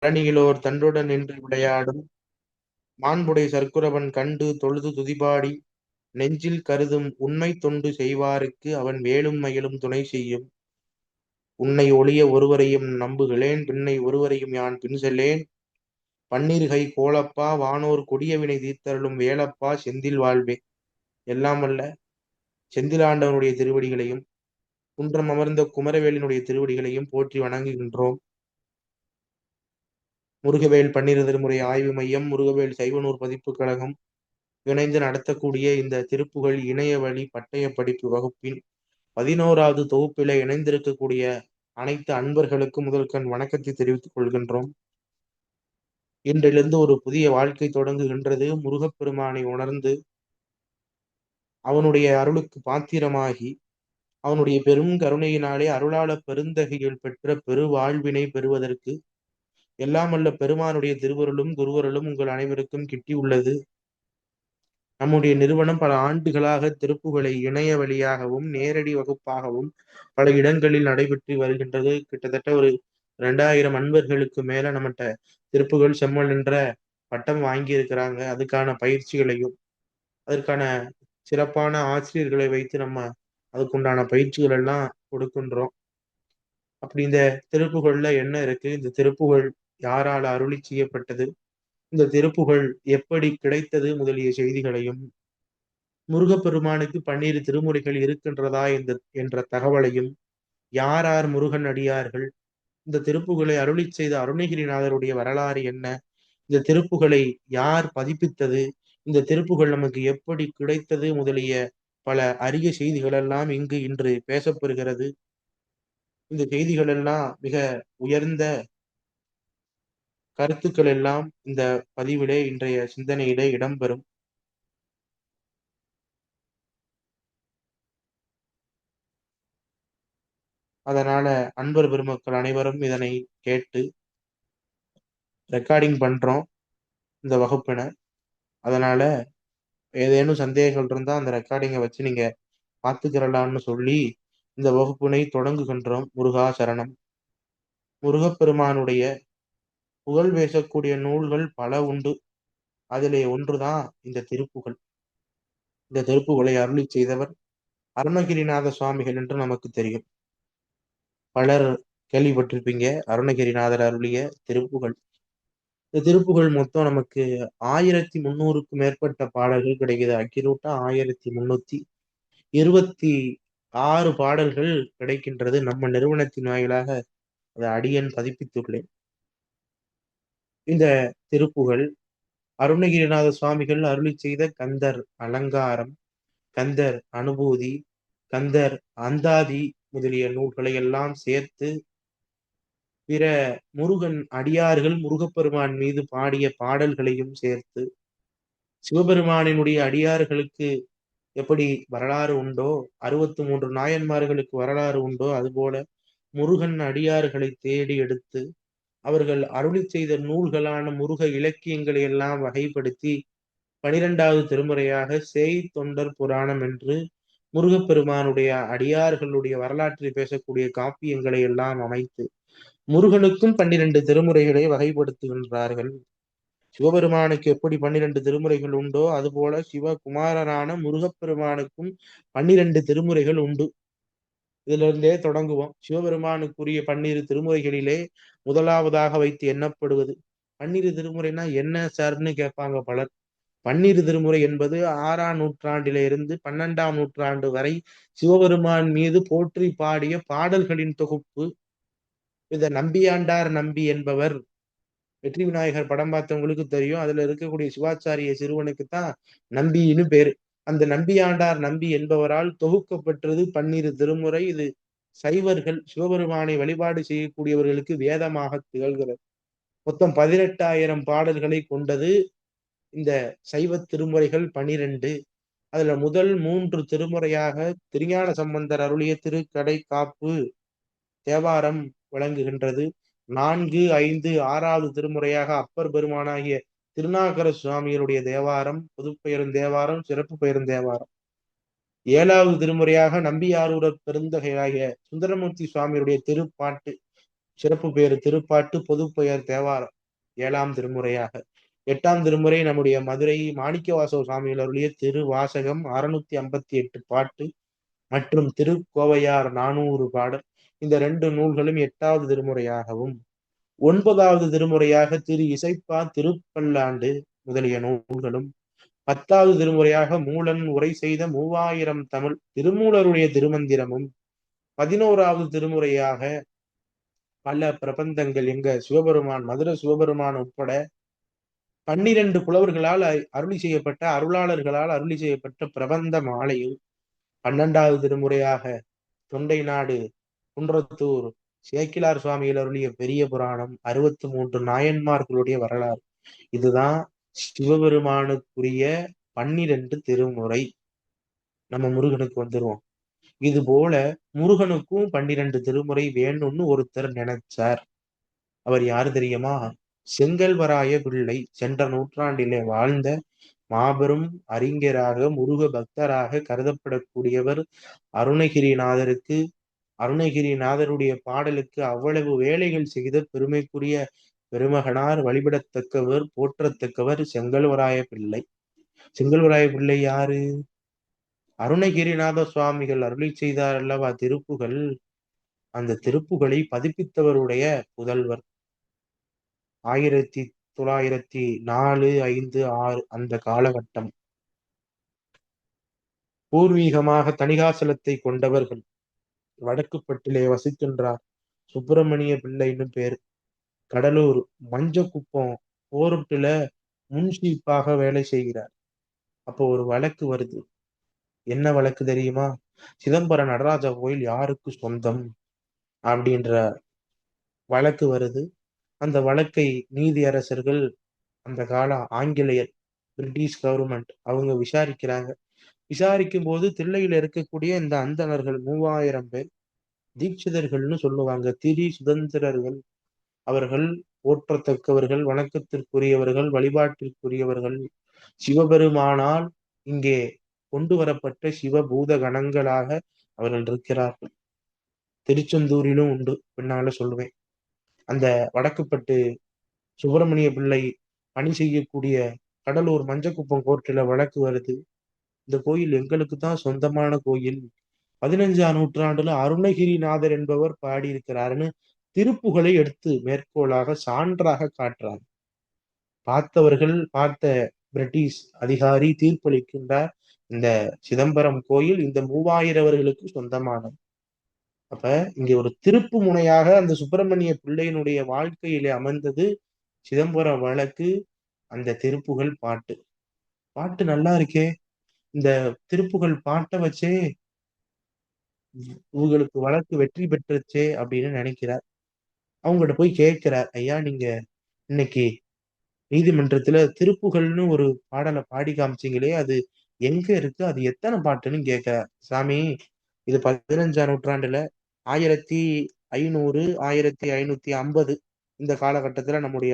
பழனியிலோர் தண்டுடன் நின்று விளையாடும் மாண்புடை சற்குரவன் கண்டு தொழுது துதிபாடி நெஞ்சில் கருதும் உண்மை தொண்டு செய்வாருக்கு அவன் வேலும் மயிலும் துணை செய்யும். உன்னை ஒழிய ஒருவரையும் நம்புகளேன், பின்னை ஒருவரையும் யான் பின் செல்லேன். பன்னிருகை கோலப்பா வானோர் கொடியவினை தீர்த்தருளும் வேலப்பா செந்தில் வாழ்வே. எல்லாம் வல்ல செந்திலாண்டவனுடைய திருவடிகளையும் குன்றம் அமர்ந்த குமரவேலினுடைய திருவடிகளையும் போற்றி வணங்குகின்றோம். முருகவேல் பன்னிரு திருமுறை ஆய்வு மையம், முருகவேல் சைவநூறு பதிப்புக் கழகம் இணைந்து நடத்தக்கூடிய இந்த திருப்புகழ் இணைய வழி பட்டய படிப்பு வகுப்பின் 11வது தொகுப்பில இணைந்திருக்கக்கூடிய அனைத்து அன்பர்களுக்கும் முதல்கண் வணக்கத்தை தெரிவித்துக் கொள்கின்றோம். இன்றிலிருந்து ஒரு புதிய வாழ்க்கை தொடங்குகின்றது. முருகப்பெருமானை உணர்ந்து அவனுடைய அருளுக்கு பாத்திரமாகி அவனுடைய பெரும் கருணையினாலே அருளாள பெருந்தகையில் பெற்ற பெரு வாழ்வினை பெறுவதற்கு எல்லாம் வல்ல பெருமானுடைய திருவருளும் குருவருளும் உங்கள் அனைவருக்கும் கிட்டியுள்ளது. நம்முடைய நிறுவனம் பல ஆண்டுகளாக திருப்புகளை இணைய வழியாகவும் நேரடி வகுப்பாகவும் பல இடங்களில் நடைபெற்று வருகின்றது. கிட்டத்தட்ட ஒரு 2000 அன்பர்களுக்கு மேல நம்மகிட்ட திருப்புகள் செம்மல் என்ற பட்டம் வாங்கி இருக்கிறாங்க. அதுக்கான பயிற்சிகளையும் அதற்கான சிறப்பான ஆசிரியர்களை வைத்து நம்ம அதுக்குண்டான பயிற்சிகள் எல்லாம் கொடுக்கின்றோம். அப்படி இந்த திருப்புகள்ல என்ன இருக்கு, இந்த திருப்புகழ் யாரால் அருளி செய்யப்பட்டது, இந்த திருப்புகழ் எப்படி கிடைத்தது முதலிய செய்திகளையும், முருகப்பெருமானுக்கு 12 திருமுறைகள் இருக்கின்றதா என்ற தகவலையும், யார் யார் முருகன் அடியார்கள், இந்த திருப்புகளை அருளி செய்த அருணகிரிநாதருடைய வரலாறு என்ன, இந்த திருப்புகளை யார் பதிப்பித்தது, இந்த திருப்புகள் நமக்கு எப்படி கிடைத்தது முதலிய பல அரிய செய்திகள் எல்லாம் இங்கு இன்று பேசப்பெறுகிறது. இந்த செய்திகள் எல்லாம் மிக உயர்ந்த கருத்துக்கள் எல்லாம் இந்த பதிவிலே இன்றைய சிந்தனையிலே இடம்பெறும். அதனால அன்பர் பெருமக்கள் அனைவரும் இதனை கேட்டு ரெக்கார்டிங் பண்றோம் இந்த வகுப்பின. அதனால ஏதேனும் சந்தேகங்கள் இருந்தா அந்த ரெக்கார்டிங்கை வச்சு நீங்க பார்த்துக்கிறலாம்னு சொல்லி இந்த வகுப்பினை தொடங்குகின்றோம். முருகா சரணம். முருகப்பெருமானுடைய புகழ் பேசக்கூடிய நூல்கள் பல உண்டு. அதிலே ஒன்றுதான் இந்த திருப்புகழ். இந்த திருப்புகழை அருளி செய்தவர் அருணகிரிநாத சுவாமிகள் என்று நமக்கு தெரியும். பலர் கேள்விப்பட்டிருப்பீங்க அருணகிரிநாதர் அருளிய திருப்புகழ். இந்த திருப்புகழ் மொத்தம் நமக்கு 1300க்கும் மேற்பட்ட பாடல்கள் கிடைக்குது. அக்கிரூட்டா 1326 பாடல்கள் கிடைக்கின்றது. நம்ம நிறுவனத்தின் வாயிலாக அதை அடியேன் பதிப்பித்துள்ளேன். இந்த திருப்புகழ் அருணகிரிநாத சுவாமிகள் அருளி செய்த கந்தர் அலங்காரம், கந்தர் அனுபூதி, கந்தர் அந்தாதி முதலிய நூல்களை எல்லாம் சேர்த்து பிற முருகன் அடியார்கள் முருகப்பெருமான் மீது பாடிய பாடல்களையும் சேர்த்து சிவபெருமானினுடைய அடியார்களுக்கு எப்படி வரலாறு உண்டோ, 63 நாயன்மார்களுக்கு வரலாறு உண்டோ, அதுபோல முருகன் அடியார்களை தேடி எடுத்து அவர்கள் அருளி செய்த நூல்களான முருக இலக்கியங்களை எல்லாம் வகைப்படுத்தி 12வது திருமுறையாக சேய் தொண்டர் புராணம் என்று முருகப்பெருமானுடைய அடியார்களுடைய வரலாற்றை பேசக்கூடிய காப்பியங்களை எல்லாம் அமைத்து முருகனுக்கும் 12 திருமுறைகளை வகைப்படுத்துகின்றார்கள். சிவபெருமானுக்கு எப்படி 12 திருமுறைகள் உண்டோ அதுபோல சிவகுமாரரான முருகப்பெருமானுக்கும் 12 திருமுறைகள் உண்டு. இதுல இருந்தே தொடங்குவோம். சிவபெருமானுக்குரிய 12 திருமுறைகளிலே முதலாவதாக வைத்து எண்ணப்படுவது 12 திருமுறைனா என்ன சார்ன்னு கேட்பாங்க பலர். 12 திருமுறை என்பது 6ஆம் நூற்றாண்டில இருந்து 12ஆம் நூற்றாண்டு வரை சிவபெருமான் மீது போற்றி பாடிய பாடல்களின் தொகுப்பு. இத நம்பியாண்டார் நம்பி என்பவர், வெற்றி விநாயகர் படம் பார்த்தவங்களுக்கு தெரியும். அதுல இருக்கக்கூடிய சிவாச்சாரிய சிறுவனுக்கு தான் நம்பின்னு பேரு. அந்த நம்பியாண்டார் நம்பி என்பவரால் தொகுக்கப்பட்டது 12 திருமுறை. இது சைவர்கள் சிவபெருமானை வழிபாடு செய்யக்கூடியவர்களுக்கு வேதமாக திகழ்கிறது. மொத்தம் 18,000 பாடல்களை கொண்டது இந்த சைவ திருமுறைகள் 12. அதுல முதல் 3 திருமுறையாக திருஞான சம்பந்தர் அருளிய திருக்கடை காப்பு தேவாரம் விளங்குகின்றது. 4, 5, 6வது திருமுறையாக அப்பர் பெருமானாகிய திருநாகர சுவாமிகளுடைய தேவாரம், பொதுப்பெயரும் தேவாரம், சிறப்பு பெயரும் தேவாரம். 7வது திருமுறையாக நம்பியாரூரர் பெருந்தகையாகிய சுந்தரமூர்த்தி சுவாமியுடைய திருப்பாட்டு, சிறப்பு பெயர் திருப்பாட்டு, பொதுப்பெயர் தேவாரம். 7ஆம் திருமுறையாக. 8ஆம் திருமுறை நம்முடைய மதுரை மாணிக்கவாசக சுவாமிகள் அருளிய திருவாசகம் 658 பாட்டு மற்றும் திருக்கோவையார் 400 பாடல். இந்த 2 நூல்களும் 8வது திருமுறையாகவும், 9வது திருமுறையாக திரு இசைப்பா திருப்பல்லாண்டு முதலிய நூல்களும், 10வது திருமுறையாக மூலன் உரை செய்த 3000 தமிழ் திருமூலருடைய திருமந்திரமும், 11வது திருமுறையாக பல பிரபந்தங்கள் எங்க சிவபெருமான் மதுரை சிவபெருமான் உட்பட 12 புலவர்களால் அருளி செய்யப்பட்ட அருளாளர்களால் அருளி செய்யப்பட்ட பிரபந்த மாலையும், 12வது திருமுறையாக தொண்டை நாடு குன்றத்தூர் சேக்கிழார் சுவாமிகள் அருளிய பெரிய புராணம், 63 நாயன்மார்களுடைய வரலாறு. இதுதான் சிவபெருமானுக்குரிய 12 திருமுறை. நம்ம முருகனுக்கு வந்துருவோம். இது போல முருகனுக்கும் 12 திருமுறை வேணும்னு ஒருத்தர் நினைச்சார். அவர் யாரு தெரியுமா? செங்கல்வராய பிள்ளை. சென்ற நூற்றாண்டிலே வாழ்ந்த மாபெரும் அறிஞராக, முருக பக்தராக கருதப்படக்கூடியவர். அருணகிரிநாதருக்கு, அருணகிரிநாதருடைய பாடலுக்கு அவ்வளவு வேலைகள் செய்த பெருமைக்குரிய பெருமகனார், வழிபடத்தக்கவர், போற்றத்தக்கவர் செங்கல்வராய பிள்ளை. செங்கல்வராய பிள்ளை யாரு? அருணகிரிநாத சுவாமிகள் அருளி செய்தார் அல்லவா திருப்புகள், அந்த திருப்புகளை பதிப்பித்தவருடைய புதல்வர். 1904, 5, 6 அந்த காலகட்டம். பூர்வீகமாக தணிகாசலத்தை கொண்டவர்கள். வடக்குப்பட்டிலே வசிக்கின்றார். சுப்பிரமணிய பிள்ளைன்னு பேரு. கடலூர் மஞ்சக்குப்பம் போர்ட்டுல முன்சீப்பாக வேலை செய்கிறார். அப்போ ஒரு வழக்கு வருது. என்ன வழக்கு தெரியுமா? சிதம்பரம் நடராஜா கோயில் யாருக்கு சொந்தம் அப்படின்ற வழக்கு வருது. அந்த வழக்கை நீதியரசர்கள், அந்த கால ஆங்கிலேயர், பிரிட்டிஷ் கவர்மெண்ட் அவங்க விசாரிக்கிறாங்க. விசாரிக்கும் போது தில்லையில இருக்கக்கூடிய இந்த அந்தணர்கள் 3000 பேர் தீட்சிதர்கள்னு சொல்லுவாங்க. திரி சுதந்திரர்கள். அவர்கள் போற்றத்தக்கவர்கள், வணக்கத்திற்குரியவர்கள், வழிபாட்டிற்குரியவர்கள். சிவபெருமானால் இங்கே கொண்டு வரப்பட்ட சிவபூத கணங்களாக அவர்கள் இருக்கிறார்கள். திருச்செந்தூரிலும் உண்டு, பின்னால சொல்லுவேன். அந்த வடக்குப்பட்டு சுப்பிரமணிய பிள்ளை பணி செய்யக்கூடிய கடலூர் மஞ்சக்குப்பம் கோர்ட்டில வழக்கு வருது. இந்த கோயில் எங்களுக்கு தான் சொந்தமான கோயில். 15ஆம் நூற்றாண்டுல அருணகிரிநாதர் என்பவர் பாடியிருக்கிறாருன்னு திருப்புகளை எடுத்து மேற்கோளாக சான்றாக காட்டுறார். பார்த்த பிரிட்டிஷ் அதிகாரி தீர்ப்பளிக்கின்றார், இந்த சிதம்பரம் கோயில் இந்த 3000 சொந்தமானது. அப்ப இங்க ஒரு திருப்பு முனையாக அந்த சுப்பிரமணிய பிள்ளையினுடைய வாழ்க்கையிலே அமைந்தது சிதம்பரம் வழக்கு, அந்த திருப்புகழ் பாட்டு. பாட்டு நல்லா இருக்கே. இந்த திருப்புகழ் பாட்டை வச்சே உங்களுக்கு வழக்கு வெற்றி பெற்றுச்சே அப்படின்னு நினைக்கிறார். அவங்ககிட்ட போய் கேட்கிறார், ஐயா நீங்க இன்னைக்கு நீதிமன்றத்துல திருப்புகழ்னு ஒரு பாடலை பாடி காமிச்சீங்களே, அது எங்க இருக்கு? அது எத்தனை பாட்டுன்னு கேட்கிறார். சாமி, இது 15ஆம் நூற்றாண்டுல 1500, 1550 இந்த காலகட்டத்துல நம்முடைய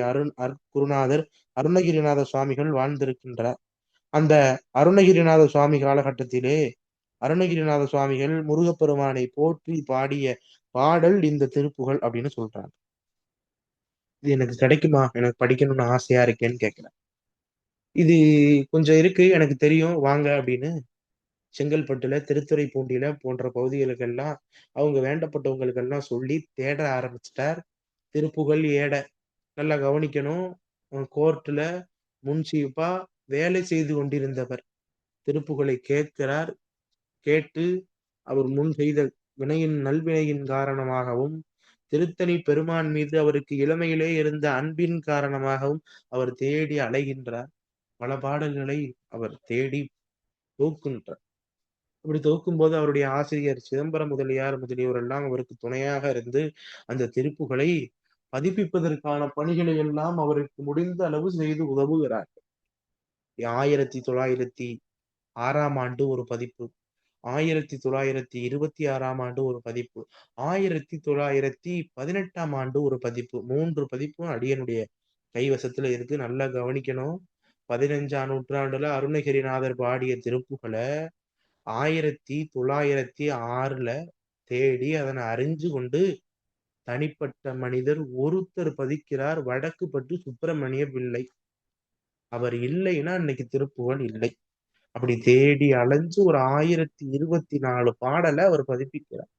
குருநாதர் அருணகிரிநாத சுவாமிகள் வாழ்ந்திருக்கின்றார். அந்த அருணகிரிநாத சுவாமி காலகட்டத்திலே அருணகிரிநாத சுவாமிகள் முருகப்பெருமானை போற்றி பாடிய பாடல் இந்த திருப்புகழ் அப்படின்னு சொல்றாங்க. இது எனக்கு கிடைக்குமா? எனக்கு படிக்கணும்னு ஆசையா இருக்கேன்னு கேட்கிறேன். இது கொஞ்சம் இருக்கு, எனக்கு தெரியும், வாங்க அப்படின்னு செங்கல்பட்டுல, திருத்துறைப்பூண்டியில போன்ற பகுதிகளுக்கெல்லாம் அவங்க வேண்டப்பட்டவங்களுக்கெல்லாம் சொல்லி தேட ஆரம்பிச்சிட்டார். திருப்புகழ் ஏட நல்லா கவனிக்கணும். கோர்ட்டுல முன்சீப்பா வேலை செய்து கொண்டிருந்தவர் திருப்புகழை கேட்கிறார். கேட்டு அவர் முன் செய்த நல்வினையின் காரணமாகவும், திருத்தணி பெருமான் மீது அவருக்கு இளமையிலே இருந்த அன்பின் காரணமாகவும் அவர் தேடி அலைகின்றார். பல பாடல்களை அவர் தேடி தொகுக்கின்றார். அப்படி தொகுக்கும்போது அவருடைய ஆசிரியர் சிதம்பரம் முதலியார் முதலியோர் எல்லாம் அவருக்கு துணையாக இருந்து அந்த திருப்புகளை பதிப்பிப்பதற்கான பணிகளை எல்லாம் அவருக்கு முடிந்த அளவு செய்து உதவுகிறார். 1906ஆம் ஆண்டு ஒரு பதிப்பு, 1926ஆம் ஆண்டு ஒரு பதிப்பு, 1918ஆம் ஆண்டு ஒரு பதிப்பு. 3 பதிப்பும் அடியனுடைய கைவசத்துல இருக்கு. நல்லா கவனிக்கணும். 15ஆம் நூற்றாண்டுல அருணகிரிநாதர் பாடிய திருப்புகளை 1906ல தேடி அதனை அறிஞ்சு கொண்டு தனிப்பட்ட மனிதர் ஒருத்தர் பதிக்கிறார், வடக்கு பட்டு சுப்பிரமணிய பிள்ளை. அவர் இல்லைன்னா இன்னைக்கு திருப்புகழ் இல்லை. அப்படி தேடி அலைஞ்சு ஒரு 1024 பாடலை அவர் பதிப்பிக்கிறார்.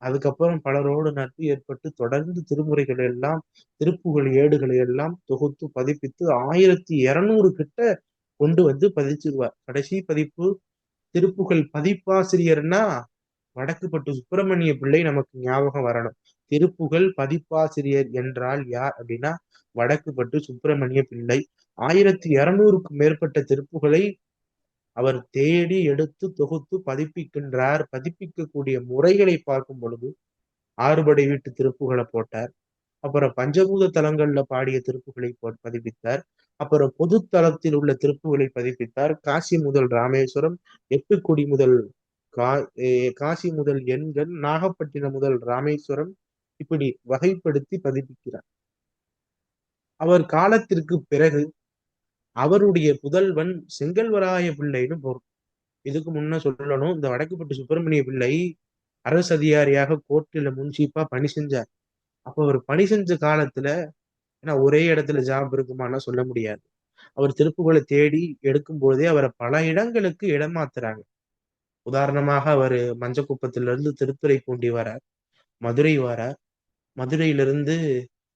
அதுக்கப்புறம் பலரோடு நட்பு ஏற்பட்டு தொடர்ந்து திருமுறைகள் எல்லாம் திருப்புகழ் ஏடுகளை எல்லாம் தொகுத்து பதிப்பித்து 1200 கிட்ட கொண்டு வந்து பதிச்சிருவார். கடைசி பதிப்பு திருப்புகழ் பதிப்பாசிரியர்னா வடக்குப்பட்டு சுப்பிரமணிய பிள்ளை நமக்கு ஞாபகம் வரணும். திருப்புகழ் பதிப்பாசிரியர் என்றால் யார் அப்படின்னா வடக்குப்பட்டு சுப்பிரமணிய பிள்ளை. 1200க்கும் மேற்பட்ட திருப்புகளை அவர் தேடி எடுத்து தொகுத்து பதிப்பிக்கின்றார். பதிப்பிக்கக்கூடிய முறைகளை பார்க்கும் பொழுது ஆறுபடை வீட்டு திருப்புகளை போட்டார். அப்புறம் பஞ்சபூத தலங்கள்ல பாடிய திருப்புகளை பதிப்பித்தார். அப்புறம் பொது தளத்தில் உள்ள திருப்புகளை பதிப்பித்தார். காசி முதல் ராமேஸ்வரம், எட்டுக்குடி முதல் காசி முதல் எண்கள், நாகப்பட்டினம் முதல் ராமேஸ்வரம், இப்படி வகைப்படுத்தி பதிப்பிக்கிறார். அவர் காலத்திற்கு பிறகு அவருடைய புதல்வன் செங்கல்வராய பிள்ளைன்னு போறோம். இதுக்கு முன்ன சொல்லணும், இந்த வடக்குப்பட்டு சுப்பிரமணிய பிள்ளை அரசு அதிகாரியாக கோர்ட்டில முன்சீப்பா பணி செஞ்சார். அப்ப அவர் பணி செஞ்ச காலத்துல, ஏன்னா ஒரே இடத்துல ஜாப் இருக்குமானா சொல்ல முடியாது. அவர் திருப்புகழை தேடி எடுக்கும் போதே அவரை பல இடங்களுக்கு இடம் மாத்துறாங்க. உதாரணமாக அவர் மஞ்சக்குப்பத்திலிருந்து திருத்துறைப்பூண்டி வரார், மதுரை வரார். மதுரையிலிருந்து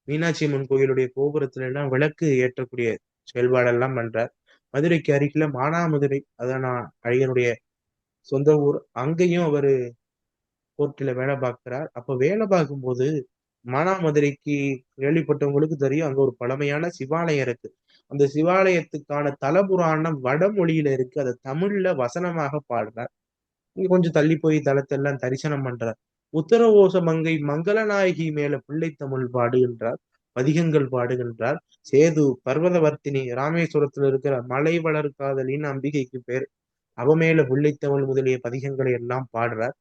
மீனாட்சி அம்மன் கோயிலுடைய கோபுரத்துல எல்லாம் விளக்கு ஏற்றக்கூடிய செயல்பாடெல்லாம் பண்றார். மதுரைக்கு அருகில மானாமதுரை, அதான் நான் அழகனுடைய சொந்த ஊர், அங்கேயும் அவரு கோர்ட்டில வேலை பார்க்கிறார். அப்ப வேலை பார்க்கும்போது மானாமதுரைக்கு கேள்விப்பட்டவங்களுக்கு தெரியும், அங்க ஒரு பழமையான சிவாலயம் இருக்கு. அந்த சிவாலயத்துக்கான தலபுராணம் வடமொழியில இருக்கு, அதை தமிழ்ல வசனமாக பாடுறார். இங்க கொஞ்சம் தள்ளி போய் தலத்தெல்லாம் தரிசனம் பண்றார். உத்தரகோச மங்கை மங்களநாயகி மேல பிள்ளை தமிழ் பாடுகின்றார், பதிகங்கள் பாடுகின்றார். சேது பர்வதவர்த்தினி ராமேஸ்வரத்துல இருக்கிற மலை வளர் காதலின்னு அம்பிகைக்கு பேர், அவ மேல பிள்ளைத்தமிழ் முதலிய பதிகங்களை எல்லாம் பாடுறார்.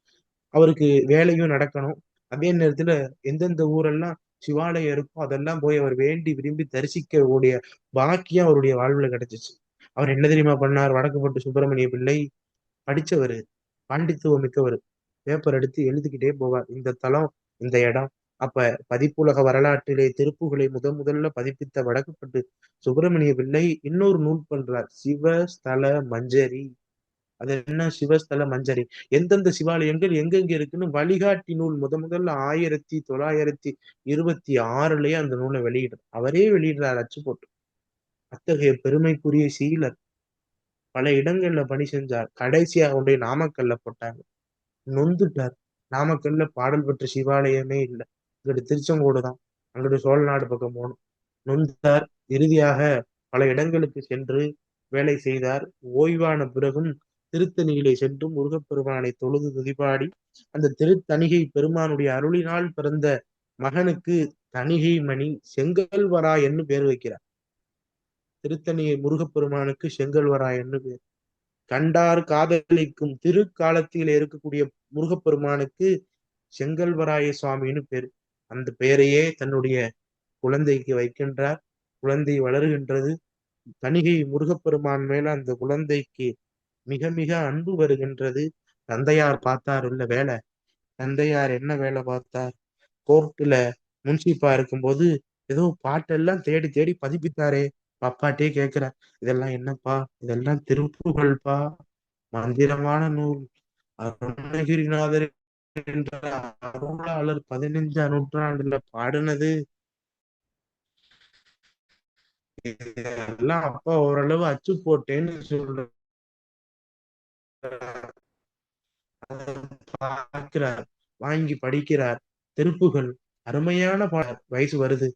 அவருக்கு வேலையும் நடக்கணும். அதே நேரத்துல எந்தெந்த ஊரெல்லாம் சிவாலயம் இருக்கோ அதெல்லாம் போய் அவர் வேண்டி விரும்பி தரிசிக்க கூடிய பாக்கியம் அவருடைய வாழ்வுல கிடைச்சிச்சு. அவர் என்ன தெரியுமா பண்ணார்? வடக்குப்பட்டு சுப்பிரமணிய பிள்ளை படிச்சவர், பாண்டித்துவம் மிக்கவர். பேப்பர் எடுத்து எழுதிக்கிட்டே போவார், இந்த தலம், இந்த இடம். அப்ப பதிப்புலக வரலாற்றிலே திருப்புகளை முதல்ல பதிப்பித்த வடக்குப்பட்டு சுப்பிரமணிய பிள்ளை இன்னொரு நூல் பண்றார், சிவஸ்தல மஞ்சரி. அது என்ன சிவஸ்தல மஞ்சரி? எந்தெந்த சிவாலயங்கள் எங்கெங்க இருக்குன்னு வழிகாட்டி நூல் முதல்ல 1926லயே அந்த நூலை வெளியிடுறார். அவரே வெளியிடுறார் அச்சு போட்டு. அத்தகைய பெருமைக்குரிய சீலர். பல இடங்கள்ல பணி செஞ்சார். கடைசியா கொண்டு நாமக்கல்ல போட்டாங்க. நொந்துட்டார். நாமக்கல்ல பாடல் பெற்ற சிவாலயமே இல்லை. இங்கிட்டு திருச்செங்கோடு தான், அங்கிட்டு சோழநாடு பக்கம் போகணும். நொந்தார். இறுதியாக பல இடங்களுக்கு சென்று வேலை செய்தார். ஓய்வான பிறகும் திருத்தணியிலே சென்று முருகப்பெருமானை தொழுது துதிபாடி அந்த திருத்தணிகை பெருமானுடைய அருளினால் பிறந்த மகனுக்கு தணிகை மணி செங்கல்வராயன்னு பேர் வைக்கிறார். திருத்தணிகை முருகப்பெருமானுக்கு செங்கல்வராயன்னு பேர். கண்டார் காதலிக்கும் திருக்காலத்தில இருக்கக்கூடிய முருகப்பெருமானுக்கு செங்கல்வராய சுவாமின்னு பேர். அந்த பெயரையே தன்னுடைய குழந்தைக்கு வைக்கின்றார். குழந்தை வளருகின்றது. தணிகை முருகப்பெருமான் மேல அந்த குழந்தைக்கு மிக மிக அன்பு வருகின்றது. தந்தையார் பார்த்தார் உள்ள வேலை. தந்தையார் என்ன வேலை பார்த்தார்? கோர்ட்டுல முன்சிப்பா இருக்கும்போது ஏதோ பாட்டெல்லாம் தேடி தேடி பதிப்பித்தாரே. அப்பாட்டே கேட்கிறார், இதெல்லாம் என்னப்பா? இதெல்லாம் திருப்புகழ்ப்பா, மந்திரமான நூல். அருணகிரிநாதர் என்ற அருளாளர் 15ஆம் நூற்றாண்டுல பாடினது. இதெல்லாம் அப்பா ஓரளவு அச்சு போட்டேன்னு சொல்ற பார்க்கிறார், வாங்கி படிக்கிறார். திருப்புகள் அருமையான வயசு வருது,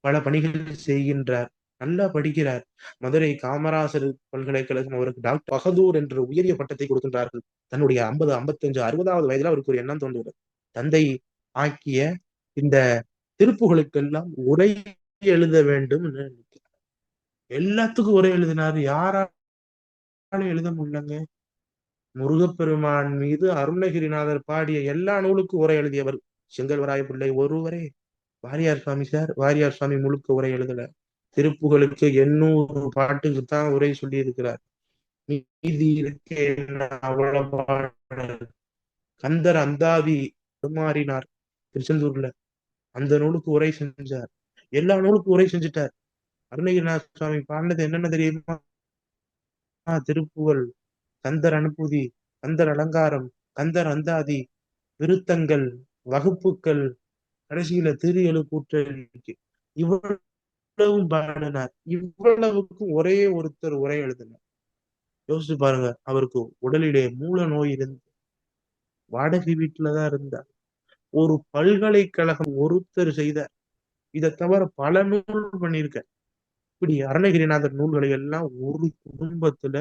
பல பணிகள் செய்கின்றார், நல்லா படிக்கிறார். மதுரை காமராசர் பல்கலைக்கழகம் அவருக்கு டாக்டர் பகதூர் என்ற உயரிய பட்டத்தை கொடுக்கின்றார்கள். தன்னுடைய 50, 55, 60வது வயதுல அவருக்கு ஒரு எண்ணம் தோன்றுகிறது. தந்தை ஆக்கிய இந்த திருப்புகளுக்கெல்லாம் உரை எழுத வேண்டும். எல்லாத்துக்கும் உரை எழுதினாரு. யாராலும் எழுத முடியலங்க. முருகப்பெருமான் மீது அருணகிரிநாதர் பாடிய எல்லா நூலுக்கும் உரை எழுதியவர் செங்கல்வராய பிள்ளை ஒருவரே. வாரியார் சுவாமி சார், வாரியார் சுவாமி முழுக்க உரை எழுதல. திருப்புகளுக்கு 800 பாட்டுக்கு தான் உரை சொல்லி இருக்கிறார். மீதி இருக்கே அவ்வளவு. கந்தர் அந்தாதி மாறினார் திருச்செந்தூர்ல. அந்த நூலுக்கு உரை செஞ்சார். எல்லா நூலுக்கும் உரை செஞ்சுட்டார். அருணகிரிநாத சுவாமி பாடினது என்னென்ன தெரியுமா? திருப்புகழ், கந்தர் அனுபூதி, கந்தர் அலங்காரம், கந்தர் அந்தாதி, விருத்தங்கள், வகுப்புக்கள், கடைசியில திரு எழுக்கூற்றறிக்கை, இவ்வளவும் பாடினார். இவ்வளவுக்கும் ஒரே ஒருத்தர் உரை எழுதினார். யோசிச்சு பாருங்க. அவருக்கு உடலிலே மூல நோய் இருந்து வாடகை வீட்டுலதான் இருந்தார். ஒரு பல்கலைக்கழகம் ஒருத்தர் செய்தார். இதை தவிர பல நூல் பண்ணியிருக்க. இப்படி அருணகிரிநாதர் நூல்களை எல்லாம் ஒரு குடும்பத்துல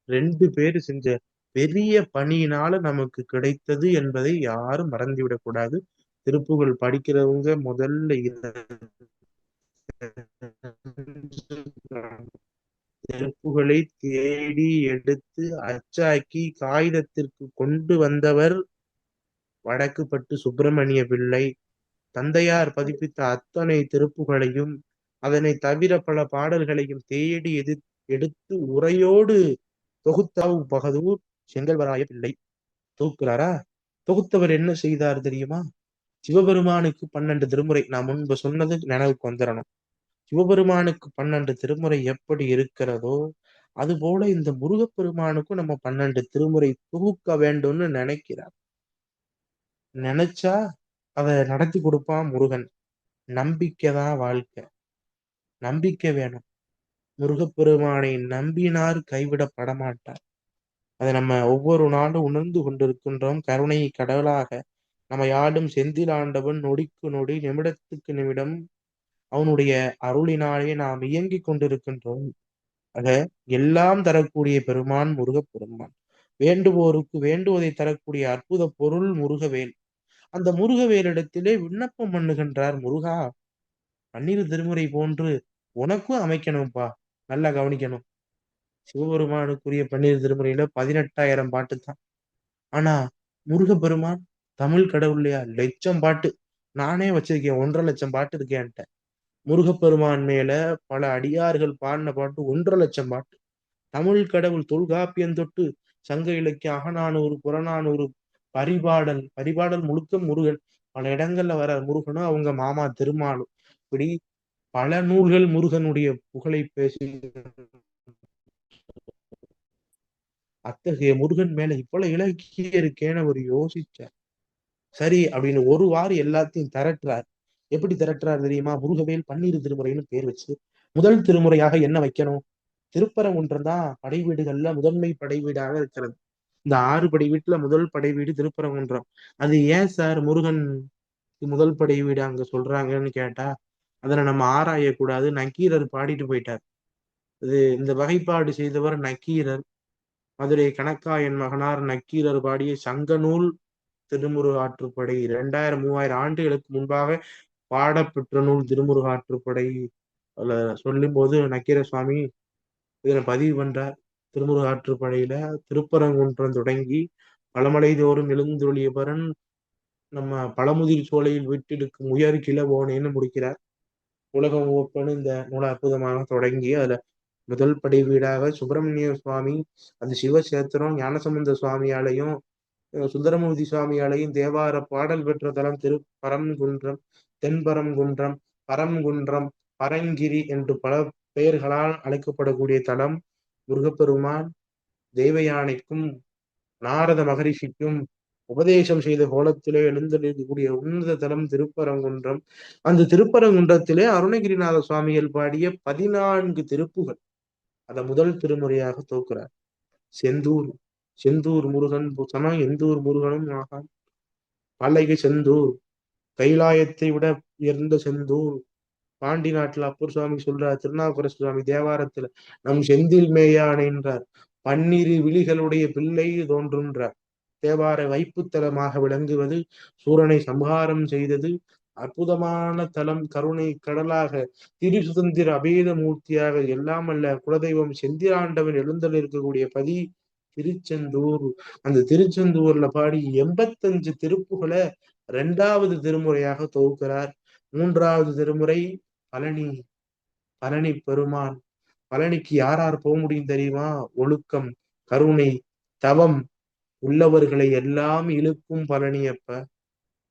2 பேரு செஞ்ச பெரிய பணியினால நமக்கு கிடைத்தது என்பதை யாரும் மறந்துவிடக் கூடாது. திருப்புகழ் படிக்கிறவங்க முதல்ல திருப்புகளை தேடி எடுத்து அச்சாக்கி காகிதத்திற்கு கொண்டு வந்தவர் வடக்குப்பட்டு சுப்பிரமணிய பிள்ளை. தந்தையார் பதிப்பித்த அத்தனை திருப்புகளையும் அதனை தவிர பல பாடல்களையும் தேடி எடுத்து உரையோடு தொகுத்தாவு பகதூர் செங்கல்வராய பிள்ளை. தொகுக்கிறாரா? தொகுத்தவர் என்ன செய்தார் தெரியுமா? சிவபெருமானுக்கு 12 திருமுறை. நான் முன்பு சொன்னது நினைவுக்கு வந்துடணும். சிவபெருமானுக்கு 12 திருமுறை எப்படி இருக்கிறதோ அது போல இந்த முருகப்பெருமானுக்கும் நம்ம 12 திருமுறை தொகுக்க வேண்டும்னு நினைக்கிறார். நினைச்சா அதை நடத்தி கொடுப்பான் முருகன். நம்பிக்கைதான் வாழ்க்கை. நம்பிக்கை வேணும். முருகப்பெருமானை நம்பினார் கைவிடப்பட மாட்டார். அதை நம்ம ஒவ்வொரு நாளும் உணர்ந்து கொண்டிருக்கின்றோம். கருணை கடவுளாக நம்ம யாடும் செந்தில் ஆண்டவன் நொடிக்கு நொடி நிமிடத்துக்கு நிமிடம் அவனுடைய அருளினாலே நாம் இயங்கிக் கொண்டிருக்கின்றோம். ஆக எல்லாம் தரக்கூடிய பெருமான் முருகப்பெருமான். வேண்டுவோருக்கு வேண்டுவதை தரக்கூடிய அற்புத பொருள் முருகவேல். அந்த முருகவேலிடத்திலே விண்ணப்பம் பண்ணுகின்றார். முருகா, 12 திருமுறை போன்று உனக்கும் அமைக்கணும்ப்பா. நல்லா கவனிக்கணும். சிவபெருமானுக்குரிய 12 திருமுறையில 18,000 பாட்டு தான். ஆனா முருகப்பெருமான் தமிழ் கடவுள்லையா லட்சம் பாட்டு. நானே வச்சிருக்கேன் 1,50,000 பாட்டு இருக்கேன்ட்ட. முருகப்பெருமான் மேல பல அடியார்கள் பாடின பாட்டு 1,50,000 பாட்டு. தமிழ் கடவுள் தொல்காப்பியம் தொட்டு சங்க இலக்கியம் அகநானூறு புறநானூறு பரிபாடல் முழுக்க முருகன். பல இடங்கள்ல வர முருகனும் அவங்க மாமா திருமாலும். இப்படி பல நூல்கள் முருகனுடைய புகழை பேசி அத்தகைய முருகன் மேல இவ்வளவு இலக்கியம் இருக்கேன்னு அவர் யோசிச்சார். சரி அப்படின்னு ஒரு வாரம் எல்லாத்தையும் திரட்டுறார். எப்படி திரட்டுறார் தெரியுமா? முருகவேல் 12 திருமுறைன்னு பேர் வச்சு முதல் திருமுறையாக என்ன வைக்கணும்? திருப்பரங்குன்றம் தான் படை வீடுகள்ல முதன்மை படை வீடாக இருக்கிறது. இந்த 6 படை வீட்டுல முதல் படை வீடு திருப்பரங்குன்றம். அது ஏன் சார் முருகன் முதல் படை வீடு அங்க சொல்றாங்கன்னு கேட்டா அதுல நம்ம ஆராயக்கூடாது. நக்கீரர் பாடிட்டு போயிட்டார். இது இந்த வகைப்பாடு செய்தவர் நக்கீரர். மதுரை கணக்காயன் மகனார் நக்கீரர் பாடிய சங்கநூல் திருமுருக ஆற்றுப்படை 2000 3000 ஆண்டுகளுக்கு முன்பாக பாடப்பெற்ற நூல் திருமுருக ஆற்றுப்படை. அதுல சொல்லும் போது நக்கீர சுவாமி இதுல பதிவு பண்றார். திருமுருக ஆற்றுப்படையில திருப்பரங்குன்றம் தொடங்கி பழமலை தோறும் எழுந்துருளியபரன் நம்ம பழமுதிர் சோலையில் விட்டெடுக்கும் உயர் கிளவோனேன்னு முடிக்கிறார். உலகம் ஓப்பன்னு இந்த நூல் அற்புதமாக தொடங்கி அதுல முதல் படை வீடாக சுப்பிரமணிய சுவாமி, அது சிவசேத்திரம், ஞானசம்பந்த சுவாமியாலையும் சுந்தரமூர்த்தி சுவாமியாலையும் தேவார பாடல் பெற்ற தலம் பரம்குன்றம், தென்பரம்குன்றம், பரம்குன்றம், பரங்கிரி என்று பல பெயர்களால் அழைக்கப்படக்கூடிய தலம். முருகப்பெருமான் தேவயானைக்கும் நாரத மகரிஷிக்கும் உபதேசம் செய்த கோலத்திலே எழுந்தருளக்கூடிய உன்னத தலம் திருப்பரங்குன்றம். அந்த திருப்பரங்குன்றத்திலே அருணகிரிநாத சுவாமிகள் பாடிய 14 திருப்புகள் அதை முதல் திருமுறையாக தோக்குறார். செந்தூர் செந்தூர் முருகன் சமம் எந்தூர் முருகனும் ஆகான். பல்லகை செந்தூர் கைலாயத்தை விட உயர்ந்த செந்தூர். பாண்டி நாட்டுல அப்பர் சுவாமி சொல்றார். திருநாவுக்கர சுவாமி தேவாரத்துல நம் செந்தில் மேயானைன்றார். 12 விழிகளுடைய பிள்ளை தோன்றுன்றார். தேவார வைப்புத்தலமாக விளங்குவது, சூரனை சம்ஹாரம் செய்தது, அற்புதமான தலம், கருணை கடலாக, திரு சுதந்திர அபேத மூர்த்தியாக, எல்லாம் அல்ல குலதெய்வம் செந்திலாண்டவன் எழுந்தல் இருக்கக்கூடிய பதி திருச்செந்தூர். அந்த திருச்செந்தூர்ல பாடி 85 திருப்புகளை 2வது திருமுறையாக தொகுக்கிறார். 3வது திருமுறை பழனி. பழனி பெருமான். பழனிக்கு யார் யார் போக முடியும் தெரியுமா? ஒழுக்கம், கருணை, தவம் உள்ளவர்களை எல்லாம் இழுக்கும் பழனியப்ப.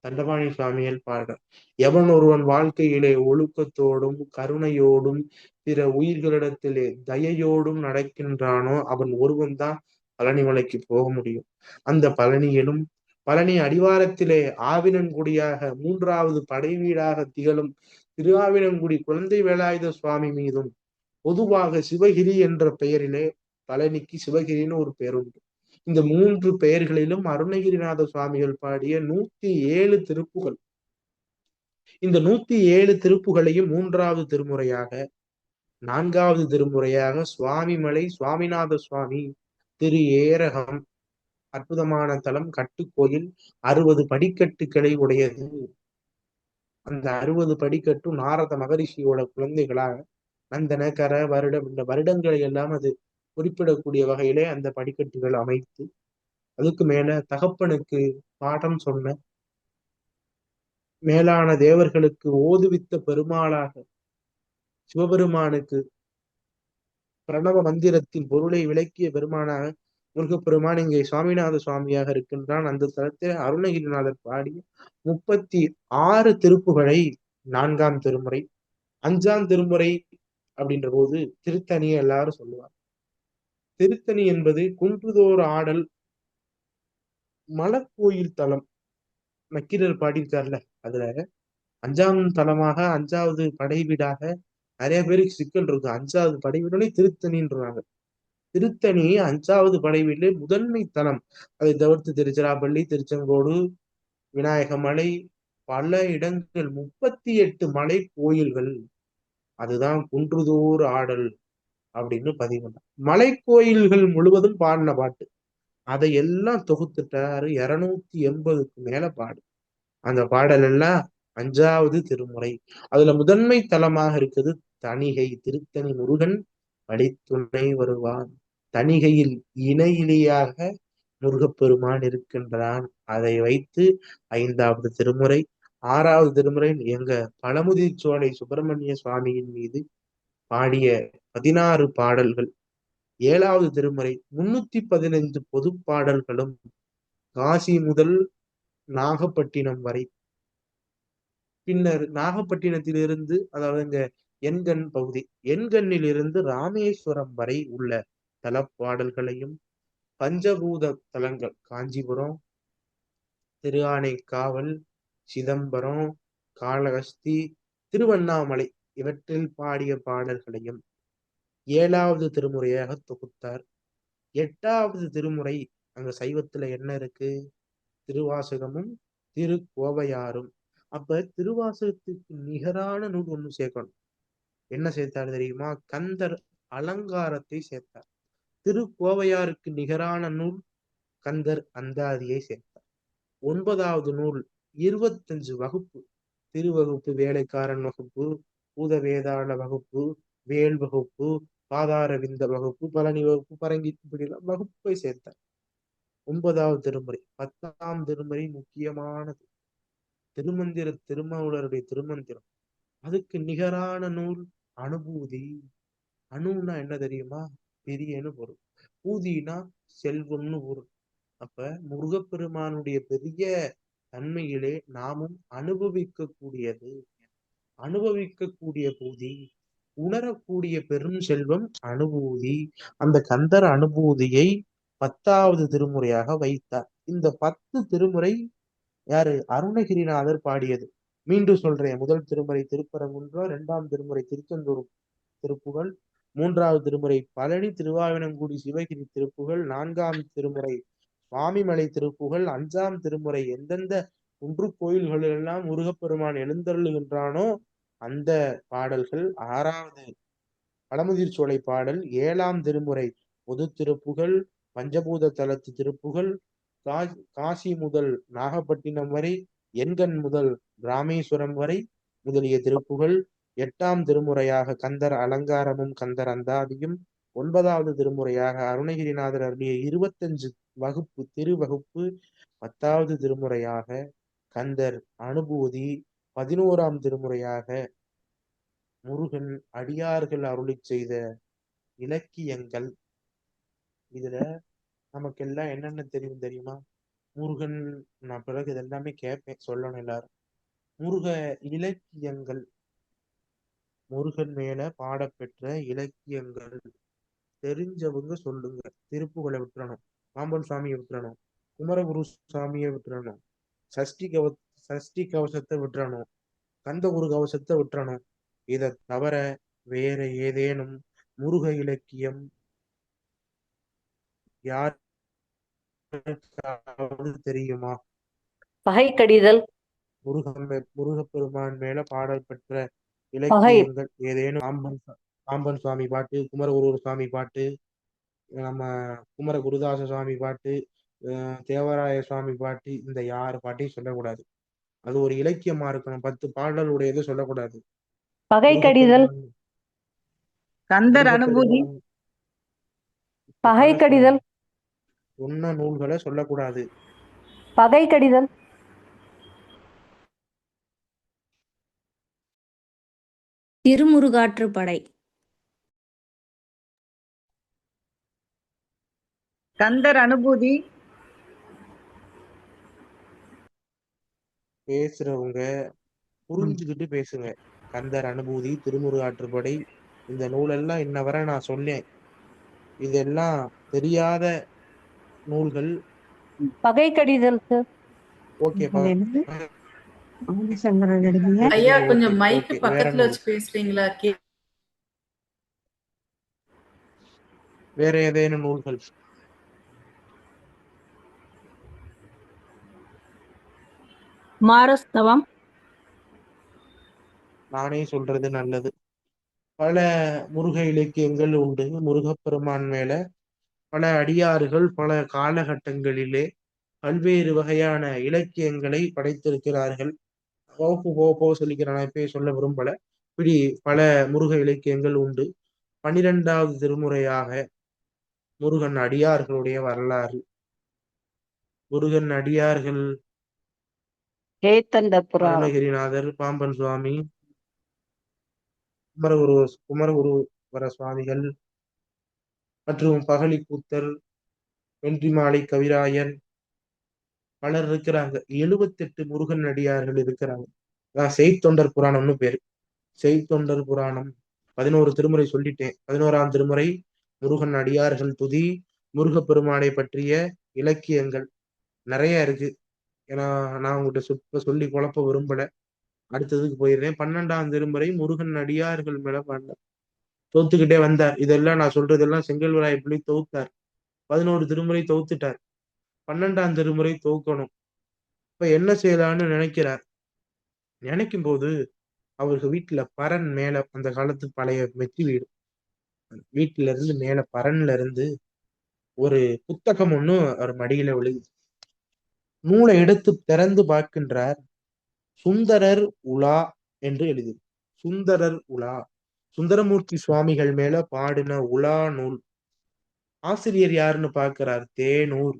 தண்டபாணி சுவாமிகள் பாடுற. எவன் ஒருவன் வாழ்க்கையிலே ஒழுக்கத்தோடும் கருணையோடும் பிற உயிர்களிடத்திலே தயையோடும் நடக்கின்றானோ அவன் ஒருவன் தான் பழனி மலைக்கு போக முடியும். அந்த பழனியிலும் பழனி அடிவாரத்திலே ஆவினன்குடியாக 3வது படை வீடாக திகழும் திருஆவினன்குடி குழந்தை வேலாயுத சுவாமி மீதும் பொதுவாக சிவகிரி என்ற பெயரிலே பழனிக்கு சிவகிரின்னு ஒரு பெயர் உண்டு. இந்த 3 பெயர்களிலும் அருணகிரிநாத சுவாமிகள் பாடிய 107 திருப்புகள். இந்த 107 திருப்புகளையும் 3வது திருமுறையாக 4வது திருமுறையாக சுவாமிமலை சுவாமிநாத சுவாமி திரு ஏரகம் அற்புதமான தலம், கட்டுக்கோயில், 60 படிக்கட்டுகளை உடையது. அந்த 60 படிக்கட்டும் நாரத மகரிஷியோட குழந்தைகளாக நந்தன கர வருடம் இந்த வருடங்களை எல்லாம் அது குறிப்பிடக்கூடிய வகையிலே அந்த படிக்கட்டுகள் அமைத்து, அதுக்கு மேல தகப்பனுக்கு பாடம் சொன்ன மேலான தேவர்களுக்கு ஓதுவித்த பெருமாளாக சிவபெருமானுக்கு பிரணவ மந்திரத்தின் பொருளை விளக்கிய பெருமானாக முருகப்பெருமான் இங்கே சுவாமிநாத சுவாமியாக இருக்கின்றான். அந்த தலத்தில் அருணகிரிநாதர் பாடிய 36 திருப்புகளை 4ஆம் திருமுறை, 5ஆம் திருமுறை அப்படின்ற போது திருத்தணியை எல்லாரும் சொல்லுவாங்க. திருத்தணி என்பது குன்றுதோறு ஆடல் மலர்கோயில் தலம். நக்கீரர் பாடியிருக்காருல, அதுல 5ஆம் தலமாக 5வது படை வீடாக நிறைய பேருக்கு சிக்கல் இருக்கு. 5வது படை வீடுனே திருத்தணின்றாங்க. திருத்தணி 5வது படை வீடு முதன்மை தலம். அதை தவிர்த்து திருச்சிராப்பள்ளி, திருச்செங்கோடு, விநாயகமலை, பல இடங்கள் 38 மலை கோயில்கள். அதுதான் குன்றுதோறு ஆடல் அப்படின்னு பதிவு பண்ணார். மலை கோயில்கள் முழுவதும் பாடின பாட்டு. அதை எல்லாம் தொகுத்துட்டாரு. 280க்கு மேல பாடு. அந்த பாடல் எல்லாம் 5வது திருமுறை. அதுல முதன்மை தலமாக இருக்குது தணிகை. திருத்தணி முருகன் படித்துணை வருவான். தணிகையில் இணையிலியாக முருகப்பெருமான் இருக்கின்றான். அதை வைத்து 5வது திருமுறை. 6வது திருமுறை எங்க பழமுதிர்ச்சோலை சுப்பிரமணிய சுவாமியின் மீது பாடிய 16 பாடல்கள். 7வது திருமுறை 315 பொது பாடல்களும் காசி முதல் நாகப்பட்டினம் வரை. பின்னர் நாகப்பட்டினத்திலிருந்து, அதாவது இங்க எண்கண் பகுதி, எண்கண்ணில் இருந்து ராமேஸ்வரம் வரை உள்ள தலப்பாடல்களையும், பஞ்சபூத தலங்கள் காஞ்சிபுரம், திருஆனைக்காவல், சிதம்பரம், காளஹஸ்தி, திருவண்ணாமலை இவற்றில் பாடிய பாடல்களையும் 7வது திருமுறையாக தொகுத்தார். 8வது திருமுறை அங்க சைவத்துல என்ன இருக்கு? திருவாசகமும் திருக்கோவையாரும். அப்ப திருவாசகத்துக்கு நிகரான நூல் ஒண்ணு சேர்க்கணும். என்ன சேர்த்தாரு தெரியுமா? கந்தர் அலங்காரத்தை சேர்த்தார். திருக்கோவையாருக்கு நிகரான நூல் கந்தர் அந்தாதியை சேர்த்தார். 9வது நூல் 25 வகுப்பு. திருவகுப்பு, வேலைக்காரன் வகுப்பு, பூத வேதாள வகுப்பு, வேல் வகுப்பு, பாதார விந்த வகுப்பு, பழனி வகுப்பு, பரங்கி இப்படிலாம் வகுப்பை சேர்த்தார். 9வது திருமுறை. 10ஆம் திருமுறை முக்கியமானது. திருமந்திர திருமூலருடைய திருமந்திரம். அதுக்கு நிகரான நூல் அனுபூதி. அணுன்னா என்ன தெரியுமா? பெரியன்னு பொருள். பூதினா செல்வம்னு பொருள். அப்ப முருகப்பெருமானுடைய பெரிய தன்மையிலே நாமும் அனுபவிக்கக்கூடியது. அனுபவிக்கக்கூடிய பூதி, உணரக்கூடிய பெரும் செல்வம் அனுபூதி. அந்த கந்தர் அனுபூதியை 10வது திருமுறையாக வைத்தார். இந்த 10 திருமுறை யாரு? அருணகிரிநாதர் பாடியது. மீண்டும் சொல்றேன். முதல் திருமுறை திருப்பரங்குன்றம், 2ஆம் திருமுறை திருச்செந்தூர் திருப்புகள், 3வது திருமுறை பழனி திருவாவினங்குடி சிவகிரி திருப்புகள், 4ஆம் திருமுறை சுவாமிமலை திருப்புகள், 5ஆம் திருமுறை எந்தெந்த குன்று கோயில்களெல்லாம் முருகப்பெருமான் எழுந்தருளுகின்றானோ அந்த பாடல்கள், 6வது பழமுதிர்ச்சோலை பாடல், 7ஆம் திருமுறை பொது திருப்புகள், பஞ்சபூத தலத்து திருப்புகள், காசி முதல் நாகப்பட்டினம் வரை, எண்கண் முதல் ராமேஸ்வரம் வரை முதலிய திருப்புகள், 8ஆம் திருமுறையாக கந்தர் அலங்காரமும் கந்தர் அந்தாதியும், 9வது திருமுறையாக அருணகிரிநாதர் அருளிய 25 வகுப்பு திருவகுப்பு, 10வது திருமுறையாக கந்தர் அனுபூதி, 11ஆம் திருமுறையாக முருகன் அடியார்கள் அருளி செய்த இலக்கியங்கள். இதுல நமக்கு எல்லாம் என்னென்ன தெரியும் தெரியுமா? முருகன், நான் பிறகு இதெல்லாமே கேட்பேன், சொல்லணும் எல்லாரும். முருக இலக்கியங்கள், முருகன் மேல பாடப்பெற்ற இலக்கியங்கள் தெரிஞ்சவங்க சொல்லுங்க. திருப்புகளை விட்டுறணும், பாம்பன் சுவாமியை விட்டுறணும், குமரகுரு சாமியை விட்டுறணும், சஷ்டி கவ சஷ்டி கவசத்தை விட்டுறணும், கந்த ஒரு கவசத்தை விட்டுறணும். இதை தவிர வேற ஏதேனும் முருக இலக்கியம் யாருக்காவது தெரியுமா? பகை கடிதல். முருகப்பெருமான் மேல பாடல் பெற்ற பகை இலக்கியங்கள் ஏதேனும்? பாம்பன் சுவாமி பாட்டு, குமரகுரு சாமி பாட்டு, நம்ம குமர குருதாச சுவாமி பாட்டு, தேவராய சுவாமி பாட்டு, இந்த யார் பாட்டையும் சொல்லக்கூடாது. அது ஒரு இலக்கியமா இருக்கணும். 10 பாடலுடையது சொல்லக்கூடாது. பகை கடிதல். முருகப்பெருமான் கந்தர் அனுபூதி. முருகப்பெருமான் பகை கடிதல். சொன்ன நூல்களை சொல்லக்கூடாது. பகை கடிதல். திருமுருகாற்றுப்படை. கந்தர் அனுபூதி. பேசுறவங்க புரிஞ்சுக்கிட்டு பேசுங்க. கந்தர் அனுபூதி, திருமுருகாற்றுப்படை, இந்த நூலெல்லாம் இன்ன வரை நான் சொன்னேன். இதெல்லாம் தெரியாத நூல்கள். பகை கடிதல் சார். ஓகே, ஐயா கொஞ்சம் மைக் பக்கத்துல வச்சு பேசுறீங்களா? வேற ஏதேனும் நூல்கள்? மாரஸ்தவம். நானே சொல்றது நல்லது. பல முருக இலக்கியங்கள் உண்டு. முருகப்பெருமான் மேல பல அடியார்கள் பல காலகட்டங்களிலே பல்வேறு வகையான இலக்கியங்களை படைத்திருக்கிறார்கள். வகுப்பு போக போக சொல்லிக்கிறேன், நான் இப்பயே சொல்ல விரும்பல. இப்படி பல முருக இலக்கியங்கள் உண்டு. 12வது திருமுறையாக முருகன் அடியார்களுடைய வரலாறு. முருகன் அடியார்கள் அருணகிரிநாதர், பாம்பன் சுவாமி, குமரகுருவர சுவாமிகள் மற்றும் பகலி கூத்தர், வென்றிமாலை கவிராயன், பலர் இருக்கிறாங்க. 78 முருகன் அடியார்கள் இருக்கிறாங்க. அதான் செய்தொண்டர் புராணம்னு பேரு. செய்தொண்டர் புராணம் 11 திருமுறை சொல்லிட்டேன். 11ஆம் திருமுறை முருகன் அடியார்கள் துதி, முருகப்பெருமானை பற்றிய இலக்கியங்கள் நிறைய இருக்கு. ஏன்னா நான் உங்ககிட்ட சொல்லி குழப்ப விரும்பல. அடுத்ததுக்கு போயிடுறேன். 12ஆம் திருமுறை முருகன் அடியார்கள் மேல பாடினார், தொகுத்துக்கிட்டே வந்தார். இதெல்லாம் நான் சொல்றதெல்லாம் செங்கல்வராய பிள்ளை தொகுத்தார். 11 திருமுறை தொகுத்துட்டார். 12ஆம் திருமுறை தொகுக்கணும். இப்ப என்ன செய்யலான்னு நினைக்கிறார். நினைக்கும் போது அவருக்கு வீட்டுல பரன் மேல, அந்த காலத்து பழைய மெத்தி வீடு, வீட்டுல இருந்து மேல பரன்ல இருந்து ஒரு புத்தகம் ஒண்ணு அவர் மடியில விழுது. நூலை எடுத்து திறந்து பார்க்கின்றார். சுந்தரர் உலா என்று எழுதி. சுந்தரர் உலா, சுந்தரமூர்த்தி சுவாமிகள் மேல பாடின உலா நூல். ஆசிரியர் யாருன்னு பார்க்கிறார். தேனூர்,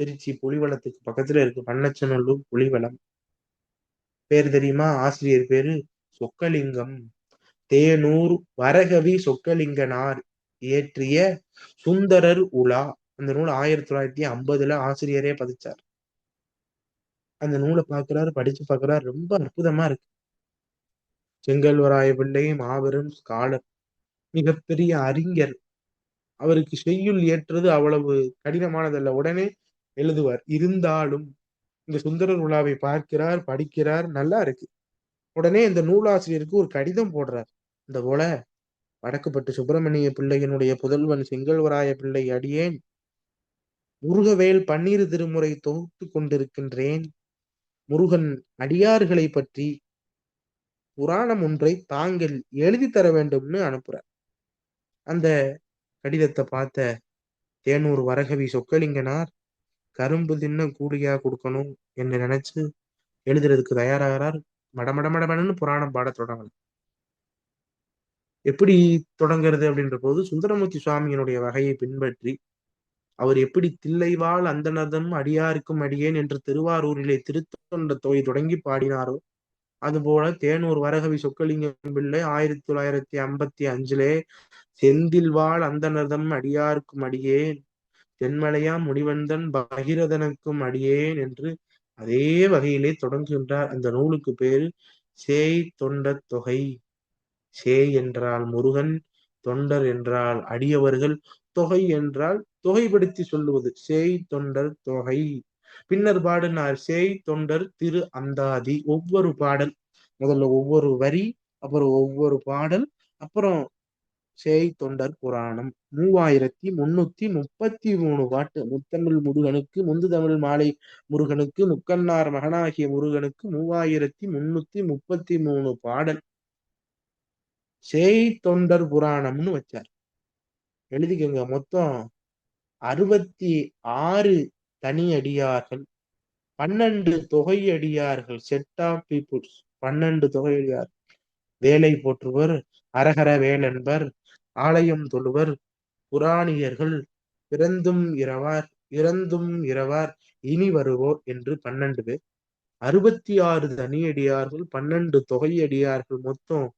திருச்சி புலிவளத்துக்கு பக்கத்துல இருக்கு. பண்ணச்சநல்லூர் புலிவளம். பேர் தெரியுமா? ஆசிரியர் பேரு சொக்கலிங்கம். தேனூர் வரகவி சொக்கலிங்கனார் இயற்றிய சுந்தரர் உலா. அந்த நூல் 1950 ஆசிரியரே பதிச்சார். அந்த நூலை பார்க்கிறாரு, படிச்சு பார்க்கிறாரு. ரொம்ப அற்புதமா இருக்கு. செங்கல்வராய பிள்ளை மாபெரும் ஸ்காலர், மிகப்பெரிய அறிஞர். அவருக்கு செய்யுள் ஏற்றது அவ்வளவு கடினமானதல்ல, உடனே எழுதுவார். இருந்தாலும் இந்த சுந்தரர் உலாவை பார்க்கிறார், படிக்கிறார், நல்லா இருக்கு. உடனே இந்த நூலாசிரியருக்கு ஒரு கடிதம் போடுறார். இந்த போல வடக்குப்பட்டு சுப்பிரமணிய பிள்ளையினுடைய புதல்வன் செங்கல்வராய பிள்ளை அடியேன் முருகவேல் 12 திருமுறை தொகுத்து கொண்டிருக்கின்றேன். முருகன் அடியார்களை பற்றி புராணம் ஒன்றை தாங்கள் எழுதி தர வேண்டும்னு அனுப்புறார். அந்த கடிதத்தை பார்த்த தேனூர் வரகவி சொக்கலிங்கனார் கரும்பு தின்ன கூலியா கொடுக்கணும் என்று நினைச்சு எழுதுறதுக்கு தயாராகிறார். மடமடமடமடன்னு புராணம் பாட தொடங்கல. எப்படி தொடங்குறது அப்படின்ற போது, சுந்தரமூர்த்தி சுவாமியினுடைய வகையை பின்பற்றி அவர் எப்படி தில்லைவாழ் அந்தனதம் அடியாருக்கும் அடியேன் என்று திருவாரூரிலே திருத்தொண்ட தொகை தொடங்கி பாடினாரோ, அதுபோல தேனூர் வரகவி சொக்கலிங்கம் பிள்ளை 1955 செந்தில்வாழ் அந்தனதம் அடியாருக்கும் அடியேன், தென்மலையாம் முனிவந்தன் பகிரதனுக்கும் அடியேன் என்று அதே வகையிலே தொடங்குகின்றார். அந்த நூலுக்கு பேரு சேய் தொண்டத் தொகை. சேய் என்றால் முருகன், தொண்டர் என்றால் அடியவர்கள், தொகை என்றால் தொகைப்படுத்தி சொல்லுவது. சேய் தொண்டர் தொகை. பின்னர் பாடினார் சேய் தொண்டர் திரு அந்தாதி. ஒவ்வொரு பாடல், முதல்ல ஒவ்வொரு வரி, அப்புறம் ஒவ்வொரு பாடல், அப்புறம் சேய் தொண்டர் புராணம். 3333 பாட்டு. முத்தமிழ் முருகனுக்கு, முந்து தமிழ் மாலை முருகனுக்கு, முக்கண்ணார் மகனாகிய முருகனுக்கு 3333 பாடல். சேய் தொண்டர் புராணம்னு வச்சார். எழுதிக்கங்க. மொத்தம் 66 தனி அடியார்கள், 12 தொகை அடியார்கள். Set of peoples. 12 தொகை அடியார். வேலை போற்றுவர், அரகர வேலன்பர், ஆலயம் தொழுவர், புராணியர்கள், பிறந்தும் இரவார், இறந்தும் இரவார், இனி வருவோர் என்று 12 பேர். 66 தனியடியார்கள், 12 தொகை அடியார்கள், மொத்தம்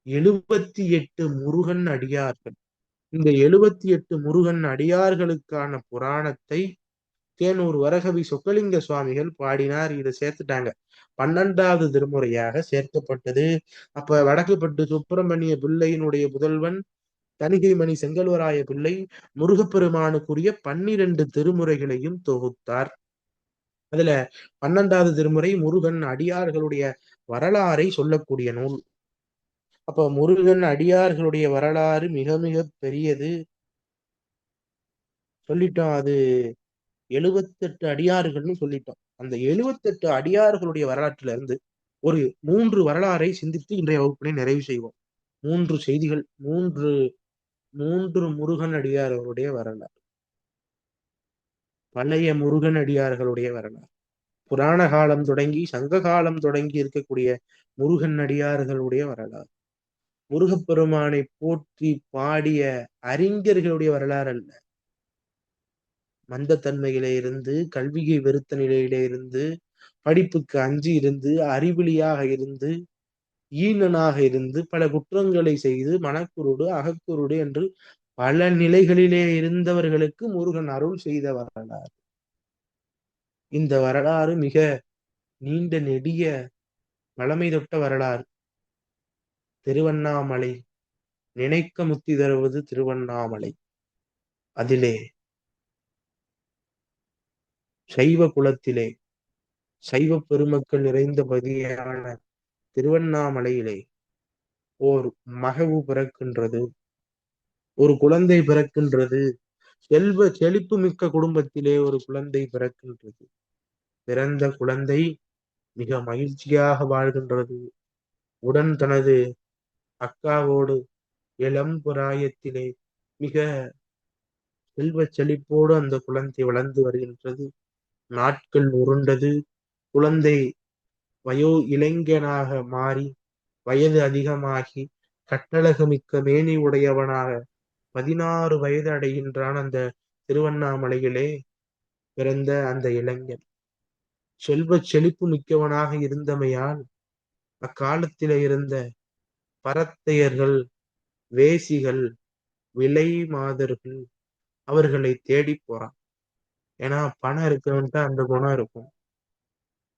78 முருகன் அடியார்கள். இந்த 78 முருகன் அடியார்களுக்கான புராணத்தை தேனூர் வரகவி சொக்கலிங்க சுவாமிகள் பாடினார். இதை சேர்த்துட்டாங்க. 12வது திருமுறையாக சேர்க்கப்பட்டது. அப்ப வடக்குப்பட்டு சுப்பிரமணிய பிள்ளையினுடைய புதல்வன் தணிகைமணி செங்கல்வராய பிள்ளை முருகப்பெருமானுக்குரிய 12 திருமுறைகளையும் தொகுத்தார். அதுல 12வது திருமுறை முருகன் அடியார்களுடைய வரலாறை சொல்லக்கூடிய நூல். அப்ப முருகன் அடியார்களுடைய வரலாறு மிக மிக பெரியது. சொல்லிட்டோம். அது 78 அடியார்கள்னு சொல்லிட்டோம். அந்த 78 அடியார்களுடைய வரலாற்றுல இருந்து ஒரு 3 வரலாறை சிந்தித்து இன்றைய வகுப்பினை நிறைவு செய்வோம். 3 செய்திகள், 3 முருகன் அடியார்களுடைய வரலாறு, பழைய முருகன் அடியார்களுடைய வரலாறு, புராண காலம் தொடங்கி சங்க காலம் தொடங்கி இருக்கக்கூடிய முருகன் அடியார்களுடைய வரலாறு, முருகப்பெருமானை போற்றி பாடிய அறிஞர்களுடைய வரலாறு அல்ல. மந்தத்தன்மையிலே இருந்து, கல்வியை வெறுத்த நிலையிலே இருந்து, படிப்புக்கு அஞ்சி இருந்து, அறிவிலியாக இருந்து, ஈனனாக இருந்து, பல குற்றங்களை செய்து மனக்குருடு அகக்குருடு என்று பல நிலைகளிலே இருந்தவர்களுக்கு முருகன் அருள் செய்த வரலாறு. இந்த வரலாறு மிக நீண்ட நெடிய பழமை தொட்ட வரலாறு. திருவண்ணாமலை, நினைக்க முத்தி தருவது திருவண்ணாமலை. அதிலே சைவ குலத்திலே சைவ பெருமக்கள் நிறைந்த பகுதியான திருவண்ணாமலையிலே ஓர் மகவு பிறக்கின்றது, ஒரு குழந்தை பிறக்கின்றது. செல்வ செழிப்பு மிக்க குடும்பத்திலே ஒரு குழந்தை பிறக்கின்றது. பிறந்த குழந்தை மிக மகிழ்ச்சியாக வாழ்கின்றது. உடன் தனது அக்காவோடு இளம் பிராயத்திலே மிக செல்வ செழிப்போடு அந்த குழந்தை வளர்ந்து வருகின்றது. நாட்கள் உருண்டது. குழந்தை வயோ இளைஞனாக மாறி வயது அதிகமாகி கட்டழகு மிக்க மேனி உடையவனாக 16 வயது அடைகின்றான். அந்த திருவண்ணாமலையிலே பிறந்த அந்த இளைஞன் செல்வ செழிப்பு மிக்கவனாக இருந்தமையால் அக்காலத்திலே இருந்த பரத்தையர்கள், வேசிகள், விலை மாதர்கள் அவர்களை தேடி போறான். ஏன்னா பணம் இருக்கிறவன்ட்டு அந்த குணம் இருக்கும்.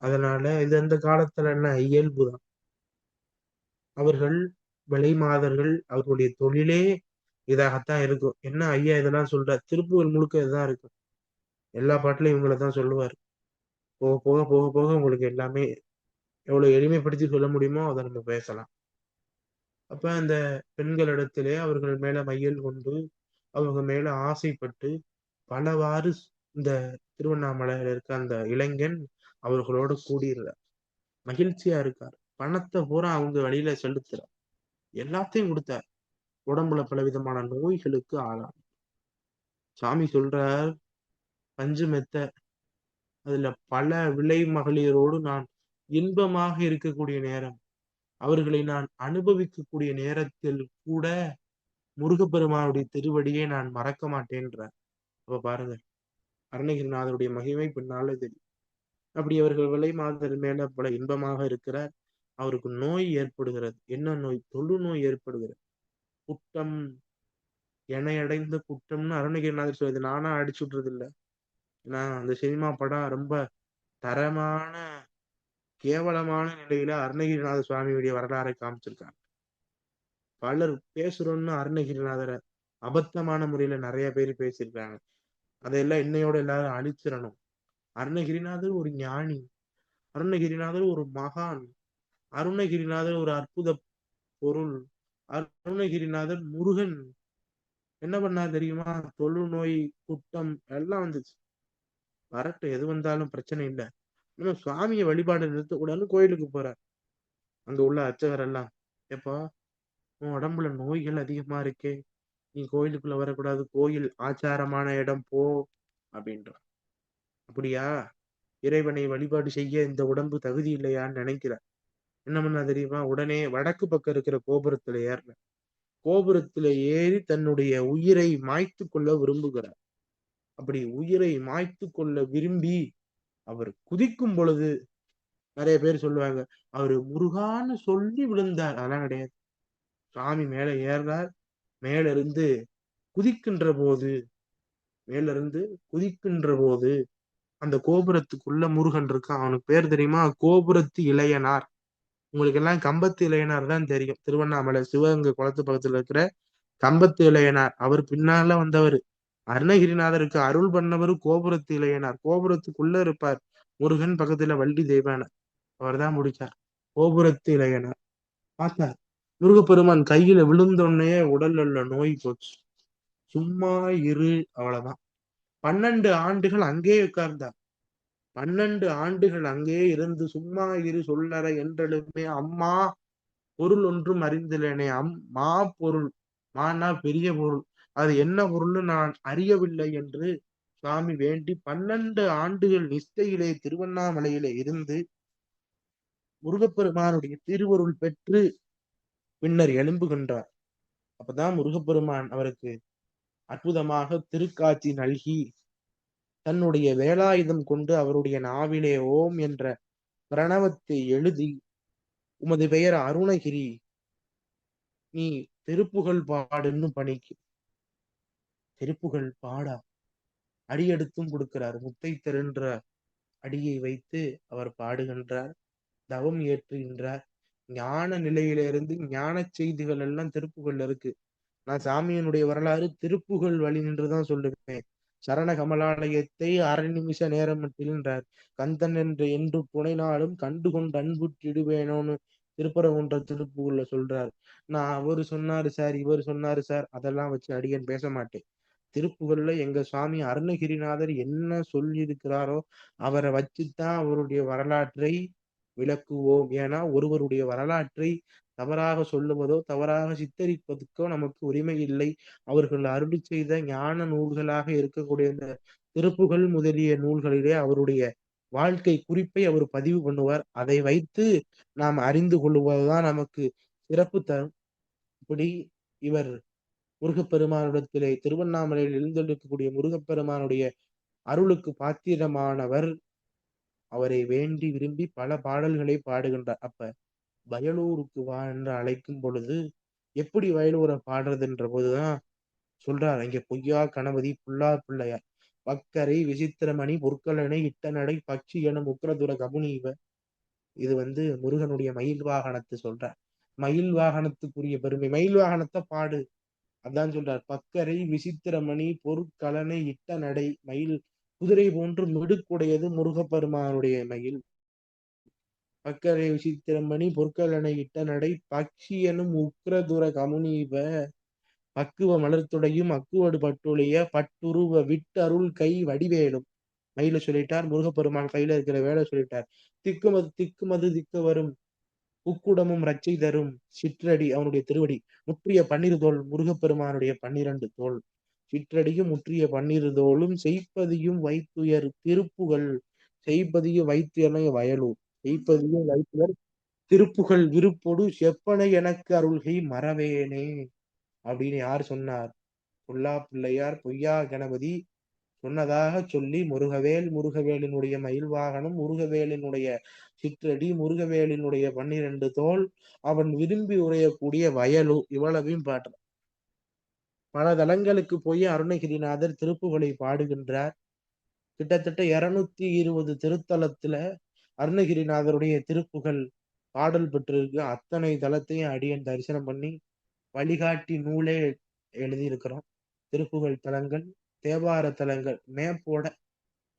அதனால இது அந்த காலத்துல என்ன இயல்புதான். அவர்கள் விலை மாதர்கள், அவர்களுடைய தொழிலே இதாகத்தான் இருக்கும். என்ன ஐயா இதெல்லாம் சொல்ற? திருப்புகள் முழுக்க இதுதான் இருக்கும். எல்லா பாட்டிலும் இவங்களதான் சொல்லுவார். போக போக போக போக உங்களுக்கு எல்லாமே எவ்வளவு எளிமைப்படுத்தி சொல்ல முடியுமோ அதை நம்ம பேசலாம். அப்ப அந்த பெண்களிடத்திலே அவர்கள் மேல மையல் கொண்டு அவங்க மேல ஆசைப்பட்டு பலவாறு இந்த திருவண்ணாமலையில இருக்க அந்த இளைஞன் அவர்களோட கூடிடுறார். மகிழ்ச்சியா இருக்கார். பணத்தை பூரா அவங்க வழியில செலுத்துறார். எல்லாத்தையும் கொடுத்தார். உடம்புல பலவிதமான நோய்களுக்கு ஆளாம். சாமி சொல்றார், பஞ்சு மெத்த, அதுல பல விலை மகளிரோடு நான் இன்பமாக இருக்கக்கூடிய நேரம், அவர்களை நான் அனுபவிக்கக்கூடிய நேரத்தில் கூட முருகப்பெருமானுடைய திருவடியை நான் மறக்க மாட்டேன்ற. அப்ப பாருங்க, அருணகிரிநாதருடைய மகிமை பின்னால தெரியும். அப்படி அவர்கள் விலை மாதர் மேல பல இன்பமாக இருக்கிறார். அவருக்கு நோய் ஏற்படுகிறது. என்ன நோய்? தொழு நோய் ஏற்படுகிறது. குட்டம், என்னை அடைந்த குற்றம்னு அருணகிரிநாதர் சொல்லுது. நானா அடிச்சு விடுறது இல்ல. ஏன்னா அந்த சினிமா படம் ரொம்ப தரமான கேவலமான நிலையில அருணகிரிநாத சுவாமியுடைய வரலாறை காமிச்சிருக்காங்க. பலர் பேசுறோம்னு அருணகிரிநாதரை அபத்தமான முறையில நிறைய பேர் பேசியிருக்காங்க. அதையெல்லாம் இன்னையோட எல்லாரும் அழிச்சிடணும். அருணகிரிநாதர் ஒரு ஞானி, அருணகிரிநாதர் ஒரு மகான், அருணகிரிநாதர் ஒரு அற்புத பொருள், அருணகிரிநாதர் முருகன். என்ன பண்ணார் தெரியுமா? தொழுநோய், குட்டம் எல்லாம் வந்துச்சு. வரட்டும், எது வந்தாலும் பிரச்சனை இல்லை. நம்ம சுவாமியை வழிபாடு நிறுத்தக்கூடாதுன்னு கோயிலுக்கு போறார். அங்க உள்ள அர்ச்சகர் எல்லாம், எப்பா உன் உடம்புல நோய்கள் அதிகமா இருக்கே, நீ கோயிலுக்குள்ள வரக்கூடாது, கோயில் ஆச்சாரமான இடம் போ அப்படின்றான். அப்படியா? இறைவனை வழிபாடு செய்ய இந்த உடம்பு தகுதி இல்லையான்னு நினைக்கிறார். என்ன பண்ணா தெரியுமா? உடனே வடக்கு பக்கம் இருக்கிற கோபுரத்துல ஏறின. கோபுரத்துல ஏறி தன்னுடைய உயிரை மாய்த்து கொள்ள விரும்புகிறார். அப்படி உயிரை மாய்த்து கொள்ள விரும்பி அவர் குதிக்கும் பொழுது நிறைய பேர் சொல்லுவாங்க, அவரு முருகான்னு சொல்லி விழுந்தார். அதெல்லாம் கிடையாது. சாமி மேல ஏறார். மேல இருந்து குதிக்கின்ற போது மேல இருந்து குதிக்கின்ற போது அந்த கோபுரத்துக்குள்ள முருகன் இருக்கான். அவனுக்கு பேர் தெரியுமா? கோபுரத்து இளையனார். உங்களுக்கு எல்லாம் கம்பத்து இளையனார் தான் தெரியும். திருவண்ணாமலை சிவகங்கை குளத்து பக்கத்துல இருக்கிற கம்பத்து இளையனார். அவர் பின்னால வந்தவர். அருணகிரிநாதருக்கு அருள் பண்ணவர் கோபுரத்து இளையனார். கோபுரத்துக்குள்ள இருப்பார் முருகன், பக்கத்துல வள்ளி தெய்வானார். அவர் தான் முடிச்சார். கோபுரத்து இளையனார் பார்த்தார். முருகப்பெருமான் கையில விழுந்தோடனே உடல்ல உள்ள நோய் போச்சு. சும்மா இரு, அவ்வளவுதான். 12 ஆண்டுகள் அங்கே உட்கார்ந்தார். 12 ஆண்டுகள் அங்கே இருந்து சும்மா இரு சொல்லற என்றெழுமே அம்மா பொருள் ஒன்றும் அறிந்திலேனே. மா பொருள், மானா பெரிய பொருள், அது என்ன பொருள்னு நான் அறியவில்லை என்று சுவாமி வேண்டி 12 ஆண்டுகள் நிஷ்டையிலே திருவண்ணாமலையிலே இருந்து முருகப்பெருமானுடைய திருவருள் பெற்று பின்னர் எழும்புகின்றார். அப்பதான் முருகப்பெருமான் அவருக்கு அற்புதமாக திருக்காட்சி நல்கி தன்னுடைய வேலாயுதம் கொண்டு அவருடைய நாவிலே ஓம் என்ற பிரணவத்தை எழுதி, உமது பெயர் அருணகிரி, நீ திருப்புகழ் பாடுன்னு பணிக்கு. திருப்புகழ் பாடா அடியெடுத்தும் கொடுக்கிறார். முத்தை தருன்ற அடியை வைத்து அவர் பாடுகின்றார், தவம் ஏற்றுகின்றார். ஞான நிலையிலிருந்து ஞான செய்திகள் எல்லாம் திருப்புகள்ல இருக்கு. நான் சாமியினுடைய வரலாறு திருப்புகழ் வழி நின்றுதான் சொல்லுவேன். சரண கமலாலயத்தை அரை நிமிஷ நேரம் மட்டில்ன்றார். கந்தன் என்று புனைநாளும் கண்டு கொண்டு அன்புற்றிடுவேனோன்னு திருப்பரங்குன்ற திருப்புகள்ல சொல்றார். நான் அவரு சொன்னாரு சார், இவர் சொன்னாரு சார், அதெல்லாம் வச்சு அடியேன் பேச மாட்டேன். திருப்புகள்ல எங்க சுவாமி அருணகிரிநாதர் என்ன சொல்லி இருக்கிறாரோ அவரை வச்சுதான் அவருடைய வரலாற்றை விளக்குவோம். ஏன்னா ஒருவருடைய வரலாற்றை தவறாக சொல்லுவதோ தவறாக சித்தரிப்பதற்கோ நமக்கு உரிமை இல்லை. அவர்கள் அருளி செய்த ஞான நூல்களாக இருக்கக்கூடிய இந்த திருப்புகழ் முதலிய நூல்களிலே அவருடைய வாழ்க்கை குறிப்பை அவர் பதிவு பண்ணுவார். அதை வைத்து நாம் அறிந்து கொள்வதுதான் நமக்கு சிறப்பு தரும். இப்படி இவர் முருகப்பெருமானிடத்திலே திருவண்ணாமலையில் எழுந்தெடுக்கக்கூடிய முருகப்பெருமானுடைய அருளுக்கு பாத்திரமானவர். அவரை வேண்டி விரும்பி பல பாடல்களை பாடுகின்றார். அப்ப வயலூருக்கு வா என்று அழைக்கும் பொழுது எப்படி வயலூரை பாடுறதுன்ற போதுதான் சொல்றார். இங்க பொய்யா கணபதி புல்லா பிள்ளையார் பக்கரை விசித்திரமணி பொற்கலனை இட்ட நடை பட்சி என முக்கரதுர கபுனீவ. இது முருகனுடைய மயில் வாகனத்தை சொல்றார். மயில் வாகனத்துக்குரிய பெருமை. மயில் வாகனத்தை பாடு, அதான் சொல்றார். பக்கரை விசித்திரமணி பொற்கலனை இட்ட நடை. மயில் குதிரை போன்று மிடுக்குடையது முருகப்பெருமானுடைய மயில். பக்கரை விசித்திரமணி பொற்கலனை இட்ட நடை பட்சி எனும் உக்ரதுர கமுனீவ. பக்குவ மலர்த்துடையும் அக்குவடு பட்டுடைய பட்டுருவ விட்டு அருள் கை வடிவேலும். மயில சொல்லிட்டார். முருகப்பெருமான் கையில இருக்கிற வேலை சொல்லிட்டார். திக்குமது திக்கு வரும் உக்குடமும் ரச்சை தரும் சிற்றடி, அவனுடைய திருவடி. முற்றிய 12 தோல், முருகப்பெருமானுடைய 12 தோல். சிற்றடியும் முற்றிய 12 தோளும் செய்ப்பதியும் வைத்துயர் திருப்புகள். செய்ப்பதியும் வைத்துயர்னை வயலூர். செய்ப்பதியும் வைத்துயர் திருப்புகள் விருப்பொடு செப்பனை எனக்கு அருள்கை மறவேனே அப்படின்னு யார் சொன்னார்? பொல்லா பிள்ளையார் பொய்யா கணபதி சொன்னதாக சொல்லி முருகவேல், முருகவேலினுடைய மயில் வாகனம், முருகவேலினுடைய சிற்றடி, முருகவேலினுடைய 12 தோல், அவன் விரும்பி உரையக்கூடிய வயலு, இவ்வளவையும் பாட்டு. பல தலங்களுக்கு போய் அருணகிரிநாதர் திருப்புகழை பாடுகின்றார். கிட்டத்தட்ட 220 திருத்தலத்துல அருணகிரிநாதருடைய திருப்புகழ் பாடல் பெற்றிருக்கு. அத்தனை தலத்தையும் அடியேன் தரிசனம் பண்ணி வழிகாட்டி நூலே எழுதியிருக்கிறோம். திருப்புகழ் தலங்கள், தேவார தலங்கள் மேப்போட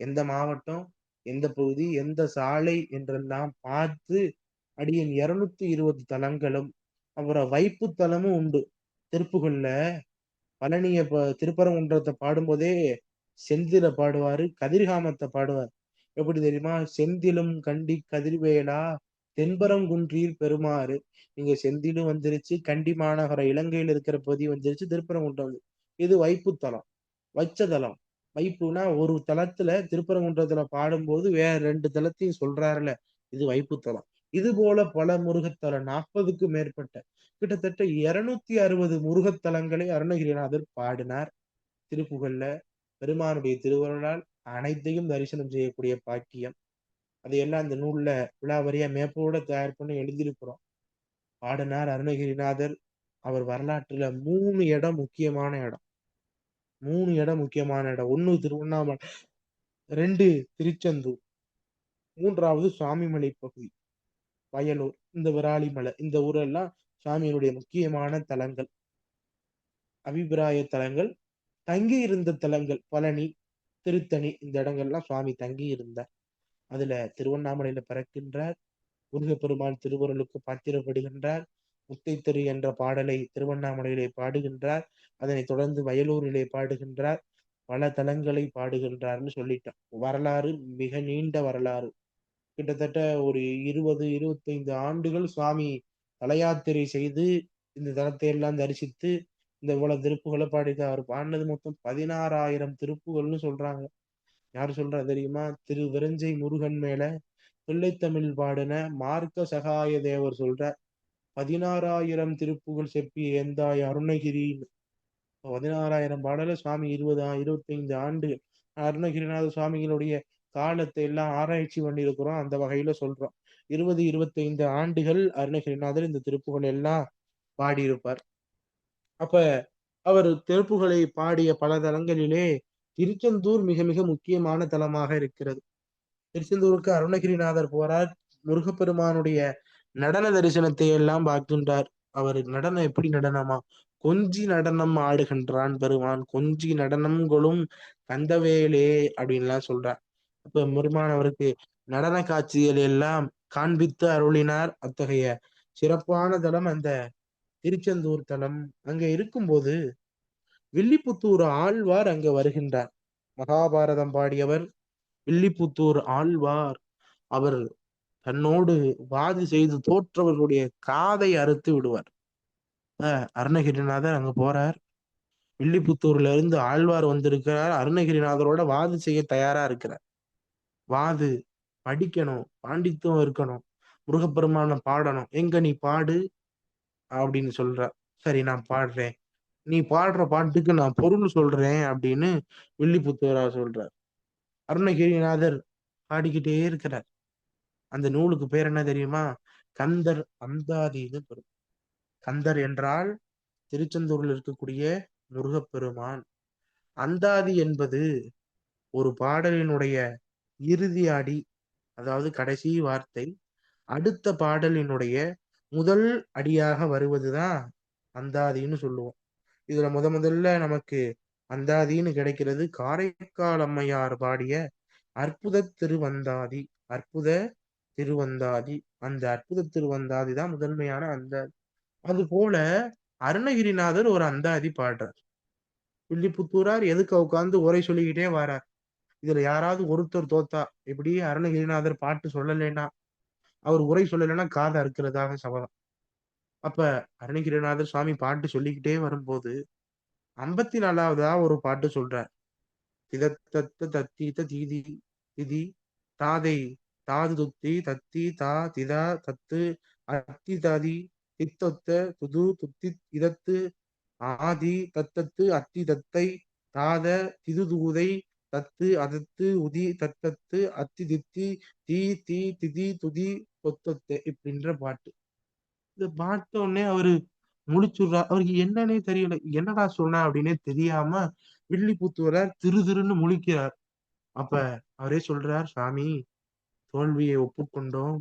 எந்த மாவட்டம், எந்த பகுதி, எந்த சாலை என்றெல்லாம் பார்த்து அடியேன் 220 தலங்களும், அப்புறம் வைப்பு தலமும் உண்டு. திருப்புகழ்ல பழனிய திருப்பரங்குன்றத்தை பாடும்போதே செந்தில பாடுவாரு, கதிர்காமத்தை பாடுவார். எப்படி தெரியுமா? செந்திலும் கண்டி கதிர்வேலா தென்பரங்குன்றீர் பெருமாறு. நீங்க செந்திலும் வந்துருச்சு, கண்டி மாநகரம் இலங்கையில இருக்கிற பகுதி வந்துருச்சு, திருப்பரங்குன்றம் வந்து இது வைப்பு தலம், வச்ச தலம். வைப்புனா ஒரு தலத்துல திருப்பரங்குன்றத்துல பாடும்போது வேற 2 தலத்தையும் சொல்றாருல, இது வைப்பு தலம். இது போல பல முருகத்தலம் 40க்கும் மேற்பட்ட கிட்டத்தட்ட 260 முருகத்தலங்களை அருணகிரிநாதர் பாடினார் திருப்புகழ்ல. பெருமானுடைய திருவருளால் அனைத்தையும் தரிசனம் செய்யக்கூடிய பாக்கியம். அதையெல்லாம் அந்த நூல்ல விலாவரியா மேப்போட தயார் பண்ணி எழுதியிருக்கிறோம். பாடினார் அருணகிரிநாதர். அவர் வரலாற்றுல 3 இடம் முக்கியமான இடம். 3 இடம் முக்கியமான இடம். 1 திருவண்ணாமலை, 2 திருச்செந்தூர், 3வது சுவாமிமலை பகுதி, வயலூர், இந்த விராலிமலை. இந்த ஊரெல்லாம் சுவாமியினுடைய முக்கியமான தலங்கள், அபிப்பிராய தலங்கள், தங்கி இருந்த தலங்கள். பழனி, திருத்தணி, இந்த இடங்கள்லாம் சுவாமி தங்கி இருந்தார். அதுல திருவண்ணாமலையில பிறக்கின்றார். முருகப்பெருமான் திருவருளுக்கு பாத்திரப்படுகின்றார். முத்தைத்தரு என்ற பாடலை திருவண்ணாமலையிலே பாடுகின்றார். அதனைத் தொடர்ந்து வயலூரிலே பாடுகின்றார். பல தலங்களை பாடுகின்றார்னு சொல்லிட்டோம். வரலாறு மிக நீண்ட வரலாறு. கிட்டத்தட்ட ஒரு 20-25 ஆண்டுகள் சுவாமி தலயாத்திரை செய்து இந்த தலத்தை எல்லாம் தரிசித்து இந்த இவ்வளவு திருப்புகளை பாடிட்டு அவர் பாடினது மொத்தம் 16,000 திருப்புகள்னு சொல்றாங்க. யாரு சொல்றா தெரியுமா? திரு விரஞ்சை முருகன் மேல பிள்ளைத்தமிழ் பாடின மார்க்க சகாய தேவர் சொல்ற 16,000 திருப்புகழ் செப்பிய எந்தாய் அருணகிரி. 16,000 பாடல சுவாமி 25 ஆண்டு அருணகிரிநாத சுவாமிகளுடைய காலத்தை எல்லாம் ஆராய்ச்சி பண்ணியிருக்கிறோம். அந்த வகையில சொல்றோம். 20-25 ஆண்டுகள் அருணகிரிநாதர் இந்த திருப்புகழ் எல்லாம் பாடியிருப்பார். அப்ப அவர் திருப்புகழை பாடிய பல தலங்களிலே திருச்செந்தூர் மிக மிக முக்கியமான தலமாக இருக்கிறது. திருச்செந்தூருக்கு அருணகிரிநாதர் போறார். முருகப்பெருமானுடைய நடன தரிசனத்தை எல்லாம் பார்க்கின்றார். அவர் நடனம் எப்படி நடனமா? கொஞ்சி நடனம் ஆடுகின்றான் பெருமான். கொஞ்சி நடனங்களும் கந்தவேலே அப்படின்லாம் சொல்றார். அப்ப பெருமான் அவருக்கு நடன காட்சிகள் எல்லாம் காண்பித்து அருளினார். அத்தகைய சிறப்பான தலம் அந்த திருச்செந்தூர் தலம். அங்க இருக்கும்போது வில்லிபுத்தூர் ஆழ்வார் அங்க வருகின்றார். மகாபாரதம் பாடியவர் வில்லிபுத்தூர் ஆழ்வார். அவர் தன்னோடு வாதி செய்து தோற்றவர்களுடைய காதை அறுத்து விடுவார். அருணகிரிநாதர் அங்க போறார். வில்லிபுத்தூர்ல இருந்து ஆழ்வார் வந்திருக்கிறார். அருணகிரிநாதரோட வாது செய்ய தயாரா இருக்கிறார். வாது படிக்கணும், பாண்டித்துவம் இருக்கணும், முருகப்பெருமான பாடணும். எங்க நீ பாடு அப்படின்னு சொல்றார். சரி நான் பாடுறேன், நீ பாடுற பாட்டுக்கு நான் பொருள் சொல்றேன் அப்படின்னு வில்லிபுத்தூரா சொல்றார். அருணகிரிநாதர் பாடிக்கிட்டே இருக்கிறார். அந்த நூலுக்கு பேர் என்ன தெரியுமா? கந்தர் அந்தாதின்னு பெறும். கந்தர் என்றால் திருச்செந்தூரில் இருக்கக்கூடிய முருகப்பெருமான். அந்தாதி என்பது ஒரு பாடலினுடைய இறுதி அடி, அதாவது கடைசி வார்த்தை. அடுத்த பாடலினுடைய முதல் அடியாக வருவதுதான் அந்தாதின்னு சொல்லுவோம். இதுல முதல்ல நமக்கு அந்தாதின்னு கிடைக்கிறது காரைக்கால் அம்மையார் பாடிய அற்புத திருவந்தாதி. அற்புத திருவந்தாதி, அந்த அற்புத திருவந்தாதி தான் முதன்மையான அந்தாதி. அது போல அருணகிரிநாதர் ஒரு அந்தாதி பாடுறார். வில்லிபுத்தூரார் எதுக்கு உட்கார்ந்து உரை சொல்லிக்கிட்டே வரார். இதுல யாராவது ஒருத்தர் தோத்தா, இப்படி அருணகிரிநாதர் பாட்டு சொல்லலைன்னா, அவர் உரை சொல்லலைன்னா காதை அறுக்கிறதாக சபதம். அப்ப அருணகிரிநாதர் சுவாமி பாட்டு சொல்லிக்கிட்டே வரும்போது 54வதா ஒரு பாட்டு சொல்றார். திதத்தத்த தத்தீத தீதி திதி தாதை தாது துத்தி தத்தி தா திதா தத்து அத்தி தாதி தித்தொத்த துது துத்தி இதத்து ஆதி தத்தத்து அத்தி தத்தை தாத திதுதூதை தத்து அதத்து உதி தத்தத்து அத்தி தித்தி தீ தீ திதி துதி தொத்தொத்த இப்படின்ற பாட்டு. இத பார்த்த உடனே அவரு முழிச்சுடுறார். அவருக்கு என்னன்னே தெரியல. என்னடா சொன்ன அப்படின்னே தெரியாம வில்லிபுத்தூரார் திருதிருன்னு முழிக்கிறார். அப்ப அவரே சொல்றார், சாமி தோல்வியை ஒப்புக்கொண்டோம்.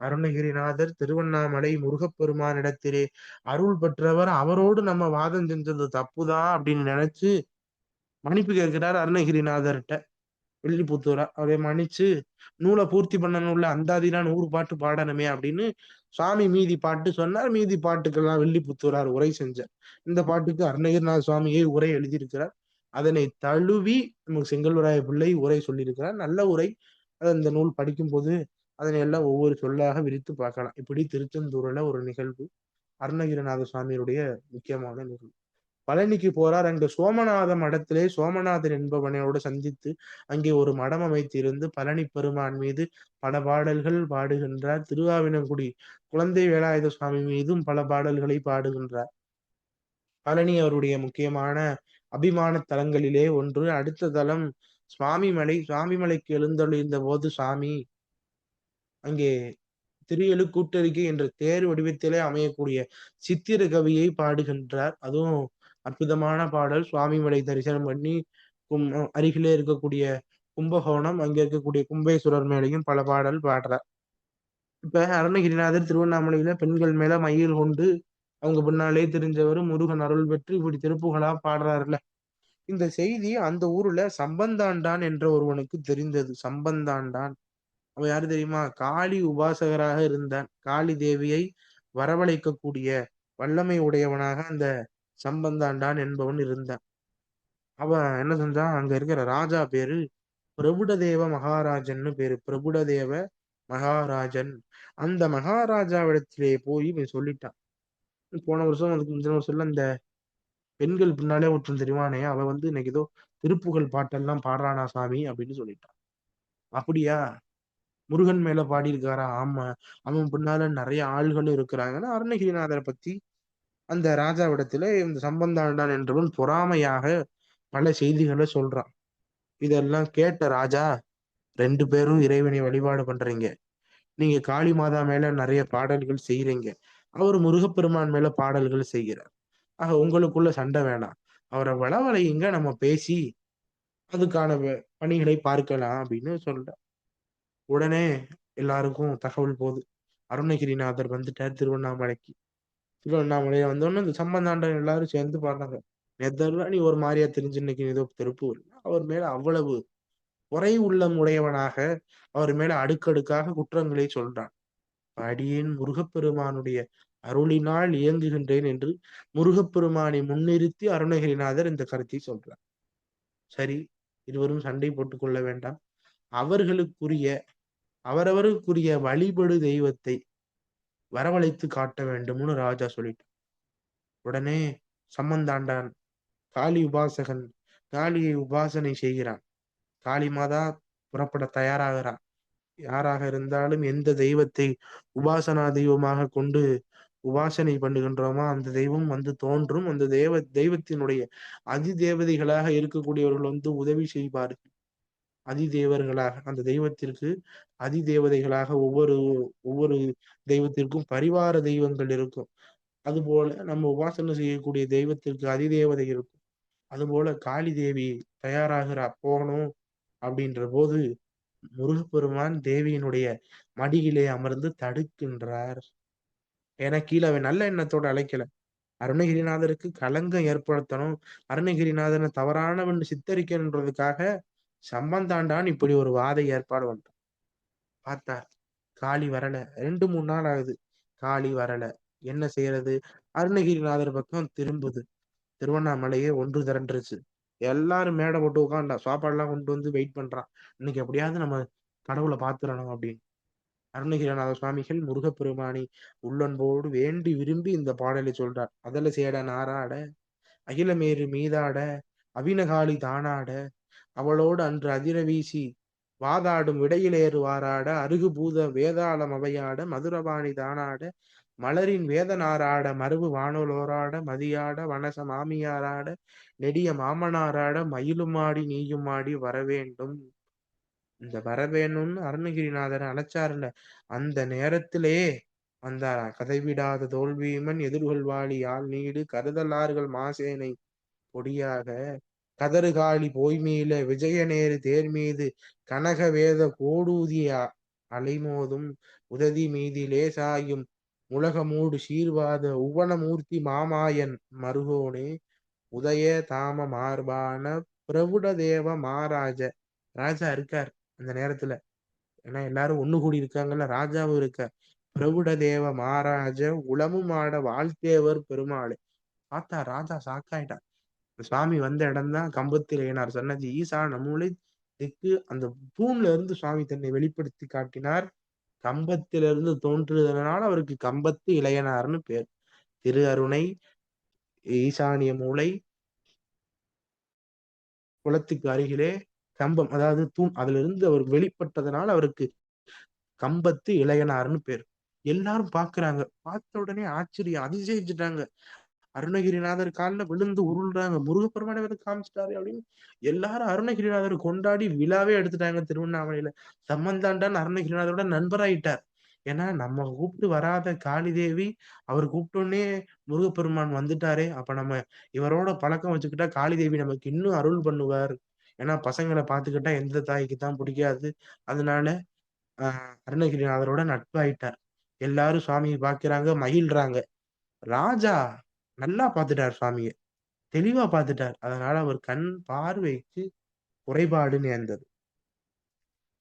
அருணகிரிநாதர் திருவண்ணாமலை முருகப்பெருமானிடத்திலே அருள் பெற்றவர். அவரோடு நம்ம வாதம் செஞ்சது தப்புதான் அப்படின்னு நினைச்சு மன்னிப்பு கேட்கிறார் அருணகிரிநாதர்கிட்ட. வில்லிபுத்தூரா அவரை மன்னிச்சு நூலை பூர்த்தி பண்ணணும்ல, அந்தாதினா 100 பாட்டு பாடணுமே அப்படின்னு சுவாமி மீதி பாட்டு சொன்னார். மீதி பாட்டுக்கெல்லாம் வில்லிபுத்தூரார் உரை செஞ்சார். இந்த பாட்டுக்கு அருணகிரிநாத சுவாமியே உரை எழுதியிருக்கிறார். அதனை தழுவி நமக்கு செங்கல்வராய பிள்ளை உரை சொல்லியிருக்கிறார். நல்ல உரை. அது அந்த நூல் படிக்கும்போது அதனை எல்லாம் ஒவ்வொரு சொல்லாக விரித்து பார்க்கலாம். இப்படி திருச்செந்தூர்ல ஒரு நிகழ்வு. அருணகிரிநாத சுவாமியுடைய முக்கியமான நிகழ்வு. பழனிக்கு போறார். அங்க சோமநாத மடத்திலே சோமநாதன் என்பவனோடு சந்தித்து அங்கே ஒரு மடம் அமைத்திருந்து பழனி பெருமான் மீது பல பாடல்கள் பாடுகின்றார். திருவாவினங்குடி குழந்தை வேலாயுத சுவாமி மீதும் பல பாடல்களை பாடுகின்றார். பழனி அவருடைய முக்கியமான அபிமான தலங்களிலே ஒன்று. அடுத்த தலம் சுவாமிமலை. சுவாமிமலைக்கு எழுந்தருளியிருந்த போது சுவாமி அங்கே திரு கூட்டறிக்கை என்ற தேர் வடிவத்திலே அமையக்கூடிய சித்திர கவியை பாடுகின்றார். அதுவும் அற்புதமான பாடல். சுவாமிமலை தரிசனம் பண்ணி அருகிலே இருக்கக்கூடிய கும்பகோணம், அங்க இருக்கக்கூடிய கும்பேஸ்வரர் மேலையும் பல பாடல் பாடுறார். இப்ப அருணகிரிநாதர் திருவண்ணாமலையில பெண்கள் மேல மயில் கொண்டு அவங்க பின்னாலே தெரிஞ்சவர் முருகன் அருள் பெற்று இப்படி திருப்புகளா பாடுறாருல. இந்த செய்தி அந்த ஊர்ல சம்பந்தாண்டான் என்ற ஒருவனுக்கு தெரிந்தது. சம்பந்தாண்டான் அவன் யாரு தெரியுமா? காளி உபாசகராக இருந்தான். காளி தேவியை வரவழைக்கக்கூடிய வல்லமை உடையவனாக அந்த சம்பந்தாண்டான் என்பவன் இருந்தான். அவன் என்ன செஞ்சான்? அங்க இருக்கிற ராஜா பேரு பிரபுடதேவ மகாராஜன்னு பேரு. பிரபுடதேவ மகாராஜன். அந்த மகாராஜாவிடத்திலே போய் இவன் சொல்லிட்டான். போன வருஷம் அதுக்கு முந்தின வருஷம்ல இந்த பெண்கள் பின்னாலே ஒருத்தன் தெரிவானே, அவ இன்னைக்கு ஏதோ திருப்புகழ் பாட்டெல்லாம் பாடுறானா சாமி அப்படின்னு சொல்லிட்டான். அப்படியா? முருகன் மேல பாடியிருக்காரா? ஆமா. அவன் பின்னால நிறைய ஆள்களும் இருக்கிறாங்கன்னா அருணகிரிநாதரை பத்தி அந்த ராஜாவிடத்துல இந்த சம்பந்தாண்டான் என்றவன் பொறாமையாக பல செய்திகளை சொல்றான். இதெல்லாம் கேட்ட ராஜா, 2 பேரும் இறைவனை வழிபாடு பண்றீங்க, நீங்க காளி மாதா மேல நிறைய பாடல்கள் செய்யறீங்க, அவர் முருகப்பெருமான் மேல பாடல்கள் செய்கிறார். ஆக உங்களுக்குள்ள சண்டை வேணாம், அவரை வளவளையுங்க, நம்ம பேசி அதுக்கான பணிகளை பார்க்கலாம் அப்படின்னு சொல்ற. உடனே எல்லாருக்கும் தகவல் போகுது, அருணகிரிநாதர் வந்துட்டார் திருவண்ணாமலைக்கு. திருவண்ணாமலையில வந்தோடனே இந்த சம்பந்தாண்டன் எல்லாரும் சேர்ந்து பாடுறாங்க. நேத்தெல்லாம் நீ ஒரு மாதிரியா தெரிஞ்சு இன்னைக்கு ஏதோ திருப்பு. அவர் மேல அவ்வளவு குறை உள்ளம் உடையவனாக அவர் மேல அடுக்கடுக்காக குற்றங்களை சொல்றான். அடியேன் முருகப்பெருமானுடைய அருளினால் இயங்குகின்றேன் என்று முருகப்பெருமானை முன்னிறுத்தி அருணகிரிநாதர் இந்த கருத்தை சொல்றார். சரி, இருவரும் சண்டை போட்டுக் கொள்ள வேண்டாம். அவரவருக்குரிய வழிபடு தெய்வத்தை வரவழைத்து காட்ட வேண்டும்னு ராஜா சொல்லிட்டான். உடனே சம்பந்தாண்டான் காளி உபாசகன் காளியை உபாசனை செய்கிறான். காளி மாதா புறப்பட தயாராகிறான். யாராக இருந்தாலும் எந்த தெய்வத்தை உபாசனா தெய்வமாக கொண்டு உபாசனை பண்ணுகின்றோமோ அந்த தெய்வம் தோன்றும். அந்த தெய்வத்தினுடைய அதிதேவதைகளாக இருக்கக்கூடியவர்கள் உதவி செய்வார்கள். அதிதேவர்களாக அந்த தெய்வத்திற்கு அதிதேவதைகளாக ஒவ்வொரு ஒவ்வொரு தெய்வத்திற்கும் பரிவார தெய்வங்கள் இருக்கும். அதுபோல நம்ம உபாசனை செய்யக்கூடிய தெய்வத்திற்கு அதிதேவதை இருக்கும். அதுபோல காளி தேவி தயாராகிறா போகணும் அப்படின்ற போது முருகப்பெருமான் தேவியினுடைய மடியிலே அமர்ந்து தடுக்கின்றார். ஏன்னா கீழே அவன் நல்ல எண்ணத்தோட அழைக்கல. அருணகிரிநாதருக்கு களங்கம் ஏற்படுத்தணும், அருணகிரிநாதனை தவறானவன் சித்தரிக்கணுன்றதுக்காக சம்பந்தாண்டான் இப்படி ஒரு வாத ஏற்பாடு பண்றான். பார்த்தார், காளி வரல. 2-3 நாள் ஆகுது, காளி வரல. என்ன செய்யறது? அருணகிரிநாதர் பக்கம் திரும்புது. திருவண்ணாமலையே ஒன்று திரண்டுருச்சு. எல்லாரும் மேடை போட்டு உட்காண்டா, சாப்பாடுலாம் கொண்டு வந்து வெயிட் பண்றான். இன்னைக்கு எப்படியாவது நம்ம கடவுளை பார்த்துடணும் அப்படின்னு. அருணகிரிநாத சுவாமிகள் முருகப்பெருமானி உள்ளன்போடு வேண்டி விரும்பி இந்த பாடலை சொல்றார். அதல சேட நாராட அகிலமேறு மீதாட அபினகாளி தானாட அவளோடு அன்று அதிர வீசி வாதாடும் விடையிலேறு வாராட அருகு பூத வேதாளம் அவையாட மதுரபாணி தானாட மலரின் வேதனாராட மருவு வானோலோராட மதியாட வனச மாமியாராட நெடிய மாமனாராட மயிலுமாடி நீயுமாடி வரவேண்டும். இந்த வரவேணும்னு அருணகிரிநாதர் அழைச்சாருல, அந்த நேரத்திலே வந்தாராம். கதைவிடாத தோல்வியுமன் எதிர்கொள்வாளி யாழ் நீடு கருதலார்கள் மாசேனை பொடியாக கதறுகாளி போய்மீள விஜயநேரு தேர்மீது கனக வேத கோடூதிய அலைமோதும் உததி மீதிலே சாயும் உலகமூடு சீர்வாத உவனமூர்த்தி மாமாயன் மருகோனே உதய தாம மார்பான பிரபுட தேவ மகாராஜ. ராஜா இருக்கார் அந்த நேரத்துல, ஏன்னா எல்லாரும் ஒண்ணு கூடி இருக்காங்கல்ல, ராஜாவும் இருக்க. பிரபுட தேவ மகாராஜ உளமும் ஆட வாழ்த்தேவர் பெருமாளே. பார்த்தா ராஜா சாக்காயிட்டார். சுவாமி வந்த இடம்தான் கம்பத்தில் ஏனார் சொன்னது ஈசா நம்மளே திக்கு. அந்த தூண்ல இருந்து சுவாமி தன்னை வெளிப்படுத்தி காட்டினார். கம்பத்திலிருந்து தோன்றுவதனால அவருக்கு கம்பத்து இளையனார்னு பேர். திரு அருணை ஈசானிய மூலை குளத்துக்கு அருகிலே கம்பம், அதாவது தூண், அதுல இருந்து அவர் வெளிப்பட்டதனால அவருக்கு கம்பத்து இளையனார்னு பேர். எல்லாரும் பாக்குறாங்க. பார்த்த உடனே ஆச்சரியம், அதிசயிச்சுட்டாங்க. அருணகிரிநாதர் காலில் விழுந்து உருள்றாங்க. முருகப்பெருமானை வந்து காமிச்சிட்டாரு அப்படின்னு எல்லாரும் அருணகிரிநாதர் கொண்டாடி விழாவே எடுத்துட்டாங்க. திருவண்ணாமலையில சம்பந்தாண்டான் அருணகிரிநாதரோட நண்பராயிட்டார். ஏன்னா நம்ம கூப்பிட்டு வராத காளி தேவி அவர் கூப்பிட்டோன்னே முருகப்பெருமான் வந்துட்டாரே, அப்ப நம்ம இவரோட பழக்கம் வச்சுக்கிட்டா காளி தேவி நமக்கு இன்னும் அருள் பண்ணுவார். ஏன்னா பசங்களை பார்த்துக்கிட்டா எந்த தாய்க்கு தான் பிடிக்காது. அதனால அருணகிரிநாதரோட நட்பாயிட்டார். எல்லாரும் சுவாமியை பார்க்கிறாங்க, மகிழ்றாங்க. ராஜா நல்லா பார்த்துட்டார் சுவாமியை, தெளிவா பார்த்துட்டார். அதனால அவர் கண் பார்வைக்கு குறைபாடு நேர்ந்தது.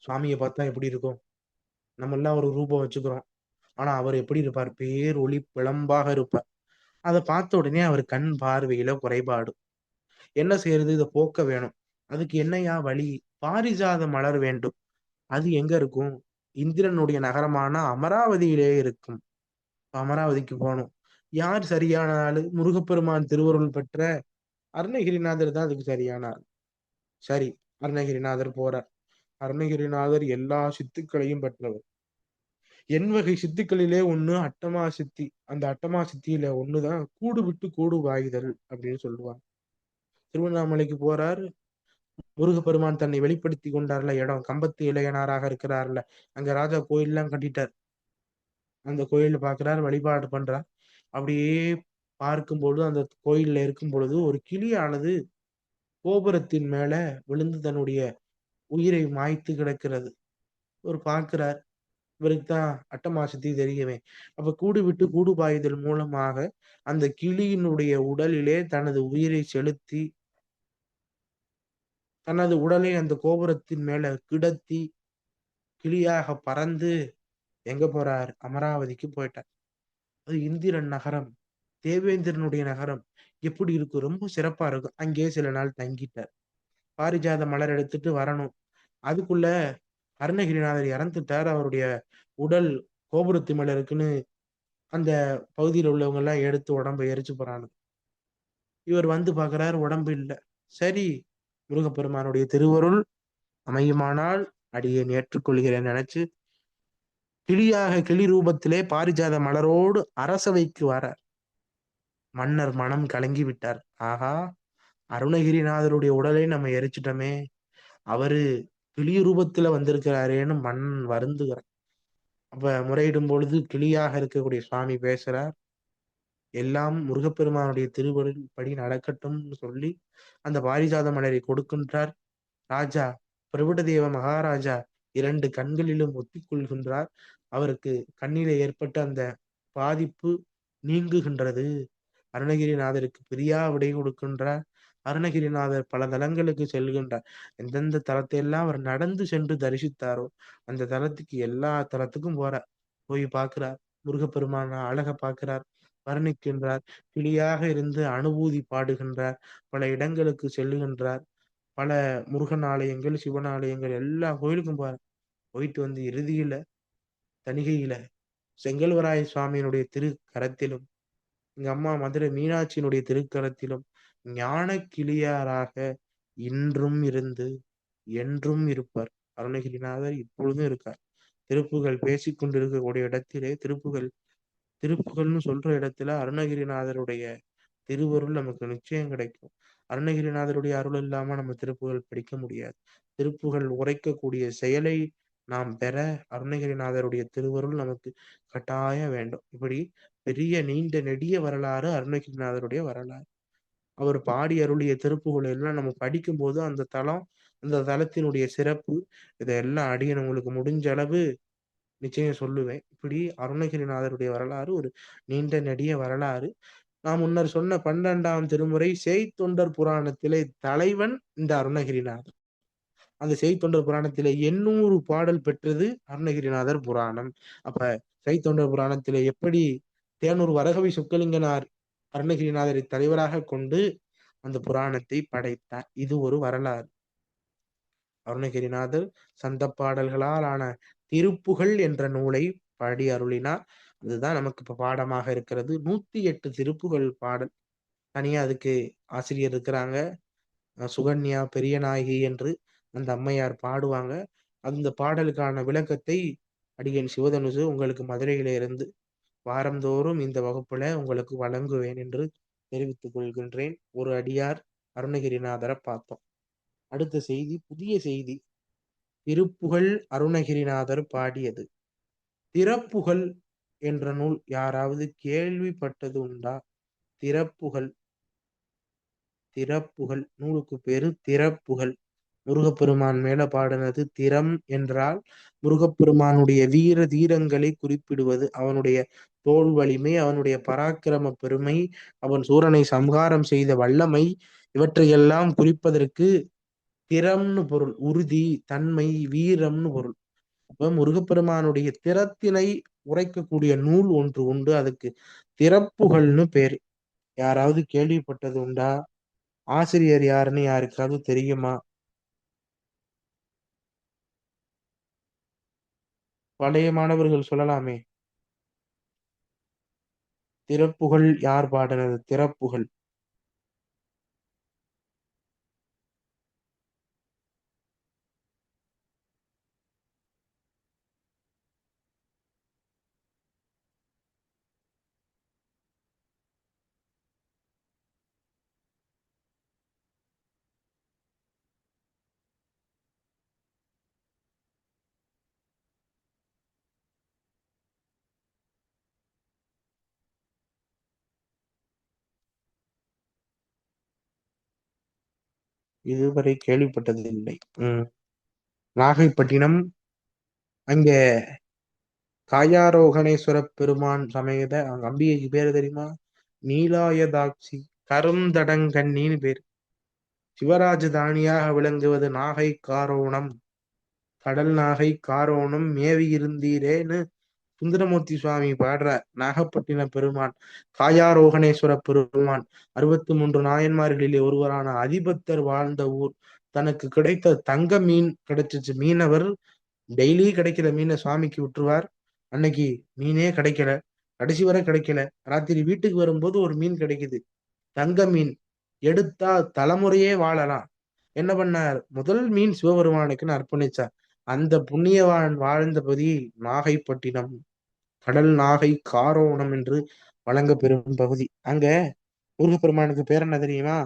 சுவாமியை பார்த்தா எப்படி இருக்கும்? நம்ம எல்லாம் ஒரு ரூபம் வச்சுக்கிறோம். ஆனா அவர் எப்படி இருப்பார்? பேர் ஒளி பிளம்பாக இருப்பார். அதை பார்த்த உடனே அவர் கண் பார்வையில குறைபாடு. என்ன செய்யறது? இதை போக்க வேணும். அதுக்கு என்னையா வழி? பாரிஜாத மலர் வேண்டும். அது எங்க இருக்கும்? இந்திரனுடைய நகரமான அமராவதியிலே இருக்கும். அமராவதிக்கு போகணும். யார் சரியான ஆளு? முருகப்பெருமான் திருவருள் பெற்ற அருணகிரிநாதர் தான் அதுக்கு சரியான ஆள். சரி, அருணகிரிநாதர் போறார். அருணகிரிநாதர் எல்லா சித்துக்களையும் பெற்றவர். என் வகை சித்துக்களிலே ஒண்ணு அட்டமா சித்தி. அந்த அட்டமா சித்தியில ஒண்ணுதான் கூடு விட்டு கூடு வாய்தல் அப்படின்னு சொல்லுவாங்க. திருவண்ணாமலைக்கு போறார். முருகப்பெருமான் தன்னை வெளிப்படுத்தி கொண்டார்ல இடம், கம்பத்து இளையனாராக இருக்கிறார்ல, அங்க ராஜா கோயில் எல்லாம் கட்டிட்டார். அந்த கோயில பாக்குறார், வழிபாடு பண்றார். அப்படியே பார்க்கும் பொழுது, அந்த கோயில்ல இருக்கும் பொழுது ஒரு கிளியானது கோபுரத்தின் மேல விழுந்து தன்னுடைய உயிரை மாய்த்து கிடக்கிறது. ஒரு பார்க்கிறார். இவருக்கு தான் அட்டமாசத்தி தெரியுமே. அப்ப கூடு விட்டு கூடு பாய்தல் மூலமாக அந்த கிளியினுடைய உடலிலே தனது உயிரை செலுத்தி தனது உடலை அந்த கோபுரத்தின் மேல கிடத்தி கிளியாக பறந்து எங்க போறார்? அமராவதிக்கு போயிட்டார். அது இந்திரன் நகரம், தேவேந்திரனுடைய நகரம். எப்படி இருக்கும்? ரொம்ப சிறப்பா இருக்கும். அங்கேயே சில நாள் தங்கிட்டார். பாரிஜாத மலர் எடுத்துட்டு வரணும். அதுக்குள்ள அருணகிரிநாதர் இறந்துட்டார். அவருடைய உடல் கோபுரத்து மேல இருக்குன்னு அந்த பகுதியில் உள்ளவங்க எல்லாம் எடுத்து உடம்பை எரிச்சு போறாங்க. இவர் வந்து பாக்குறாரு, உடம்பு இல்லை. சரி, முருகப்பெருமானுடைய திருவருள் அமையுமானால் அடியேன் ஏற்றுக்கொள்கிறேன் நினைச்சு கிளியாக கிளி ரூபத்திலே பாரிஜாத மலரோடு அரசவைக்கு வர மன்னர் மனம் கலங்கி விட்டார். ஆகா, அருணகிரிநாதருடைய உடலை நம்ம எரிச்சிட்டோமே, அவரு கிளி ரூபத்துல வந்திருக்கிறாரேன்னு மன்னன் வருந்துகிறார். அப்ப முறையிடும் பொழுது கிளியாக இருக்கக்கூடிய சுவாமி பேசுறார். எல்லாம் முருகப்பெருமானுடைய திருவருள் படி நடக்கட்டும்னு சொல்லி அந்த பாரிஜாத மலரை கொடுக்கின்றார். ராஜா பிரபுடதேவ மகாராஜா 2 கண்களிலும் ஒத்திக்கொள்கின்றார். அவருக்கு கண்ணிலே ஏற்பட்ட அந்த பாதிப்பு நீங்குகின்றது. அருணகிரிநாதருக்கு பிரியா விடை கொடுக்கின்றார். அருணகிரிநாதர் பல தலங்களுக்கு செல்கின்றார். எந்தெந்த தலத்தை எல்லாம் அவர் நடந்து சென்று தரிசித்தாரோ அந்த தலத்துக்கு எல்லா தலத்துக்கும் போறார். போய் பார்க்கிறார். முருகப்பெருமான அழக பார்க்கிறார், வர்ணிக்கின்றார். கிளியாக இருந்து அனுபூதி பாடுகின்றார். பல இடங்களுக்கு செல்லுகின்றார். பல முருகன் ஆலயங்கள், சிவன் ஆலயங்கள், எல்லா கோயிலுக்கும் போயிட்டு வந்து இறுதியில தணிகையில செங்கல்வராய சுவாமியினுடைய திருக்கரத்திலும் எங்க அம்மா மதுரை மீனாட்சியினுடைய திருக்கரத்திலும் ஞான கிளியாராக இன்றும் இருந்து என்றும் இருப்பார். அருணகிரிநாதர் இப்பொழுதும் இருக்கார். திருப்புகள் பேசிக்கொண்டிருக்கக்கூடிய இடத்திலே திருப்புகள்னு சொல்ற இடத்துல அருணகிரிநாதருடைய திருவருள் நமக்கு நிச்சயம் கிடைக்கும். அருணகிரிநாதருடைய அருள் இல்லாம நம்ம திருப்புகழ் படிக்க முடியாது. திருப்புகழ் உரைக்கக்கூடிய செயலை நாம் பெற அருணகிரிநாதருடைய திருவருள் நமக்கு கட்டாயம் வேண்டும். இப்படி பெரிய நீண்ட நெடிய வரலாறு அருணகிரிநாதருடைய வரலாறு. அவர் பாடி அருளிய திருப்புகழை எல்லாம் நம்ம படிக்கும்போது அந்த தலம், அந்த தலத்தினுடைய சிறப்பு, இதெல்லாம் அடியேன் உங்களுக்கு முடிஞ்ச அளவு நிச்சயம் சொல்லுவேன். இப்படி அருணகிரிநாதருடைய வரலாறு ஒரு நீண்ட நெடிய வரலாறு. நான் முன்னர் சொன்ன 12ஆம் திருமுறை செய்த்தொண்டர் புராணத்திலே தலைவன் இந்த அருணகிரிநாதர். அந்த செய்த்தொண்டர் புராணத்திலே 800 பாடல் பெற்றது அருணகிரிநாதர் புராணம். அப்ப செய்த்தொண்டர் புராணத்திலே எப்படி தேனூர் வரகவி சொக்கலிங்கனார் அருணகிரிநாதரை தலைவராக கொண்டு அந்த புராணத்தை படைத்தார். இது ஒரு வரலாறு. அருணகிரிநாதர் சந்த பாடல்களால் ஆன திருப்புகழ் என்ற நூலை பாடி அருளினார். அதுதான் நமக்கு இப்ப பாடமாக இருக்கிறது. 108 திருப்புகழ் பாடல். தனியா அதுக்கு ஆசிரியர் இருக்கிறாங்க. சுகன்யா பெரியநாயகி என்று அந்த அம்மையார் பாடுவாங்க. அந்த பாடலுக்கான விளக்கத்தை அடியேன் சிவதனுசு உங்களுக்கு மதுரையில இருந்து வாரந்தோறும் இந்த வகுப்புல உங்களுக்கு வழங்குவேன் என்று தெரிவித்துக் கொள்கின்றேன். ஒரு அடியார் அருணகிரிநாதரை பார்த்தோம். அடுத்த செய்தி, புதிய செய்தி. திருப்புகழ் அருணகிரிநாதர் பாடியது. திறப்புகழ் என்ற நூல் யாராவது கேள்விப்பட்டது உண்டா? திறப்புகழ் திறப்புகழ் நூலுக்கு பேரு திறப்புகழ். முருகப்பெருமான் மேல பாடினது. திறம் என்றால் முருகப்பெருமானுடைய வீர தீரங்களை குறிப்பிடுவது. அவனுடைய தோல் வலிமை, அவனுடைய பராக்கிரம பெருமை, அவன் சூரனை சம்ஹாரம் செய்த வல்லமை, இவற்றையெல்லாம் குறிப்பதற்கு திறம்னு பொருள். உறுதி, தன்மை, வீரம்னு பொருள். அப்ப முருகப்பெருமானுடைய திறத்தினை உரைக்கக்கூடிய நூல் ஒன்று உண்டு. அதுக்கு திறப்புகள்னு பேரு. யாராவது கேள்விப்பட்டது உண்டா? ஆசிரியர் யாருன்னு யாருக்காவது தெரியுமா? பழைய மாணவர்கள் சொல்லலாமே. திறப்புகழ் யார் பாடினது? திறப்புகழ் இதுவரை கேள்விப்பட்டதில்லை. நாகைப்பட்டினம் அங்க காயாரோகணேஸ்வர பெருமான் சமேத அங்க அம்பிகைக்கு பேரு தெரியுமா? நீலாயதாட்சி கருந்தடங்கண்ணின்னு பேர். சிவராஜதானியாக விளங்குவது நாகை காரோணம். கடல் நாகை காரோணம் மேவி இருந்தீரேன்னு சுந்தரமூர்த்தி சுவாமி பாடுறார். நாகப்பட்டின பெருமான், காயாரோகணேஸ்வர பெருமான் 63 நாயன்மார்களிலே ஒருவரான அதிபத்தர் வாழ்ந்த ஊர். தனக்கு கிடைத்த தங்க மீன் கிடைச்சிச்சு. மீனவர் டெய்லி கிடைக்கிற மீனை சுவாமிக்கு விட்டுருவார். அன்னைக்கு மீனே கிடைக்கல, கடைசி வரை கிடைக்கல. ராத்திரி வீட்டுக்கு வரும்போது ஒரு மீன் கிடைக்குது, தங்க மீன். எடுத்தா தலைமுறையே வாழலாம். என்ன பண்ணார்? முதல் மீன் சிவபெருமானுக்குன்னு அர்ப்பணிச்சார். அந்த புண்ணியவான் வாழ்ந்தபதி நாகைப்பட்டினம், கடல் நாகை காரோணம் என்று வழங்க பெறும் பகுதி. அங்க முருகப்பெருமானுக்கு பேர் என்ன தெரியுமா?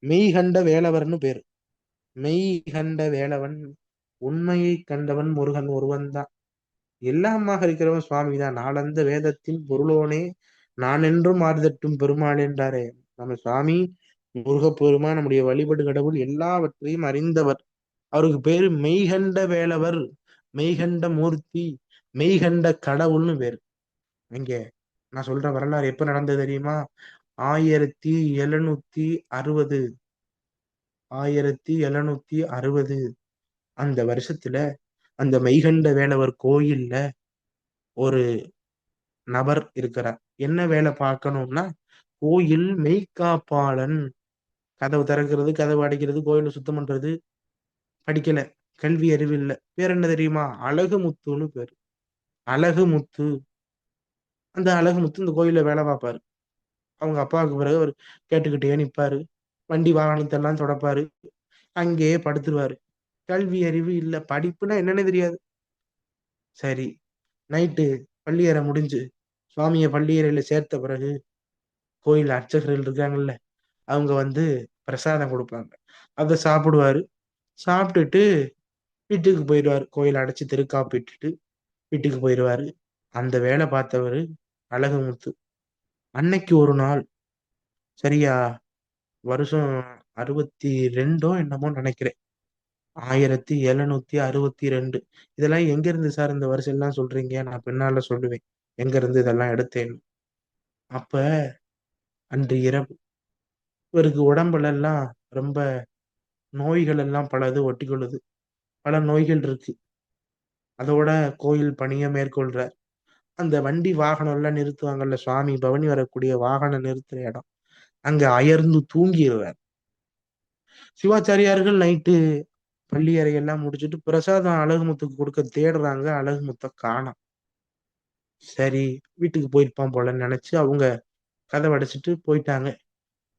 மெய்கண்ட வேலவர்னு பேர். மெய்கண்ட வேலவன், உண்மையை கண்டவன் முருகன் ஒருவன் தான். எல்லாமாக இருக்கிறவன் சுவாமி தான். நாளந்த வேதத்தின் பொருளோனே நான் என்றும் ஆர்தட்டும் பெருமாள் என்றாரே நம்ம சுவாமி. முருகப்பெருமான் நம்முடைய வழிபடு கடவுள், எல்லாவற்றையும் அறிந்தவர். அவருக்கு பேரு மெய்கண்ட வேலவர், மெய்கண்ட மூர்த்தி, மெய்கண்ட கடவுள்னு பேரு. இங்க நான் சொல்ற வரலாறு எப்ப நடந்தது தெரியுமா? 1760 1760 அந்த வருஷத்துல அந்த மெய்கண்ட வேலவர் கோயில்ல ஒரு நபர் இருக்கிறார். என்ன வேலை பார்க்கணும்னா, கோயில் மெய்காப்பாளன். கதவு திறக்கிறது, கதவு அடைக்கிறது, கோயில சுத்தம் பண்றது. படிக்கல, கல்வி அறிவு இல்ல. பேர் என்ன தெரியுமா? அழகுமுத்துன்னு பேரு. அழகுமுத்து. அந்த அழகுமுத்து இந்த கோயில்ல வேலை பார்ப்பாரு. அவங்க அப்பாவுக்கு பிறகு அவர் கேட்டுக்கிட்டே நிப்பாரு. வண்டி வாகனத்தை எல்லாம் தொடப்பாரு. அங்கேயே படுத்துருவாரு. கல்வி அறிவு இல்ல. படிப்புனா என்னன்னு தெரியாது. சரி, நைட்டு பள்ளியறை முடிஞ்சு சுவாமிய பள்ளியறையில சேர்த்த பிறகு கோயில் அர்ச்சகர்கள் இருக்காங்கல்ல, அவங்க வந்து பிரசாதம் கொடுப்பாங்க. அதை சாப்பிடுவாரு. சாப்பிட்டுட்டு வீட்டுக்கு போயிடுவாரு. கோயில் அடைச்சு திருக்காப்பிட்டுட்டு வீட்டுக்கு போயிடுவாரு. அந்த வேலை பார்த்தவரு அழகுமுத்து. அன்னைக்கு ஒரு நாள் சரியா வருஷம் 62 என்னமோ நினைக்கிறேன். 1762. இதெல்லாம் எங்க இருந்து சார் இந்த வருஷம் எல்லாம் சொல்றீங்க? நான் பின்னால சொல்லுவேன் எங்க இருந்து இதெல்லாம் எடுத்தேன்னு. அப்ப அன்று இரவு இவருக்கு உடம்புல எல்லாம் ரொம்ப நோய்கள் எல்லாம் பலது ஒட்டிக்கொள்ளுது. பல நோய்கள் இருக்கு. அதோட கோயில் பணியை மேற்கொள்றார். அந்த வண்டி வாகனம் எல்லாம் நிறுத்துவாங்கல்ல, சுவாமி பவனி வரக்கூடிய வாகனம் நிறுத்துற இடம், அங்க அயர்ந்து தூங்கிடுவார். சிவாச்சாரியார்கள் நைட்டு பள்ளி அறையெல்லாம் முடிச்சுட்டு பிரசாதம் அழகுமுத்துக்கு கொடுக்க தேடுறாங்க. அழகுமுத்த காணோம். சரி, வீட்டுக்கு போயிருப்பான் போலன்னு நினைச்சு அவங்க கதவை அடைச்சிட்டு போயிட்டாங்க.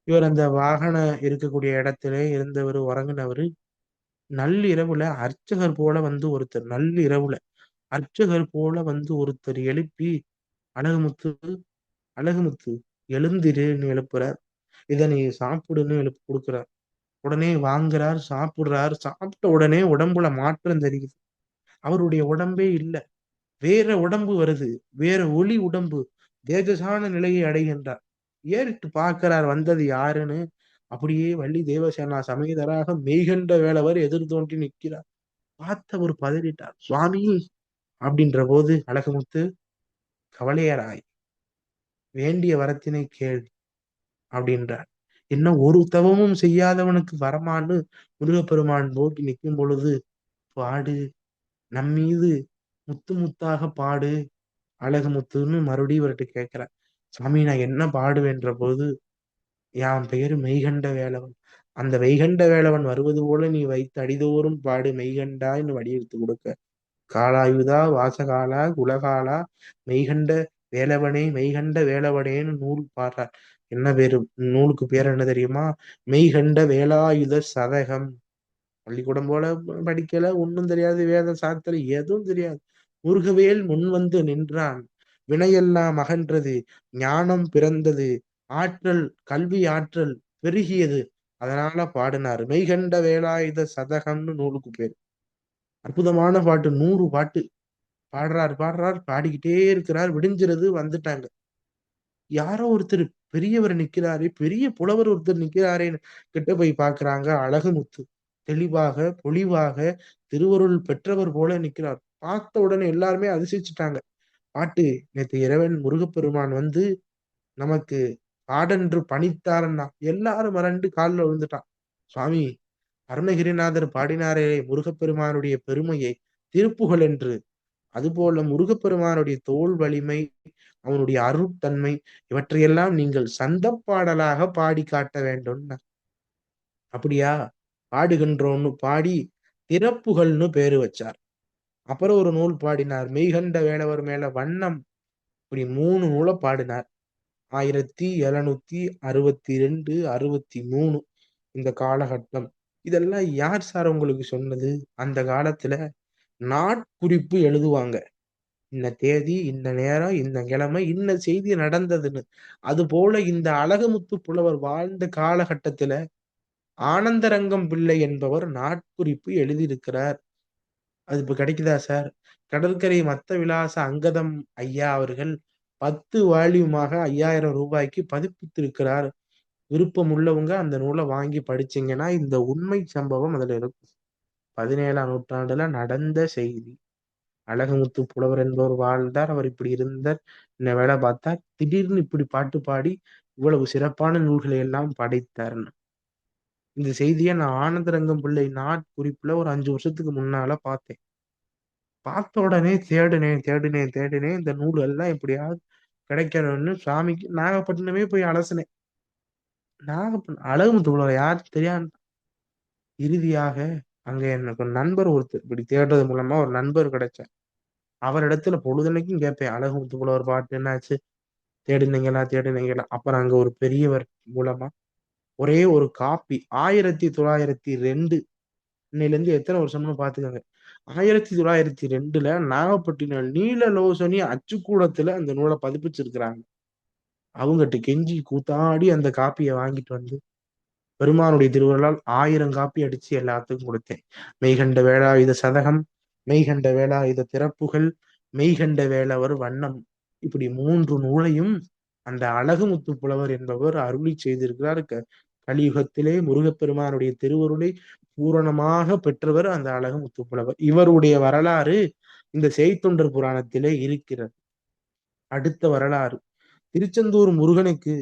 இவர் அந்த வாகனம் இருக்கக்கூடிய இடத்துல இருந்தவர், உறங்குனவர். நள்ளிரவுல அர்ச்சகர் போல வந்து ஒருத்தர், நள்ளிரவுல அர்ச்சகர் போல வந்து ஒருத்தர் எழுப்பி, அழகுமுத்து அழகுமுத்து எழுந்திருன்னு எழுப்புறார். இதை நீ சாப்பிடுன்னு கொடுக்குறார். உடனே வாங்குறார், சாப்பிடுறார். சாப்பிட்ட உடனே உடம்புல மாற்றம் தெரியுது. அவருடைய உடம்பே இல்ல, வேற உடம்பு வருது, வேற ஒளி உடம்பு, தேஜசான நிலையை அடைகின்றார். ஏறிட்டு பார்க்கிறார் வந்தது யாருன்னு. அப்படியே வள்ளி தேவசேனா சமேதராக மெய்கண்ட வேலவர் எதிர் தோன்றி நிற்கிறார். பார்த்தவர் பதறிட்டார். சுவாமி அப்படின்ற போது அழகுமுத்து, கவலையராய் வேண்டிய வரத்தினை கேள் அப்படின்றார். என்ன ஒரு தவமும் செய்யாதவனுக்கு வரமான்னு முருகப்பெருமான் நோக்கி நிற்கும் பொழுது, பாடு நம்மீது முத்து முத்தாக பாடு அழகுமுத்துன்னு மறுபடியும் இவர்கிட்ட கேட்கிறார். சாமி நான் என்ன பாடுவேன்ற போது, என் பெயரு மெய்கண்ட வேலவன், அந்த மெய்கண்ட வேலவன் வருவது போல நீ வைத்து அடிதோறும் பாடு மெய்கண்டான்னு வடிவெடுத்து கொடுக்க, காலாயுதா வாசகாலா குலகாலா மெய்கண்ட வேலவனே மெய்கண்ட வேலவனேன்னு நூல் பாடுறார். என்ன பேரு நூலுக்கு பேர் என்ன தெரியுமா? மெய்கண்ட வேலாயுத சதகம். பள்ளிக்கூடம் போல படிக்கல, ஒன்னும் தெரியாது, வேதம் சாத்திர எதுவும் தெரியாது. முருகவேல் முன் வந்து நின்றான், வினையெல்லாம் அகன்றது, ஞானம் பிறந்தது, ஆற்றல் கல்வி ஆற்றல் பெருகியது. அதனால பாடினாரு மெய்கண்ட வேலாயுத சதகம்னு நூலுக்கு பேரு. அற்புதமான பாட்டு, 100 பாட்டு பாடுறார். பாடிக்கிட்டே இருக்கிறார். விடிஞ்சிருது, வந்துட்டாங்க. யாரோ ஒருத்தர் பெரியவர் நிக்கிறாரு, பெரிய புலவர் ஒருத்தர் நிக்கிறாரேன்னு கிட்ட போய் பாக்குறாங்க. அழகுமுத்து தெளிவாக பொலிவாக திருவருள் பெற்றவர் போல நிக்கிறார். பார்த்த உடனே எல்லாருமே அதிசயிச்சுட்டாங்க. பாட்டு நேற்று இறைவன் முருகப்பெருமான் வந்து நமக்கு பாடென்று பணித்தாரன்னா எல்லாரும் மறண்டு காலில் விழுந்துட்டான். சுவாமி அருணகிரிநாதர் பாடினாரே முருகப்பெருமானுடைய பெருமையை திருப்புகழ் என்று, அதுபோல முருகப்பெருமானுடைய தோல் வலிமை, அவனுடைய அருட்தன்மை, இவற்றையெல்லாம் நீங்கள் சந்த பாடலாக பாடி காட்ட வேண்டும். அப்படியா, பாடுகின்றோன்னு பாடி திறப்புகள்னு பேரு வச்சார். அப்புறம் ஒரு நூல் பாடினார், மெய்கண்ட வேலவர் மேல வண்ணம். இப்படி 3 நூலை பாடினார். 1762 63 இந்த காலகட்டம். இதெல்லாம் யார் சார் உங்களுக்கு சொன்னது? அந்த காலத்துல நாட்குறிப்பு எழுதுவாங்க. இந்த தேதி, இந்த நேரம், இந்த கிழமை, இந்த செய்தி நடந்ததுன்னு. அது போல இந்த அழகுமுத்து புலவர் வாழ்ந்த காலகட்டத்துல ஆனந்தரங்கம் பிள்ளை என்பவர் நாட்குறிப்பு எழுதியிருக்கிறார். அது இப்ப கிடைக்குதா சார்? கடற்கரை மத்த விலாச அங்கதம் ஐயா அவர்கள் 10 வால்யூமாக 5000 ரூபாய்க்கு பதிப்பித்திருக்கிறார். விருப்பம் உள்ளவங்க அந்த நூலை வாங்கி படிச்சீங்கன்னா இந்த உண்மை சம்பவம் அதுல இருக்கும். 17ஆம் நூற்றாண்டுல நடந்த செய்தி. அழகுமுத்து புலவர் என்பவர் வாழ்ந்தார், அவர் இப்படி இருந்தார், இந்த வேலை பார்த்தார், திடீர்னு இப்படி பாட்டு பாடி இவ்வளவு சிறப்பான நூல்களை எல்லாம் படைத்தார்ன்னு. இந்த செய்தியை நான் ஆனந்தரங்கம் பிள்ளை நாட்குறிப்புல ஒரு 5 வருஷத்துக்கு முன்னால பார்த்தேன். பார்த்த உடனே தேடினேன். இந்த நூல் எல்லாம் எப்படியாவது கிடைக்கணும்னு சாமிக்கு நாகப்பட்டினமே போய் அலசினேன். நாகப்பட்டினம் அழகுமுத்து புலவர் யார் தெரியாது. இறுதியாக அங்க எனக்கு ஒரு நண்பர் ஒருத்தர் இப்படி தேடுறது மூலமா ஒரு நண்பர் கிடைச்சார். அவரிடத்துல பொழுதன்னைக்கும் கேட்பேன், அழகுமுத்து புலவர் பாட்டு என்னாச்சு, தேடுனீங்களா? அப்புறம் அங்க ஒரு பெரியவர் மூலமா ஒரே ஒரு காப்பி 1902, இன்னையில இருந்து எத்தனை வருஷம்னு பாத்துக்கோங்க. 1902ல நாகப்பட்டினம் நீலலோசனி அச்சுக்கூடத்துல அந்த நூலை பதிப்பிச்சிருக்கிறாங்க. அவங்ககிட்ட கெஞ்சி கூத்தாடி அந்த காப்பியை வாங்கிட்டு வந்து பெருமானுடைய திருவருளால் 1000 காப்பி அடிச்சு எல்லாத்துக்கும் கொடுத்தேன். மெய்கண்ட வேலாயுத சதகம், மெய்கண்ட வேலாயுத திறப்புகள், மெய்கண்ட வேலவர் வண்ணம், இப்படி 3 நூலையும் அந்த அழகுமுத்து புலவர் என்பவர் அருளி செய்திருக்கிறார். கலியுகத்திலே முருகப்பெருமானுடைய திருவருளை பூரணமாக பெற்றவர் அந்த அழகுமுத்து புலவர். இவருடைய வரலாறு இந்த செய்தொண்டர் புராணத்திலே இருக்கிறது. அடுத்த வரலாறு, திருச்செந்தூர் முருகனுக்கு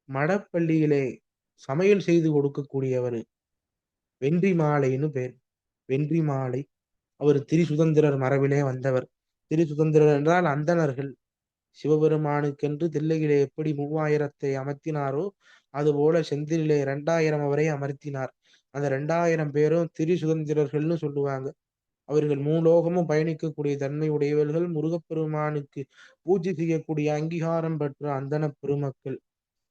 மடப்பள்ளியிலே சமையல் செய்து கொடுக்கக்கூடியவர் வென்றி மாலைன்னு பேர். வென்றி மாலை அவர் திரிசுதந்திரர் மரபிலே வந்தவர். திரிசுதந்திரர் என்றால் அந்தணர்கள். சிவபெருமானுக்கென்று தில்லையிலே எப்படி 3000 அமர்த்தினாரோ அதுபோல செந்திலே 2000 வரை அமர்த்தினார். அந்த 2000 பேரும் திரிசுதந்திரர்கள்னு சொல்லுவாங்க. அவர்கள் மூலோகமும் பயணிக்கக்கூடிய தன்மை உடையவர்கள். முருகப்பெருமானுக்கு பூஜை செய்யக்கூடிய அங்கீகாரம் பெற்ற அந்தன பெருமக்கள்.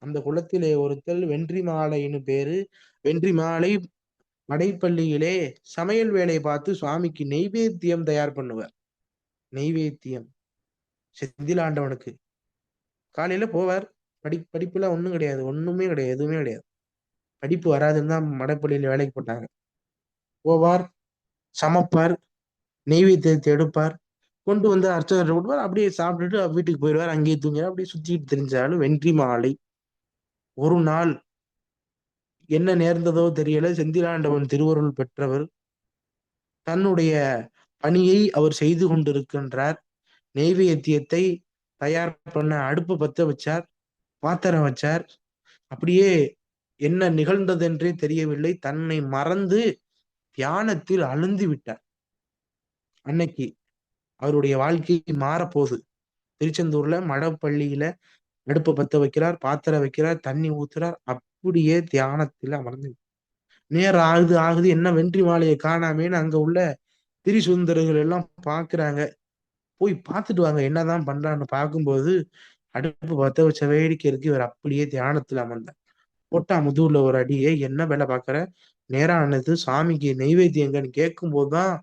அந்த குலத்திலே ஒருத்தல் வென்றி மாலைன்னு பேரு. வென்றி மாலை மடைப்பள்ளியிலே சமையல் வேலையை பார்த்து சுவாமிக்கு நெய்வேத்தியம் தயார் பண்ணுவார். நெய்வேத்தியம் செந்திலாண்டவனுக்கு. காலையில போவார். படிப்புல ஒண்ணும் கிடையாது, ஒண்ணுமே கிடையாது, எதுவுமே கிடையாது. படிப்பு வராதுன்னு தான் மடைப்பள்ளியில வேலைக்கு போட்டாங்க. போவார், சமைப்பார், நெய்வேத்தியத்தை எடுப்பார், கொண்டு வந்து அர்ச்சகர் கொடுப்பார், அப்படியே சாப்பிட்டுட்டு வீட்டுக்கு போயிடுவார். அங்கேயே தூங்கினார். அப்படியே சுத்திட்டு தெரிஞ்சாலும் வென்றி மாலை. ஒரு நாள் என்ன நேர்ந்ததோ தெரியல, செந்திலாண்டவன் திருவருள் பெற்றவர். தன்னுடைய பணியை அவர் செய்து கொண்டிருக்கின்றார். நெய்வேத்தியத்தை தயார் பண்ண அடுப்பு பத்த வச்சார், பாத்திரம் வச்சார். அப்படியே என்ன நிகழ்ந்ததென்றே தெரியவில்லை. தன்னை மறந்து தியானத்தில் அழுந்தி விட்டார். அன்னைக்கு அவருடைய வாழ்க்கை மாறப்போகுது. திருச்செந்தூர்ல மடப்பள்ளியில அடுப்பை பத்த வைக்கிறார், பாத்திரம் வைக்கிறார், தண்ணி ஊத்துறார். அப்படியே தியானத்துல அமர்ந்து நேரம் ஆகுது என்ன வென்றி மாலையை காணாமேன்னு அங்க உள்ள திரிசுந்தரர்கள் எல்லாம் பாக்குறாங்க. போய் பார்த்துட்டு வாங்க என்னதான் பண்றான்னு பார்க்கும்போது அடுப்பு பத்த வச்ச வேடிக்கை இருக்கு. இவர் அப்படியே தியானத்துல அமர்ந்தார். போட்டா முதுகுல ஒரு அடியே, என்ன வேலை பார்க்கற, நேரம் ஆனது, சாமிக்கு நெய்வேத்தியங்கன்னு கேட்கும் போதுதான்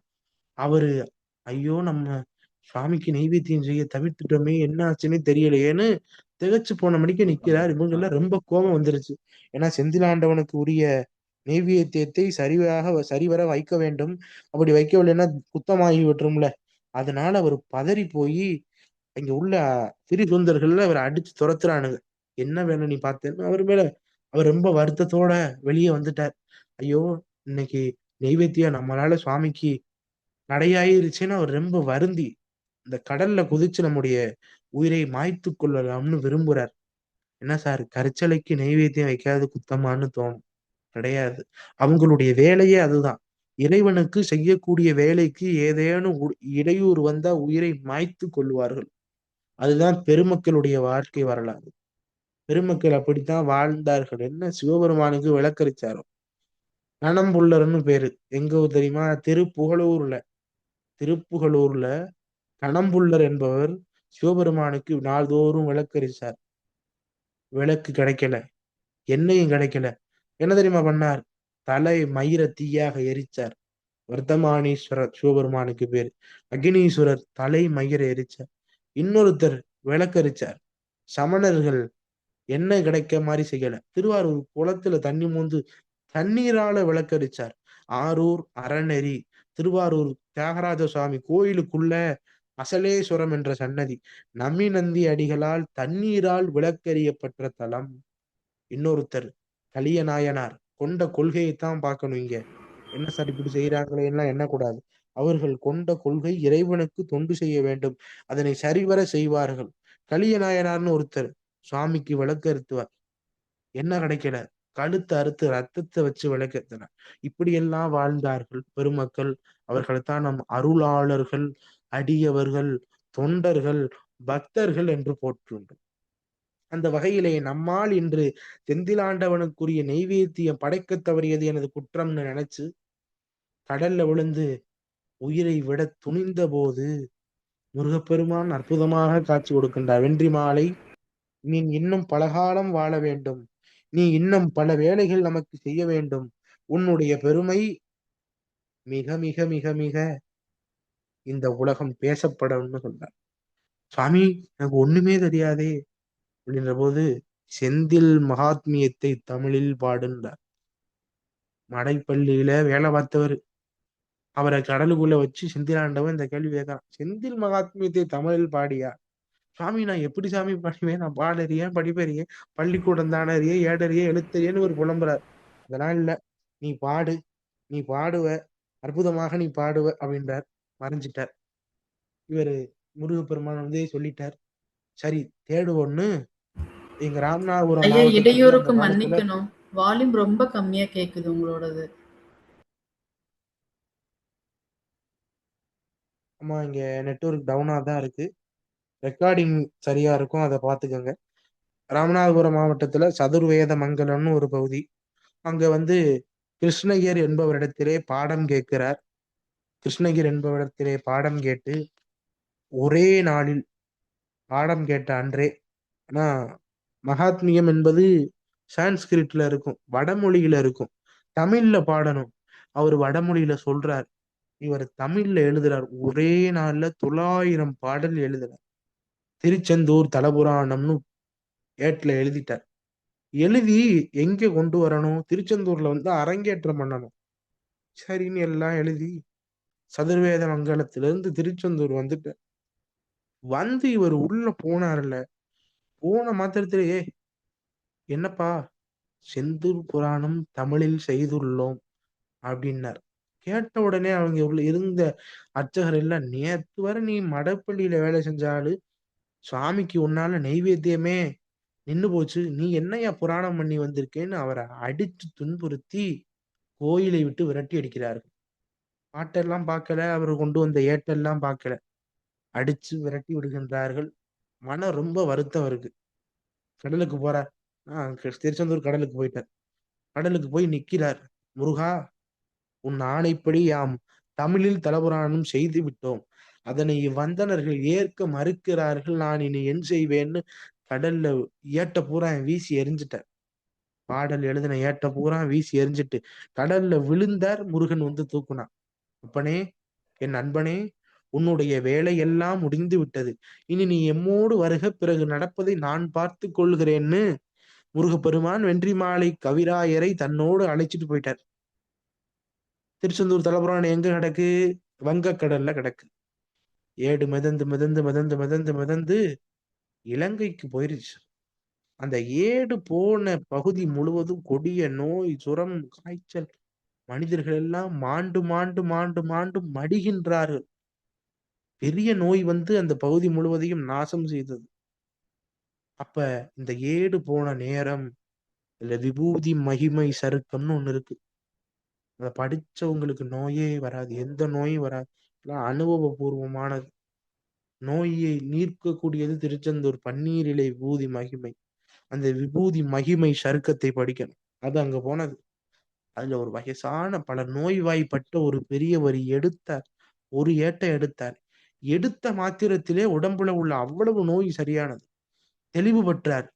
அவரு, ஐயோ நம்ம சுவாமிக்கு நெய்வேத்தியம் செய்ய தவிர்த்துட்டோமே, என்ன ஆச்சுன்னே தெரியலையேன்னு திகைச்சு போன மணிக்கு நிக்கிறார். இவங்க எல்லாம் ரொம்ப கோபம் வந்துருச்சு. ஏன்னா செந்திலாண்டவனுக்கு உரிய நெய்வேத்தியத்தை சரிவர வைக்க வேண்டும். அப்படி வைக்கவில்லைன்னா குத்தமாகி விட்டுரும்ல. அதனால அவர் பதறி போய் இங்க உள்ள திரிசுந்தர்கள்ல அவரை அடிச்சு துரத்துறானுங்க. என்ன வேணும் நீ பார்த்தேன்னு அவர் ரொம்ப வருத்தத்தோட வெளியே வந்துட்டார். ஐயோ இன்னைக்கு நெய்வேத்தியம் நம்மளால சுவாமிக்கு நடையாயிருச்சுன்னு அவர் ரொம்ப வருந்தி இந்த கடல்ல குதிச்சு நம்முடைய உயிரை மாய்த்து கொள்ளலாம்னு விரும்புறார். என்ன சார், கரிச்சலைக்கு நெய்வேத்தியம் வைக்காத குத்தமான்னு தோணும். கிடையாது, அவங்களுடைய வேலையே அதுதான். இறைவனுக்கு செய்யக்கூடிய வேலைக்கு ஏதேனும் இடையூறு வந்தா உயிரை மாய்த்து கொள்வார்கள். அதுதான் பெருமக்களுடைய வாழ்க்கை வரலாறு. பெருமக்கள் அப்படித்தான் வாழ்ந்தார்கள். என்ன சிவபெருமானுக்கு விளக்கரிச்சாரோ. கணம்புள்ளர்னு பேரு. எங்க தெரியுமா? திருப்புகலூர்ல கணம்புள்ளர் என்பவர் சிவபெருமானுக்கு நாள்தோறும் விளக்கரிச்சார். விளக்கு கிடைக்கல, எண்ணெயும் கிடைக்கல. என்ன தெரியுமா பண்ணார்? தலை மயிர தீயாக எரிச்சார். வர்த்தமானீஸ்வரர் சிவபெருமானுக்கு பேரு. அக்னீஸ்வரர் தலை மயிர எரிச்சார். இன்னொருத்தர் விளக்கரிச்சார். சமணர்கள் எண்ணெய் கிடைக்க மாதிரி செய்யல, திருவாரூர் குளத்துல தண்ணி மூந்து தண்ணீரால விளக்கரிச்சார். ஆரூர் அறநெறி திருவாரூர் தியாகராஜ சுவாமி கோயிலுக்குள்ள அசலேஸ்வரம் என்ற சன்னதி நமி நந்தி அடிகளால் தண்ணீரால் விளக்கறியப்பட்ட தலம். இன்னொருத்தர் கலிய நாயனார். கொண்ட கொள்கையைத்தான் பார்க்கணும். இங்க என்ன சார் இப்படி செய்யறாங்களே எல்லாம் எண்ணக்கூடாது. அவர்கள் கொண்ட கொள்கை இறைவனுக்கு தொண்டு செய்ய வேண்டும், அதனை சரிவர செய்வார்கள். கலிய நாயனார்னு ஒருத்தர் சுவாமிக்கு விளக்கறுத்துவார். என்ன கிடைக்கல, கழுத்து அறுத்து ரத்தத்தை வச்சு விளக்கத்தினார். இப்படியெல்லாம் வாழ்ந்தார்கள் பெருமக்கள். அவர்களைத்தான் நம் அருளாளர்கள், அடியவர்கள், தொண்டர்கள், பக்தர்கள் என்று போற்றுகின்றோம். அந்த வகையிலே நம்மால் இன்று செந்திலாண்டவனுக்குரிய நெய்வேத்தியம் படைக்க தவறியது எனது குற்றம்னு நினைச்சு கடல்ல விழுந்து உயிரை விட துணிந்த போது முருகப்பெருமான் அற்புதமாக காட்சி கொடுக்கின்றார். வென்றி மாலை, நீ இன்னும் பல காலம் வாழ வேண்டும், நீ இன்னும் பல வேலைகள் நமக்கு செய்ய வேண்டும், உன்னுடைய பெருமை மிக மிக மிக மிக இந்த உலகம் பேசப்படும்னு சொல்றார். சுவாமி எனக்கு ஒண்ணுமே தெரியாதே அப்படின்ற போது செந்தில் மகாத்மியத்தை தமிழில் பாடுன்றார். மடைப்பள்ளியில வேலை பார்த்தவர். அவரை கடலுக்குள்ள வச்சு செந்திலாண்டவன் இந்த கேள்வி கேட்கறான். செந்தில் மகாத்மியத்தை தமிழில் பாடியா? சாமி நான் எப்படி சாமி பாடுவேன்? நான் பாடறியேன், படிப்பறியேன், பள்ளிக்கூடம் தானறியே, ஏடறியே, எழுத்தறியேன்னு ஒரு புலம்புறார். அதெல்லாம் இல்ல, நீ பாடு, நீ பாடுவ, அற்புதமாக நீ பாடுவ அப்படின்றார். மறைஞ்சிட்டார். இவரு முருகப்பெருமான் வந்து சொல்லிட்டார். சரி தேடுவோன்னு எங்க ராமநாதபுரம் ஐயா, மாவட்டத்துல அந்த இடையூறுக்கு காலத்துல மன்னிக்கணும். வால்யூம் ரொம்ப கம்மியா கேக்குது உங்களோடது. ஆமா இங்க நெட்வொர்க் டவுனா தான் இருக்கு. ரெக்கார்டிங் சரியா இருக்கும், அதை பார்த்துக்கோங்க. ராமநாதபுரம் மாவட்டத்துல சதுர்வேத மங்கலம்னு ஒரு பகுதி. அங்க வந்து கிருஷ்ணய்யர் என்பவரிடத்திலே பாடம் கேட்கிறார். கிருஷ்ணகிர் என்பவரிடத்திலே பாடம் கேட்டு ஒரே நாளில் பாடம் கேட்ட அன்றே, ஆனா மகாத்மியம் என்பது சான்ஸ்கிரிட்ல இருக்கும், வடமொழியில இருக்கும், தமிழ்ல பாடணும். அவர் வடமொழியில சொல்றார், இவர் தமிழ்ல எழுதுறார். ஒரே நாள்ல 900 பாடல் எழுதுறார். திருச்செந்தூர் தலபுராணம்னு ஏட்ல எழுதிட்டார். எழுதி எங்க கொண்டு வரணும்? திருச்செந்தூர்ல வந்து அரங்கேற்றம் பண்ணணும். சரின்னு எல்லாம் எழுதி சதுர்வேத மங்கலத்திலிருந்து திருச்செந்தூர் வந்துட்டு வந்து இவர் உள்ள போனார்ல, போன மாத்திரத்திலேயே என்னப்பா செந்தூர் புராணம் தமிழில் செய்துள்ளோம் அப்படின்னார். கேட்ட உடனே அவங்க உள்ள இருந்த அர்ச்சகர் எல்லாம், நேத்து வரை நீ மடப்பள்ளியில வேலை செஞ்சாலு சுவாமிக்கு உன்னால நெய்வேத்தியமே நின்னு போச்சு, நீ என்னையா புராணம் பண்ணி வந்திருக்கேன்னு அவரை அடிச்சு துன்புறுத்தி கோயிலை விட்டு விரட்டி அடிக்கிறார்கள். பாட்டெல்லாம் பார்க்கல, அவர் கொண்டு வந்த ஏட்டெல்லாம் பார்க்கல, அடிச்சு விரட்டி விடுகின்றார்கள். மனம் ரொம்ப வருத்தம் இருக்கு. கடலுக்கு போறார். திருச்செந்தூர் கடலுக்கு போயிட்டார். கடலுக்கு போய் நிக்கிறார். முருகா, உன் ஆணைப்படி யாம் தமிழில் தலபுராணம் செய்து விட்டோம். அதனை வந்தனர்கள் ஏற்க மறுக்கிறார்கள். நான் இனி என் செய்வேன்னு கடல்ல ஏட்ட பூரா வீசி எறிஞ்சிட்டார். பாடல் எழுதின ஏட்ட பூரா வீசி எறிஞ்சிட்டு கடல்ல விழுந்தார். முருகன் வந்து தூக்குனான். அப்பனே, என் நண்பனே, உன்னுடைய வேலை எல்லாம் முடிந்து விட்டது. இனி நீ எம்மோடு வருக, பிறகு நடப்பதை நான் பார்த்து கொள்கிறேன்னு முருகப்பெருமான் வென்றி மாலை கவிராயரை தன்னோடு அழைச்சிட்டு போயிட்டார். திருச்செந்தூர் தலபுராணம் எங்க கிடக்கு? வங்கக்கடல்ல கிடக்கு. ஏடு மிதந்து மிதந்து மிதந்து மிதந்து மிதந்து இலங்கைக்கு போயிருச்சு. அந்த ஏடு போன பகுதி முழுவதும் கொடிய நோய், சுரம், காய்ச்சல், மனிதர்கள் எல்லாம் மாண்டு மாண்டு மாண்டு மாண்டு மடிகின்றார்கள். பெரிய நோய் வந்து அந்த பகுதி முழுவதையும் நாசம் செய்தது. அப்ப இந்த ஏடு போன நேரம் இல்ல விபூதி மகிமை சருக்கம்னு ஒண்ணு இருக்கு. அதை படிச்சவங்களுக்கு நோயே வராது, எந்த நோயும் வராது. அனுபவபூர்வமானது. நோயை நீர்க்கக்கூடியது திருச்செந்தூர் பன்னீரிலை விபூதி மகிமை. அந்த விபூதி மகிமை சருக்கத்தை படிக்கணும். அது அங்க போனது. அதுல ஒரு வயசான பல நோய்வாய்ப்பட்ட ஒரு பெரியவர் எடுத்தார். ஒரு ஏட்டை எடுத்தார். எடுத்த மாத்திரத்திலே உடம்புல உள்ள அவ்வளவு நோய் சரியானது. தெளிவு பெற்றார்.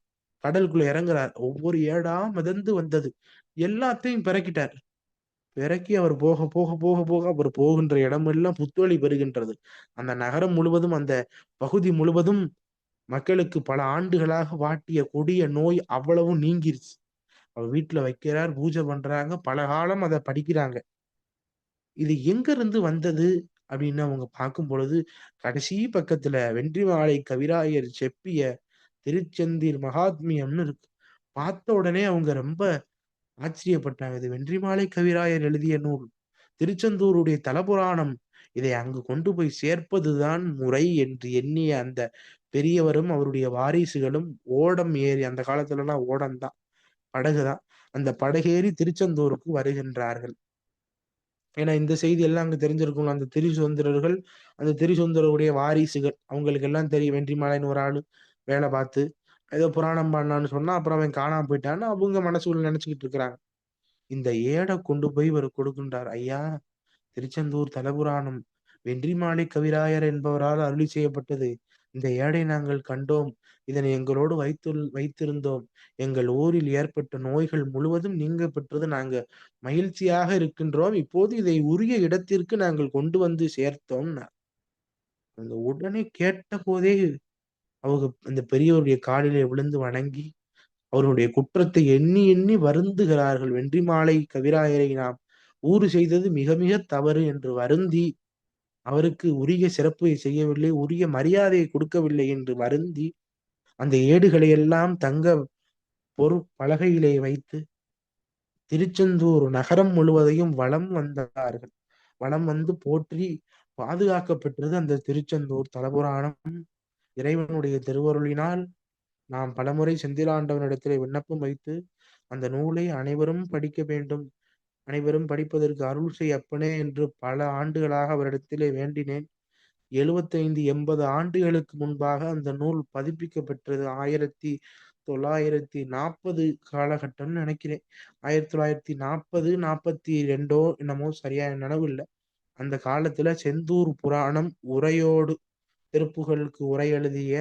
கடலுக்குள்ள இறங்குறார். ஒவ்வொரு ஏடா மிதந்து வந்தது. எல்லாத்தையும் பிறக்கிட்டார். பிறக்கி அவர் போக போக போக போக அவர் போகின்ற இடமெல்லாம் புத்துவழி பெறுகின்றது. அந்த நகரம் முழுவதும், அந்த பகுதி முழுவதும் மக்களுக்கு பல ஆண்டுகளாக வாட்டிய கொடிய நோய் அவ்வளவும் நீங்கிருச்சு. அவர் வீட்டுல வைக்கிறார், பூஜை பண்றாங்க, பல காலம் அதை படிக்கிறாங்க. இது எங்க இருந்து வந்தது அப்படின்னு அவங்க பார்க்கும் பொழுது, கடைசி பக்கத்துல வென்றிமாலை கவிராயர் செப்பிய திருச்செந்தூர் மகாத்மியம்னு இருக்கு. பார்த்த உடனே அவங்க ரொம்ப ஆச்சரியப்பட்டாங்க. இது வென்றிமாலை கவிராயர் எழுதிய நூல், திருச்செந்தூருடைய தலபுராணம், இதை அங்கு கொண்டு போய் சேர்ப்பதுதான் முறை என்று எண்ணிய அந்த பெரியவரும் அவருடைய வாரிசுகளும் ஓடம் ஏறி, அந்த காலத்துல எல்லாம் ஓடம் தான், படகுதான், அந்த படகேறி திருச்செந்தூருக்கு வருகின்றார்கள். ஏன்னா இந்த செய்தி எல்லாம் அங்க தெரிஞ்சிருக்கும். அந்த திரிசுந்தரர்கள், அந்த திரிசுந்தருடைய வாரிசுகள், அவங்களுக்கு எல்லாம் தெரியும். வென்றிமாலைன்னு ஒரு ஆளு வேலை பார்த்து ஏதோ புராணம் பண்ணான்னு சொன்னா அப்புறம் அவன் காணாம போயிட்டான்னு அவங்க மனசுக்குள்ள நினைச்சுக்கிட்டு இருக்கிறாங்க. இந்த ஏடை கொண்டு போய் இவர் கொடுக்கின்றார். ஐயா, திருச்செந்தூர் தலபுராணம் வென்றிமாலை கவிராயர் என்பவரால் அருளி செய்யப்பட்டது. இந்த ஏடை நாங்கள் கண்டோம். இதனை எங்களோடு வைத்திருந்தோம். எங்கள் ஊரில் ஏற்பட்ட நோய்கள் முழுவதும் நீங்க பெற்றது. நாங்க மகிழ்ச்சியாக இருக்கின்றோம். இப்போது இதை உரிய இடத்திற்கு நாங்கள் கொண்டு வந்து சேர்த்தோம். அந்த உடனே கேட்ட போதே அவங்க அந்த பெரியவருடைய காலிலே விழுந்து வணங்கி, அவருடைய குற்றத்தை எண்ணி எண்ணி வருந்துகிறார்கள். வென்றிமாலை கவிராயரை நாம் ஊறு செய்தது மிக மிக தவறு என்று வருந்தி, அவருக்கு உரிய சிறப்பை செய்யவில்லை, உரிய மரியாதையை கொடுக்கவில்லை என்று வருந்தி, அந்த ஏடுகளை எல்லாம் தங்க பலகையிலே வைத்து திருச்செந்தூர் நகரம் முழுவதையும் வலம் வந்தார்கள். வலம் வந்து போற்றி பாதுகாக்கப்பெற்றது அந்த திருச்செந்தூர் தலபுராணம். இறைவனுடைய திருவருளினால் நாம் பலமுறை செந்திலாண்டவனிடத்திலே விண்ணப்பம் வைத்து அந்த நூலை அனைவரும் படிக்க வேண்டும், அனைவரும் படிப்பதற்கு அருள் செய் அப்பனே என்று பல ஆண்டுகளாக அவரிடத்திலே வேண்டினேன். 75 80 ஆண்டுகளுக்கு முன்பாக அந்த நூல் பதிப்பிக்கப்பெற்றது. 1940 காலகட்டம்னு நினைக்கிறேன். 1940 42 என்னமோ சரியா நினைவு இல்லை. அந்த காலத்துல செந்தூர் புராணம் உரையோடு திருப்புகளுக்கு உரை எழுதிய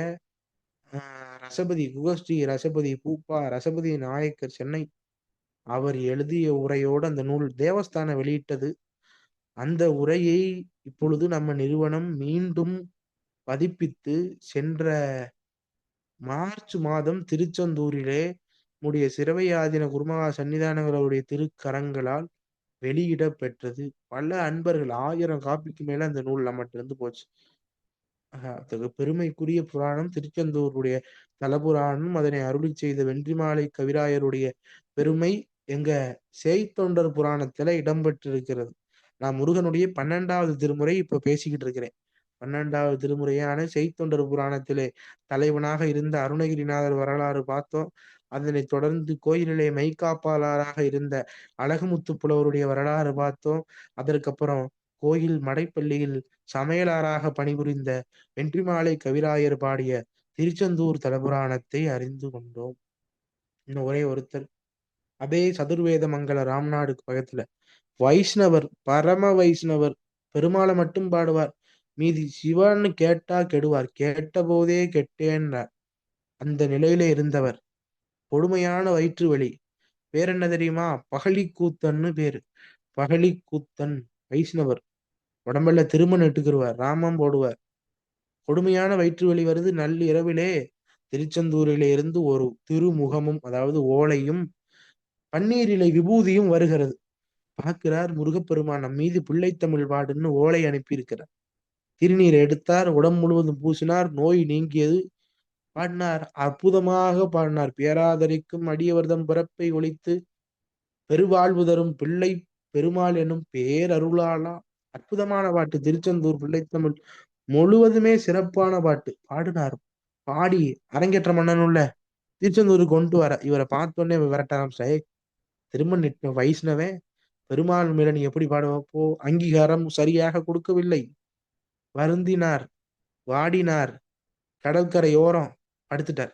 ரசபதி குகஸ்ரீ ரசபதி பூப்பா ரசபதி நாயக்கர் சென்னை அவர் எழுதிய உரையோடு அந்த நூல் தேவஸ்தானம் வெளியிட்டது. அந்த உரையை இப்பொழுது நம்ம நிறுவனம் மீண்டும் பதிப்பித்து சென்ற மார்ச் மாதம் திருச்செந்தூரிலே நம்முடைய சிரவையாதீன குருமகா சன்னிதானங்கள் அவருடைய திருக்கரங்களால் வெளியிட பெற்றது. பல அன்பர்கள் 1000 காப்பிக்கு மேல அந்த நூல் நம்மகிட்ட இருந்து போச்சு. பெருமைக்குரிய புராணம் திருச்செந்தூருடைய தலபுராணம். அதனை அருளி செய்த வென்றிமாலை கவிராயருடைய பெருமை எங்க சேய்த்தொண்டர் புராணத்துல இடம்பெற்றிருக்கிறது. நான் முருகனுடைய 12வது திருமுறை இப்ப பேசிக்கிட்டு இருக்கிறேன். 12வது திருமுறையான செய்த்தொண்டர் புராணத்திலே தலைவனாக இருந்த அருணகிரிநாதர் வரலாறு பார்த்தோம். அதனைத் தொடர்ந்து கோயிலிலே மெய்காப்பாளராக இருந்த அழகுமுத்து புலவருடைய வரலாறு பார்த்தோம். அதற்கப்புறம் கோயில் மடைப்பள்ளியில் சமையலாராக பணிபுரிந்த வென்றிமாலை கவிராயர் பாடிய திருச்செந்தூர் தலபுராணத்தை அறிந்து கொண்டோம். இன்னும் ஒரே ஒருத்தர் அதே சதுர்வேத மங்கல ராம்நாடுக்கு பக்கத்துல வைஷ்ணவர், பரம வைஷ்ணவர், பெருமாளை மட்டும் பாடுவார், மீதி சிவன்னு கேட்டா கெடுவார், கேட்ட போதே கெட்டேன்றார். அந்த நிலையில இருந்தவர். கொடுமையான வயிற்று வலி. பேர் என்ன தெரியுமா? பகழிக்கூத்தன்னு பேரு. பகழிக்கூத்தன் வைஷ்ணவர். உடம்புல திருமணம் இட்டுக்குருவார், ராமம் போடுவார். கொடுமையான வயிற்று வலி வருது. நள்ளிரவிலே திருச்செந்தூரிலே இருந்து ஒரு திருமுகமும் அதாவது ஓலையும் பன்னீரிலை விபூதியும் வருகிறது. பார்க்கிறார் முருகப்பெருமான் நம் மீது பிள்ளைத்தமிழ் பாடுன்னு ஓலை அனுப்பியிருக்கிறார். திருநீரை எடுத்தார், உடம்பு முழுவதும் பூசினார், நோய் நீங்கியது. பாடினார், அற்புதமாக பாடினார். பேராதரிக்கும் அடியவர்தம் பிறப்பை ஒழித்து பெருவாழ்வு தரும் பிள்ளை பெருமாள் எனும் பேரருளாளா. அற்புதமான பாட்டு. திருச்செந்தூர் பிள்ளைத்தமிழ் முழுவதுமே சிறப்பான பாட்டு பாடினார். பாடி அரங்கேற்றம் பண்ணணும்ல, திருச்செந்தூருக்கு கொண்டு வர இவரை பார்த்தோன்னே விரட்ட ஆரம்பிச்சாய். திரும்ப நிற்க வைஷ்ணவன் பெருமாள் மேல நீ எப்படி பாடுவப்போ அங்கீகாரம் சரியாக கொடுக்கவில்லை. வருந்தினார், வாடினார், கடற்கரையோரம் படுத்துட்டார்.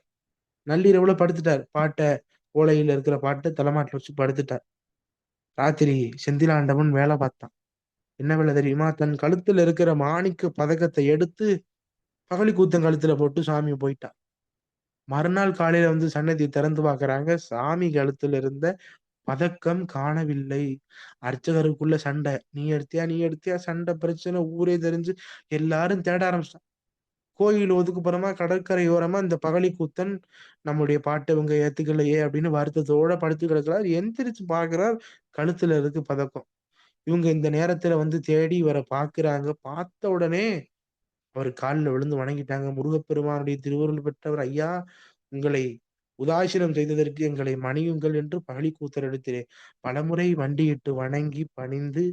நள்ளிரவுல படுத்துட்டார். பாட்டை ஓலையில இருக்கிற பாட்டை தலைமாட்டில் வச்சு படுத்துட்டார். ராத்திரி செந்திலாண்டவன் வேலை பார்த்தான். என்ன வேலை தெரியுமா? தன் கழுத்துல இருக்கிற மாணிக்க பதக்கத்தை எடுத்து பகழிக்கூத்தன் கழுத்துல போட்டு சாமி போயிட்டான். மறுநாள் காலையில வந்து சன்னதி திறந்து பார்க்கறாங்க. சாமி கழுத்துல இருந்த பதக்கம் காணவில்லை. அர்ச்சகருக்குள்ள சண்டை. நீ எடுத்தியா சண்டை, பிரச்சனை, ஊரே தெரிஞ்சு எல்லாரும் தேட ஆரம்பிச்சிட்டான். கோயில் ஒதுக்குப்புறமா கடற்கரையோரமா இந்த பகழிக்கூத்தன் நம்முடைய பாட்டை இவங்க ஏத்துக்கலையே அப்படின்னு வருத்தத்தோட படுத்து கிடக்கிறார். எந்திரிச்சு பார்க்கிறார், கழுத்துல இருக்கு பதக்கம். இவங்க இந்த நேரத்துல வந்து தேடி இவரை பார்க்கிறாங்க. பார்த்த உடனே அவர் காலில் விழுந்து வணங்கிட்டாங்க. முருகப்பெருமானுடைய திருவருள் பெற்றவர், ஐயா உங்களை உதாசீனம் செய்ததற்கு எங்களை மன்னியுங்கள் என்று பகழிக்கூத்தர் இடத்திலே பலமுறை வண்டியிட்டு வணங்கி பணிந்து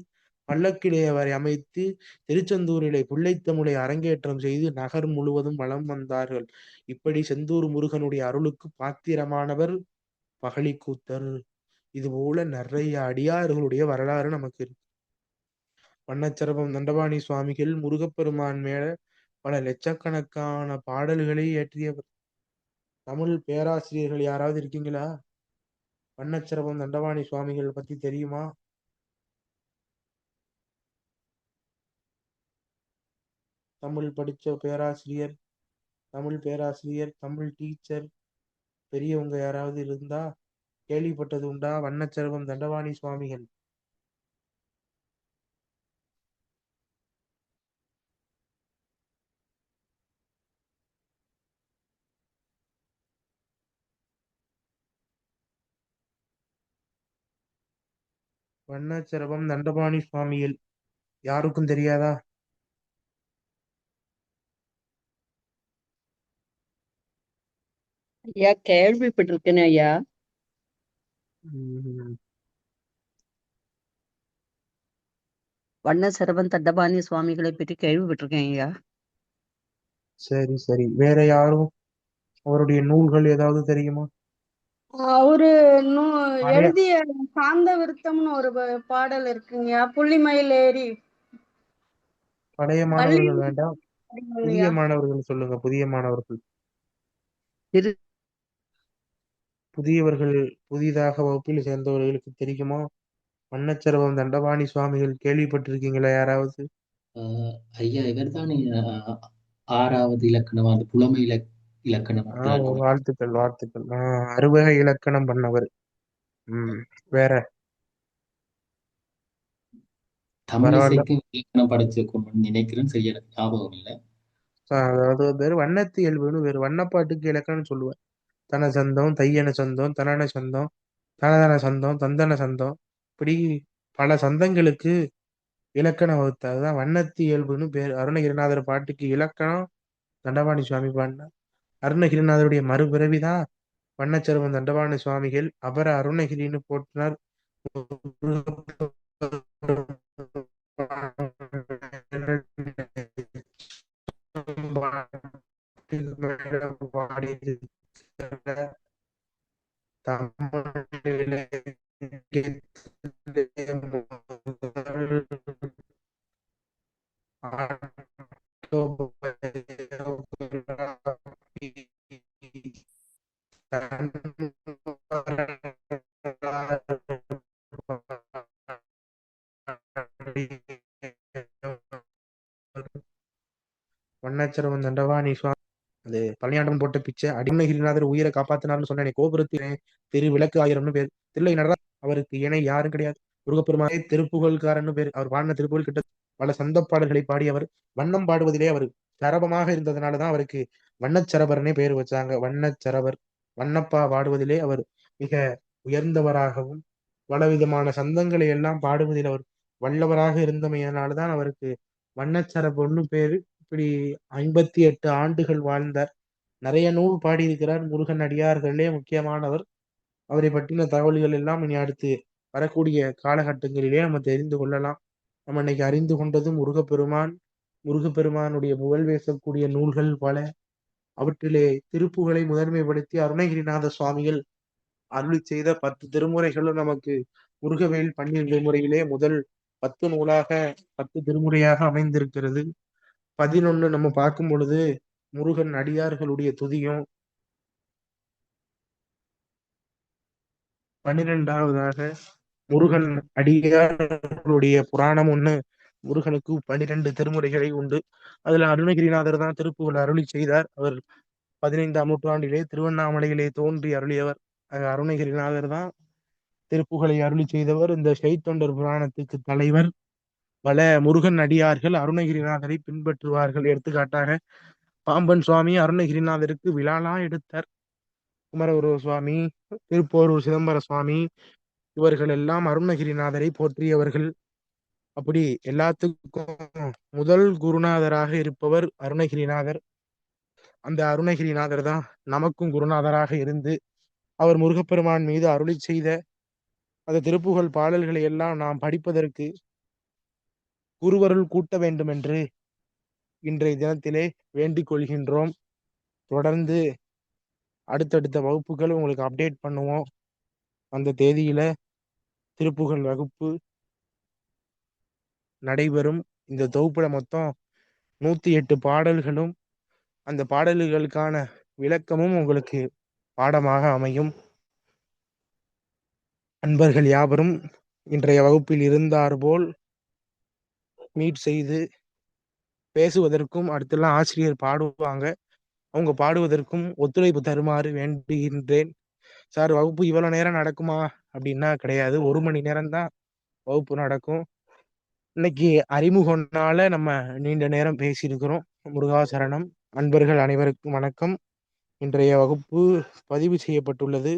பல்லக்கிலே அவரை அமைத்து திருச்செந்தூரிலே பிள்ளைத்தமிழை அரங்கேற்றம் செய்து நகர் முழுவதும் வலம் வந்தார்கள். இப்படி செந்தூர் முருகனுடைய அருளுக்கு பாத்திரமானவர் பகழிக்கூத்தர். இது போல நிறைய அடியார்களுடைய வரலாறு நமக்கு இருக்கு. வண்ணச்சரபம் தண்டபாணி சுவாமிகள் முருகப்பெருமான் மேல பல லட்சக்கணக்கான பாடல்களை இயற்றியவர். தமிழ் பேராசிரியர்கள் யாராவது இருக்கீங்களா? வண்ணச்சரபம் தண்டபாணி சுவாமிகள் பத்தி தெரியுமா? தமிழ் படிச்ச பேராசிரியர், தமிழ் பேராசிரியர், தமிழ் டீச்சர் பெரியவங்க யாராவது இருந்தா கேள்விப்பட்டது உண்டா? வண்ணச்சரபம் தண்டபாணி சுவாமிகள். வண்ணச்சரபம் தண்டபாணி சுவாமிகள் யாருக்கும் தெரியாதா? ஐயா கேள்விப்பட்டிருக்கேன் ஐயா. ம், வண்ணசரவன் தண்டபாணி சுவாமிகளை பற்றி கேள்விப்பட்டிருக்கேன் ஐயா. சரி சரி. வேற யாரும் அவருடைய நூல்கள் ஏதாவது தெரியுமா? அவரு பழைய எழுதிய சாந்த விருத்தம்னு ஒரு பாடல் இருக்குங்கய்யா. புள்ளிமயில் ஏறி பழைய வள்ளி மாணவர்கள் வேண்டாம், புதிய ஐயா. மாணவர்கள் சொல்லுங்க. புதிய மாணவர்கள், திரு புதியவர்கள், புதிதாக வகுப்பில் சேர்ந்தவர்களுக்கு தெரியுமா? வண்ணச்சரபம் தண்டபாணி சுவாமிகள் கேள்விப்பட்டிருக்கீங்களா யாராவது? ஐயா இவர்தானே ஆறாவது இலக்கணம் அந்த புலமை இலக்கணம் அப்படிலாம் வாழ்த்துக்கள் வாழ்த்துக்கள். அறுவகை இலக்கணம் பண்ணவர். வேற பரவாயில்ல. தமிழிசைக்கு இலக்கணம் படைச்சிருக்கணும்னு நினைக்கிறேன், சரியா எனக்கு ஞாபகம் இல்லை. அதாவது வேறு வண்ணத்து இயல்புன்னு வேறு வண்ணப்பாட்டுக்கு இலக்கணம் சொல்லுவேன். தன சந்தம், தையன சந்தம், தனன சந்தம், தனதன சந்தம், தந்தன சந்தம், இப்படி பல சந்தங்களுக்கு இலக்கணம் வகுத்ததுதான் வண்ணத்து இயல்புன்னு பேர். அருணகிரிநாதர் பாட்டுக்கு இலக்கணம் தண்டபாணி சுவாமி பாடினார். அருணகிரிநாதருடைய மறுபிறவிதான் வண்ணச்சரவன் தண்டபாணி சுவாமிகள். அவரை அருணகிரின்னு போற்றினார். வண்ணச்சரவன் தண்டபாணி சுவாமி அது பழனியாண்டம் போட்ட பிச்சை. அடிமகிரிநாதர் உயிரை காப்பாத்தினார்னு சொன்னேன். கோபுரத்திலே திரு விளக்கு 1000 பேர். தில்லை நடராஜ் அவருக்கு இணை யாரும் கிடையாது. முருகப்பெருமானே திருப்புகழ்காரன்னு பேர். அவர் பாடின திருப்புகழ் கிட்ட பல சந்த பாடல்களை பாடி அவர் வண்ணம் பாடுவதிலே அவர் சரபமாக இருந்ததுனாலதான் அவருக்கு வண்ணச்சரபர்னே பேர் வச்சாங்க. வண்ணச்சரபர். வண்ணப்பா பாடுவதிலே அவர் மிக உயர்ந்தவராகவும் பலவிதமான சந்தங்களை எல்லாம் பாடுவதில் அவர் வல்லவராக இருந்தமையினால்தான் அவருக்கு வண்ணச்சரபர்னு பேரு. இப்படி 58 ஆண்டுகள் வாழ்ந்தார். நிறைய நூல் பாடியிருக்கிறார். முருகன் அடியார்களே முக்கியமானவர். அவரை பற்றின தகவல்கள் எல்லாம் இனி அடுத்து வரக்கூடிய காலகட்டங்களிலே நம்ம தெரிந்து கொள்ளலாம். நம்ம இன்னைக்கு அறிந்து கொண்டது முருகப்பெருமான், முருகப்பெருமானுடைய புகழ் பேசக்கூடிய நூல்கள் பல. அவற்றிலே திருப்புகளை முதன்மைப்படுத்தி அருணகிரிநாத சுவாமிகள் அருளி செய்த 10 திருமுறைகளும் நமக்கு முருகவேல் பன்னிரு திருமுறையிலே முதல் 10 நூலாக 10 திருமுறையாக அமைந்திருக்கிறது. 11 நம்ம பார்க்கும் பொழுது முருகன் அடியார்களுடைய துதியும், 12வதாக முருகன் அடியார்களுடைய புராணம் ஒண்ணு. முருகனுக்கு 12 திருமுறைகளை உண்டு. அதுல அருணகிரிநாதர் தான் திருப்புகழ் அருளி செய்தார். அவர் 15ஆம் நூற்றாண்டிலே திருவண்ணாமலையிலே தோன்றி அருளியவர். அருணகிரிநாதர் தான் திருப்புகழை அருளி செய்தவர். இந்த செய்தொண்டர் புராணத்துக்கு தலைவர். பல முருகன் அடியார்கள் அருணகிரிநாதரை பின்பற்றுவார்கள். எடுத்துக்காட்டாக பாம்பன் சுவாமி அருணகிரிநாதருக்கு விழாலாம் எடுத்தார். குமரகுரு சுவாமி, திருப்போரூர் சிதம்பர சுவாமி, இவர்கள் எல்லாம் அருணகிரிநாதரை போற்றியவர்கள். அப்படி எல்லாத்துக்கும் முதல் குருநாதராக இருப்பவர் அருணகிரிநாதர். அந்த அருணகிரிநாதர் தான் நமக்கும் குருநாதராக இருந்து அவர் முருகப்பெருமான் மீது அருளி செய்த அந்த திருப்புகழ் பாடல்களை எல்லாம் நாம் படிப்பதற்கு குருவருள் கூட்ட வேண்டும் என்று இன்றைய தினத்திலே வேண்டிக் கொள்கின்றோம். தொடர்ந்து அடுத்தடுத்த வகுப்புகள் உங்களுக்கு அப்டேட் பண்ணுவோம். அந்த தேதியில திருப்புகழ் வகுப்பு நடைபெறும். இந்த தொகுப்புல மொத்தம் 108 பாடல்களும் அந்த பாடல்களுக்கான விளக்கமும் உங்களுக்கு பாடமாக அமையும். அன்பர்கள் யாவரும் இன்றைய வகுப்பில் இருந்தார் போல் மீட் செய்து பேசுவதற்கும் அடுத்தெல்லாம் ஆசிரியர் பாடுவாங்க, அவங்க பாடுவதற்கும் ஒத்துழைப்பு தருமாறு வேண்டுகின்றேன். சார் வகுப்பு இவ்வளவு நேரம் நடக்குமா அப்படின்னா கிடையாது. 1 மணி நேரம் தான் வகுப்பு நடக்கும். இன்னைக்கு அறிமுகம்னால நம்ம நீண்ட நேரம் பேசியிருக்கிறோம். முருகாசரணம். அன்பர்கள் அனைவருக்கும் வணக்கம். இன்றைய வகுப்பு பதிவு செய்யப்பட்டுள்ளது.